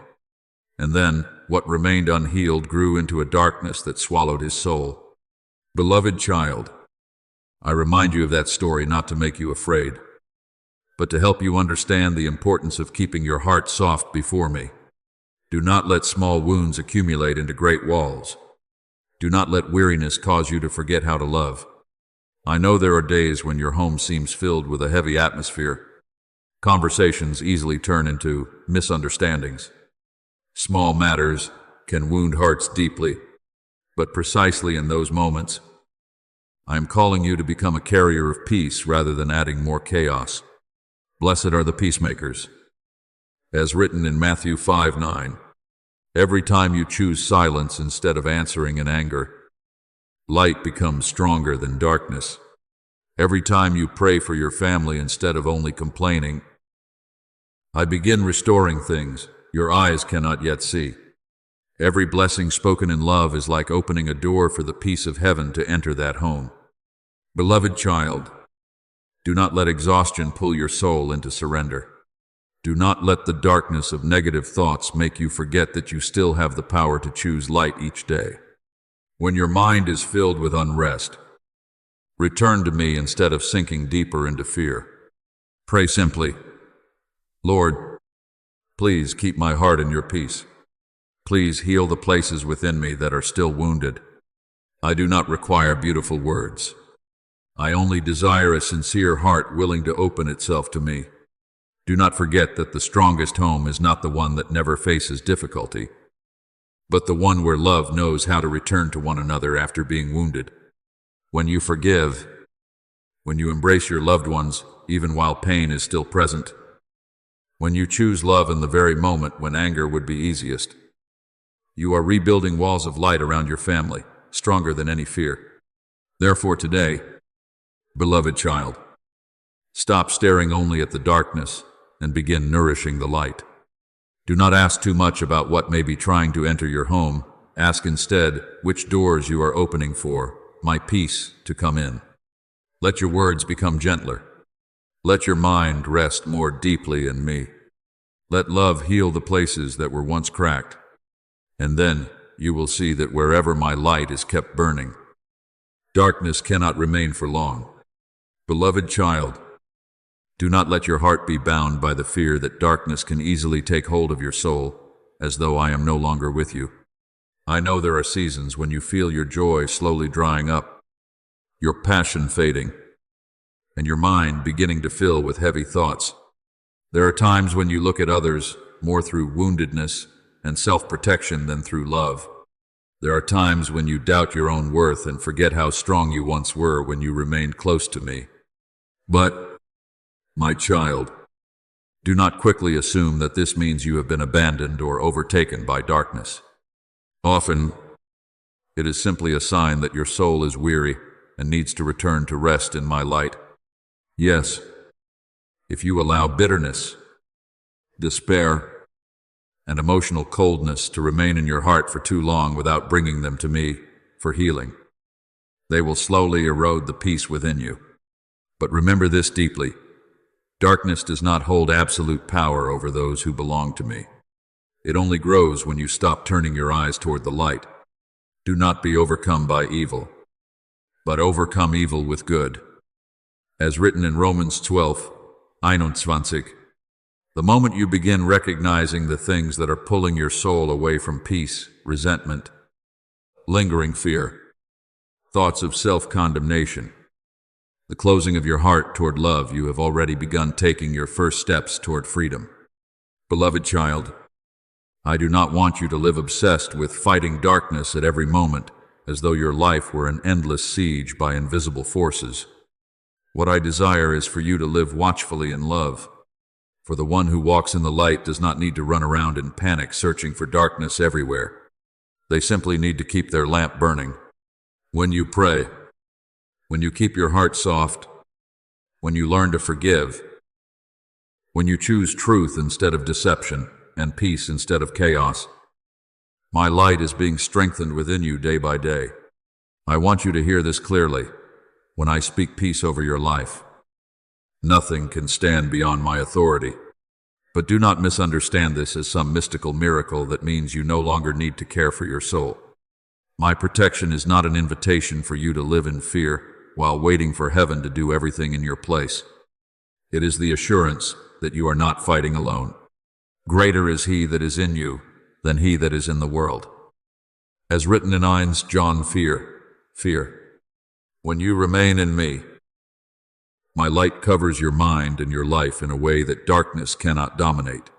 And then, what remained unhealed grew into a darkness that swallowed his soul. Beloved child, I remind you of that story not to make you afraid, but to help you understand the importance of keeping your heart soft before me. Do not let small wounds accumulate into great walls. Do not let weariness cause you to forget how to love. I know there are days when your home seems filled with a heavy atmosphere. Conversations easily turn into misunderstandings. Small matters can wound hearts deeply, but precisely in those moments, I am calling you to become a carrier of peace rather than adding more chaos. Blessed are the peacemakers. As written in Matthew 5:9, every time you choose silence instead of answering in anger, light becomes stronger than darkness. Every time you pray for your family instead of only complaining, I begin restoring things your eyes cannot yet see. Every blessing spoken in love is like opening a door for the peace of heaven to enter that home. Beloved child, do not let exhaustion pull your soul into surrender. Do not let the darkness of negative thoughts make you forget that you still have the power to choose light each day. When your mind is filled with unrest, return to me instead of sinking deeper into fear. Pray simply, Lord, please keep my heart in your peace. Please heal the places within me that are still wounded. I do not require beautiful words. I only desire a sincere heart willing to open itself to me. Do not forget that the strongest home is not the one that never faces difficulty, but the one where love knows how to return to one another after being wounded. When you forgive, when you embrace your loved ones, even while pain is still present, when you choose love in the very moment when anger would be easiest, you are rebuilding walls of light around your family, stronger than any fear. Therefore today, beloved child, stop staring only at the darkness and begin nourishing the light. Do not ask too much about what may be trying to enter your home. Ask instead which doors you are opening for my peace to come in. Let your words become gentler. Let your mind rest more deeply in me. Let love heal the places that were once cracked. And then you will see that wherever my light is kept burning, darkness cannot remain for long. Beloved child, do not let your heart be bound by the fear that darkness can easily take hold of your soul, as though I am no longer with you. I know there are seasons when you feel your joy slowly drying up, your passion fading, and your mind beginning to fill with heavy thoughts. There are times when you look at others more through woundedness and self-protection than through love. There are times when you doubt your own worth and forget how strong you once were when you remained close to me. But, my child, do not quickly assume that this means you have been abandoned or overtaken by darkness. Often, it is simply a sign that your soul is weary and needs to return to rest in my light. Yes, if you allow bitterness, despair, and emotional coldness to remain in your heart for too long without bringing them to me for healing, they will slowly erode the peace within you. But remember this deeply: darkness does not hold absolute power over those who belong to me. It only grows when you stop turning your eyes toward the light. Do not be overcome by evil, but overcome evil with good. As written in Romans 12:21, the moment you begin recognizing the things that are pulling your soul away from peace, resentment, lingering fear, thoughts of self-condemnation, the closing of your heart toward love, you have already begun taking your first steps toward freedom. Beloved child, I do not want you to live obsessed with fighting darkness at every moment, as though your life were an endless siege by invisible forces. What I desire is for you to live watchfully in love. For the one who walks in the light does not need to run around in panic searching for darkness everywhere. They simply need to keep their lamp burning. When you pray, when you keep your heart soft, when you learn to forgive, when you choose truth instead of deception and peace instead of chaos, my light is being strengthened within you day by day. I want you to hear this clearly. When I speak peace over your life, nothing can stand beyond my authority. But do not misunderstand this as some mystical miracle that means you no longer need to care for your soul. My protection is not an invitation for you to live in fear while waiting for heaven to do everything in your place. It is the assurance that you are not fighting alone. Greater is he that is in you than he that is in the world. As written in John, fear. When you remain in me, my light covers your mind and your life in a way that darkness cannot dominate.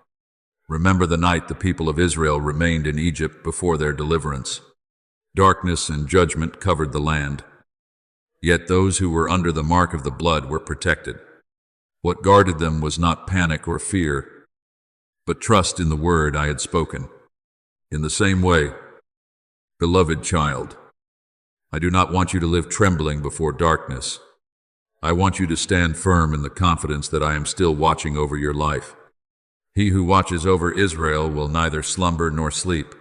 Remember the night the people of Israel remained in Egypt before their deliverance. Darkness and judgment covered the land. Yet those who were under the mark of the blood were protected. What guarded them was not panic or fear, but trust in the word I had spoken. In the same way, beloved child, I do not want you to live trembling before darkness. I want you to stand firm in the confidence that I am still watching over your life. He who watches over Israel will neither slumber nor sleep.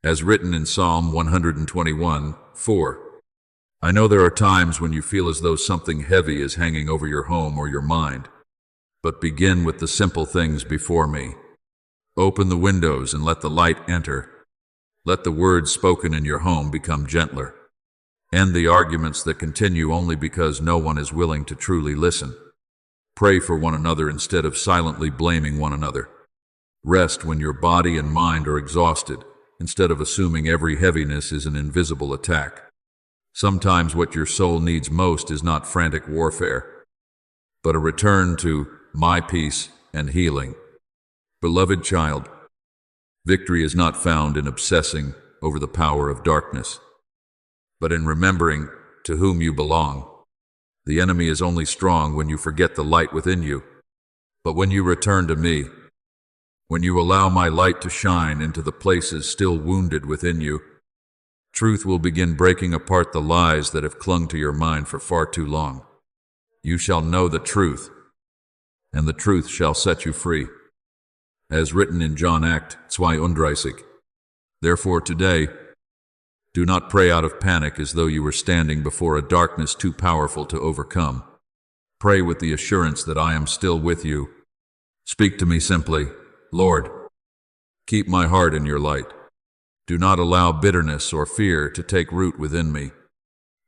As written in Psalm 121:4, I know there are times when you feel as though something heavy is hanging over your home or your mind, but begin with the simple things before me. Open the windows and let the light enter. Let the words spoken in your home become gentler. End the arguments that continue only because no one is willing to truly listen. Pray for one another instead of silently blaming one another. Rest when your body and mind are exhausted, instead of assuming every heaviness is an invisible attack. Sometimes what your soul needs most is not frantic warfare, but a return to my peace and healing. Beloved child, victory is not found in obsessing over the power of darkness, but in remembering to whom you belong. The enemy is only strong when you forget the light within you. But when you return to me, when you allow my light to shine into the places still wounded within you, truth will begin breaking apart the lies that have clung to your mind for far too long. You shall know the truth, and the truth shall set you free. As written in John 8:32, Therefore today, do not pray out of panic as though you were standing before a darkness too powerful to overcome. Pray with the assurance that I am still with you. Speak to me simply, Lord, keep my heart in your light. Do not allow bitterness or fear to take root within me.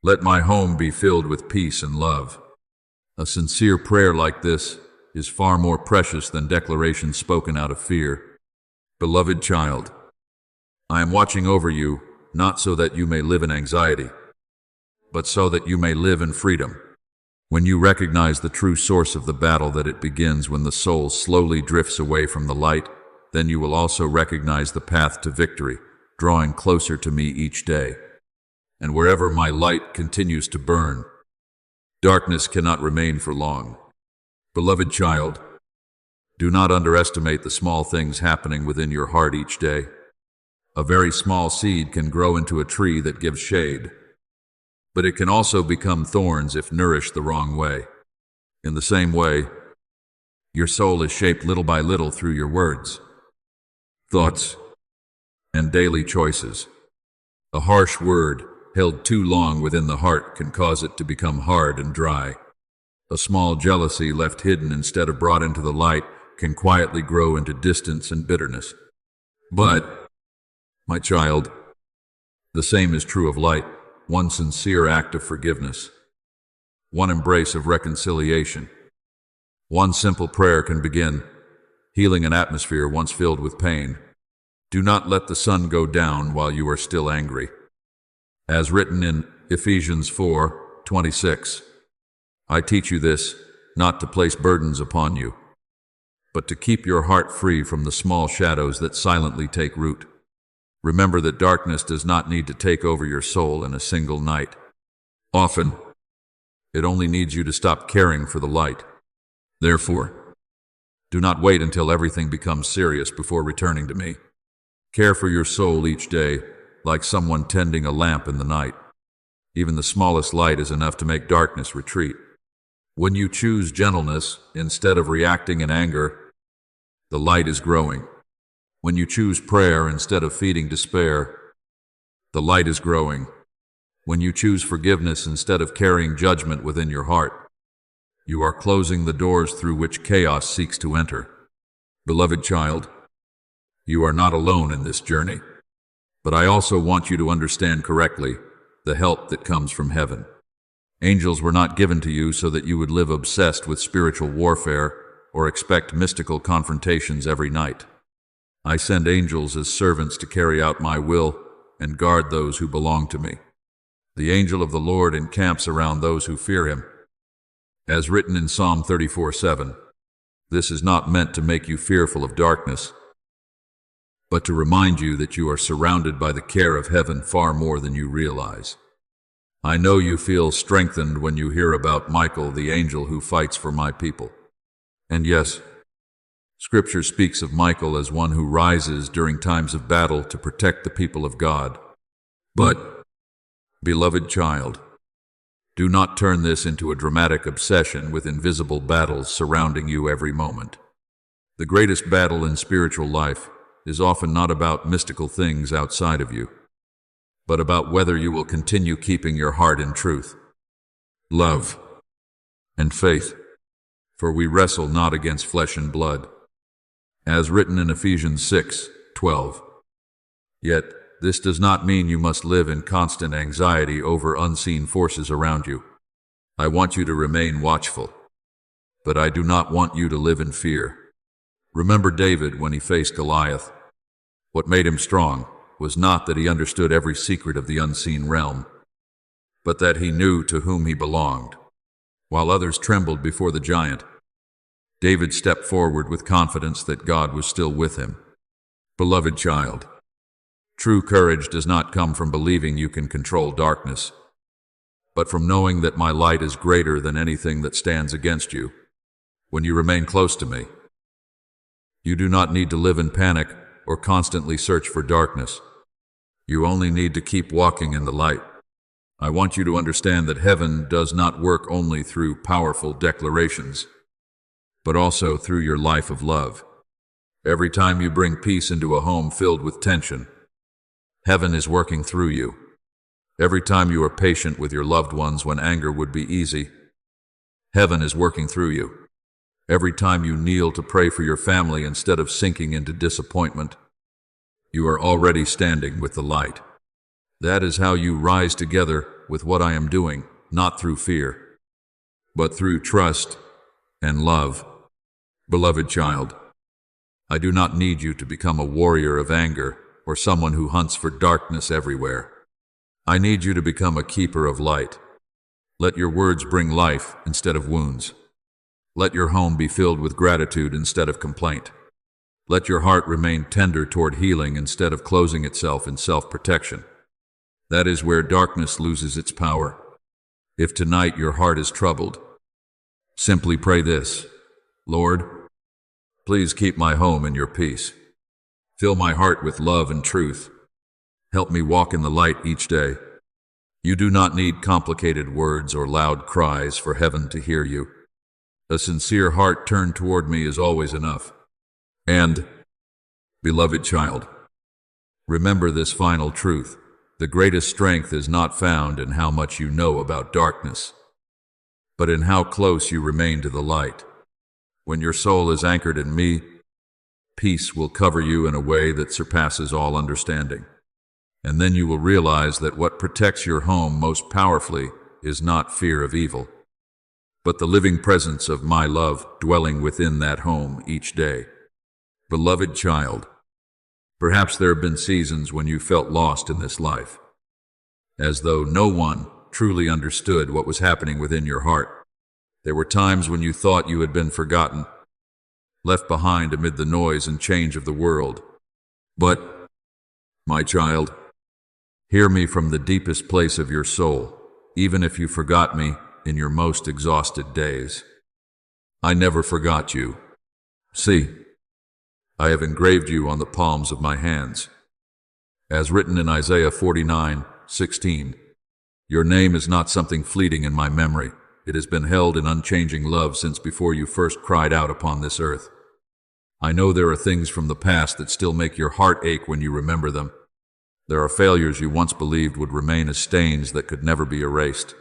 Let my home be filled with peace and love. A sincere prayer like this is far more precious than declarations spoken out of fear. Beloved child, I am watching over you, not so that you may live in anxiety, but so that you may live in freedom. When you recognize the true source of the battle, that it begins when the soul slowly drifts away from the light, then you will also recognize the path to victory, drawing closer to me each day. And wherever my light continues to burn, darkness cannot remain for long. Beloved child, do not underestimate the small things happening within your heart each day. A very small seed can grow into a tree that gives shade, but it can also become thorns if nourished the wrong way. In the same way, your soul is shaped little by little through your words, thoughts, and daily choices. A harsh word held too long within the heart can cause it to become hard and dry. A small jealousy left hidden instead of brought into the light can quietly grow into distance and bitterness. But, my child, the same is true of light. One sincere act of forgiveness, one embrace of reconciliation, one simple prayer can begin healing an atmosphere once filled with pain. Do not let the sun go down while you are still angry. As written in Ephesians 4:26, I teach you this, not to place burdens upon you, but to keep your heart free from the small shadows that silently take root. Remember that darkness does not need to take over your soul in a single night. Often, it only needs you to stop caring for the light. Therefore, do not wait until everything becomes serious before returning to me. Care for your soul each day, like someone tending a lamp in the night. Even the smallest light is enough to make darkness retreat. When you choose gentleness instead of reacting in anger, the light is growing. When you choose prayer instead of feeding despair, the light is growing. When you choose forgiveness instead of carrying judgment within your heart, you are closing the doors through which chaos seeks to enter. Beloved child, you are not alone in this journey, but I also want you to understand correctly the help that comes from heaven. Angels were not given to you so that you would live obsessed with spiritual warfare or expect mystical confrontations every night. I send angels as servants to carry out my will and guard those who belong to me. The angel of the Lord encamps around those who fear him. As written in Psalm 34:7, this is not meant to make you fearful of darkness, but to remind you that you are surrounded by the care of heaven far more than you realize. I know you feel strengthened when you hear about Michael, the angel who fights for my people. And yes, Scripture speaks of Michael as one who rises during times of battle to protect the people of God. But, beloved child, do not turn this into a dramatic obsession with invisible battles surrounding you every moment. The greatest battle in spiritual life is often not about mystical things outside of you, but about whether you will continue keeping your heart in truth, love, and faith. For we wrestle not against flesh and blood, as written in Ephesians 6:12. Yet, this does not mean you must live in constant anxiety over unseen forces around you. I want you to remain watchful, but I do not want you to live in fear. Remember David when he faced Goliath. What made him strong was not that he understood every secret of the unseen realm, but that he knew to whom he belonged. While others trembled before the giant, David stepped forward with confidence that God was still with him. Beloved child, true courage does not come from believing you can control darkness, but from knowing that my light is greater than anything that stands against you. When you remain close to me, you do not need to live in panic or constantly search for darkness. You only need to keep walking in the light. I want you to understand that heaven does not work only through powerful declarations, but also through your life of love. Every time you bring peace into a home filled with tension, Heaven is working through you. Every time you are patient with your loved ones when anger would be easy, heaven is working through you. Every time you kneel to pray for your family instead of sinking into disappointment, you are already standing with the light. That is how you rise together with what I am doing, not through fear, but through trust and love. Beloved child, I do not need you to become a warrior of anger or someone who hunts for darkness everywhere. I need you to become a keeper of light. Let your words bring life instead of wounds. Let your home be filled with gratitude instead of complaint. Let your heart remain tender toward healing instead of closing itself in self-protection. That is where darkness loses its power. If tonight your heart is troubled, simply pray this: Lord, please keep my home in your peace. Fill my heart with love and truth. Help me walk in the light each day. You do not need complicated words or loud cries for heaven to hear you. A sincere heart turned toward me is always enough. And, beloved child, remember this final truth. The greatest strength is not found in how much you know about darkness, but in how close you remain to the light. When your soul is anchored in me, peace will cover you in a way that surpasses all understanding. And then you will realize that what protects your home most powerfully is not fear of evil, but the living presence of my love dwelling within that home each day. Beloved child, perhaps there have been seasons when you felt lost in this life, as though no one truly understood what was happening within your heart. There were times when you thought you had been forgotten, left behind amid the noise and change of the world. But, my child, hear me from the deepest place of your soul, even if you forgot me in your most exhausted days. I never forgot you. See, I have engraved you on the palms of my hands. As written in Isaiah 49:16, your name is not something fleeting in my memory. It has been held in unchanging love since before you first cried out upon this earth. I know there are things from the past that still make your heart ache when you remember them. There are failures you once believed would remain as stains that could never be erased.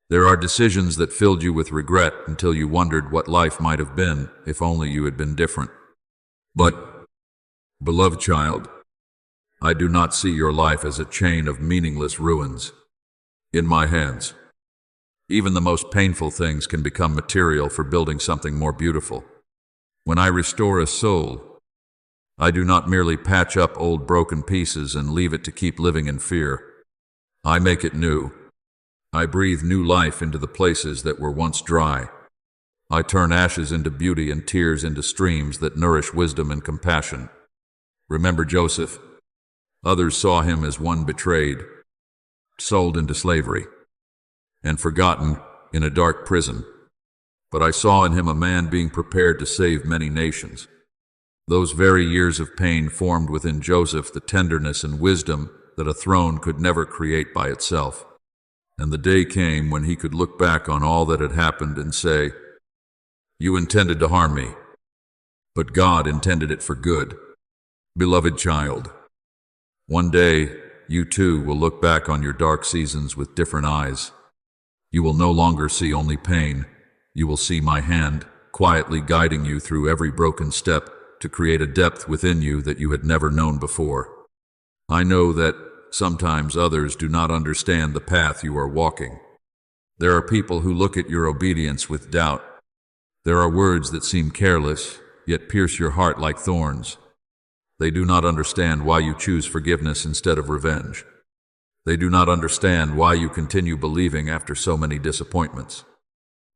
There are decisions that filled you with regret until you wondered what life might have been if only you had been different. But, beloved child, I do not see your life as a chain of meaningless ruins. In my hands, even the most painful things can become material for building something more beautiful. When I restore a soul, I do not merely patch up old broken pieces and leave it to keep living in fear. I make it new. I breathe new life into the places that were once dry. I turn ashes into beauty and tears into streams that nourish wisdom and compassion. Remember Joseph? Others saw him as one betrayed, sold into slavery, and forgotten in a dark prison. But I saw in him a man being prepared to save many nations. Those very years of pain formed within Joseph the tenderness and wisdom that a throne could never create by itself. And the day came when he could look back on all that had happened and say, "You intended to harm me, but God intended it for good." Beloved child, one day you too will look back on your dark seasons with different eyes. You will no longer see only pain. You will see my hand quietly guiding you through every broken step to create a depth within you that you had never known before. I know that sometimes others do not understand the path you are walking. There are people who look at your obedience with doubt. There are words that seem careless, yet pierce your heart like thorns. They do not understand why you choose forgiveness instead of revenge. They do not understand why you continue believing after so many disappointments.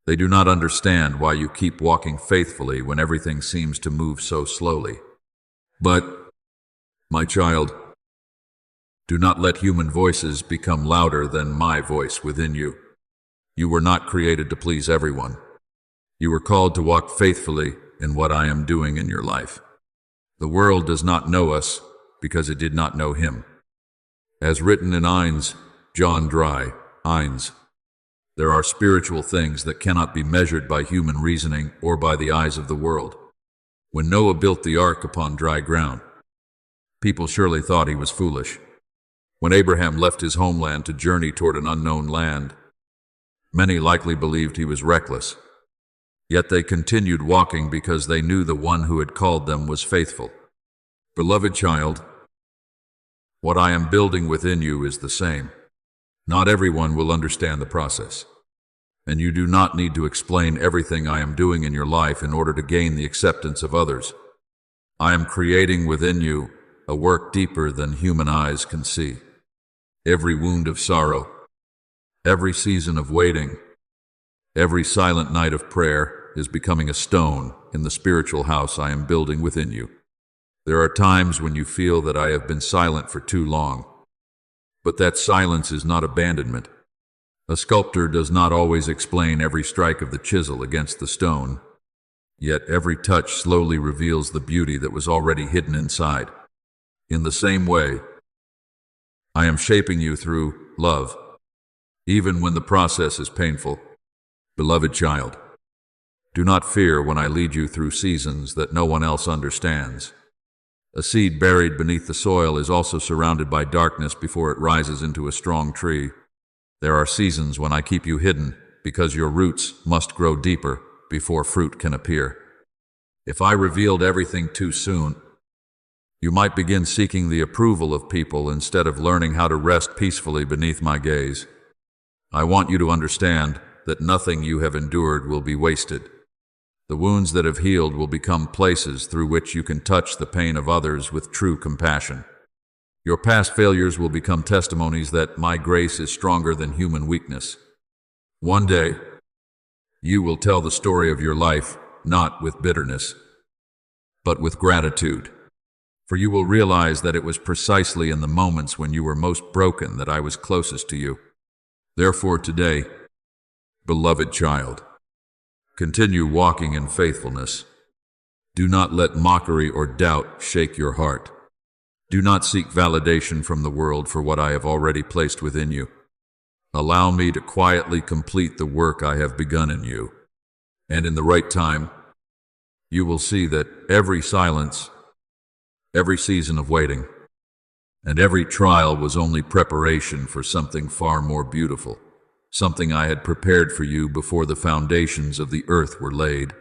They do not understand why you keep walking faithfully when everything seems to move so slowly. But, my child, do not let human voices become louder than my voice within you. You were not created to please everyone. You were called to walk faithfully in what I am doing in your life. The world does not know us because it did not know him. As written in John Dry, there are spiritual things that cannot be measured by human reasoning or by the eyes of the world. When Noah built the ark upon dry ground, people surely thought he was foolish. When Abraham left his homeland to journey toward an unknown land, many likely believed he was reckless. Yet they continued walking because they knew the one who had called them was faithful. Beloved child, what I am building within you is the same. Not everyone will understand the process, and you do not need to explain everything I am doing in your life in order to gain the acceptance of others. I am creating within you a work deeper than human eyes can see. Every wound of sorrow, every season of waiting, every silent night of prayer is becoming a stone in the spiritual house I am building within you. There are times when you feel that I have been silent for too long, but that silence is not abandonment. A sculptor does not always explain every strike of the chisel against the stone, yet every touch slowly reveals the beauty that was already hidden inside. In the same way, I am shaping you through love, even when the process is painful. Beloved child, do not fear when I lead you through seasons that no one else understands. A seed buried beneath the soil is also surrounded by darkness before it rises into a strong tree. There are seasons when I keep you hidden because your roots must grow deeper before fruit can appear. If I revealed everything too soon, you might begin seeking the approval of people instead of learning how to rest peacefully beneath my gaze. I want you to understand that nothing you have endured will be wasted. The wounds that have healed will become places through which you can touch the pain of others with true compassion. Your past failures will become testimonies that my grace is stronger than human weakness. One day, you will tell the story of your life, not with bitterness, but with gratitude. For you will realize that it was precisely in the moments when you were most broken that I was closest to you. Therefore today, beloved child, continue walking in faithfulness. Do not let mockery or doubt shake your heart. Do not seek validation from the world for what I have already placed within you. Allow me to quietly complete the work I have begun in you. And in the right time, you will see that every silence, every season of waiting, and every trial was only preparation for something far more beautiful, something I had prepared for you before the foundations of the earth were laid.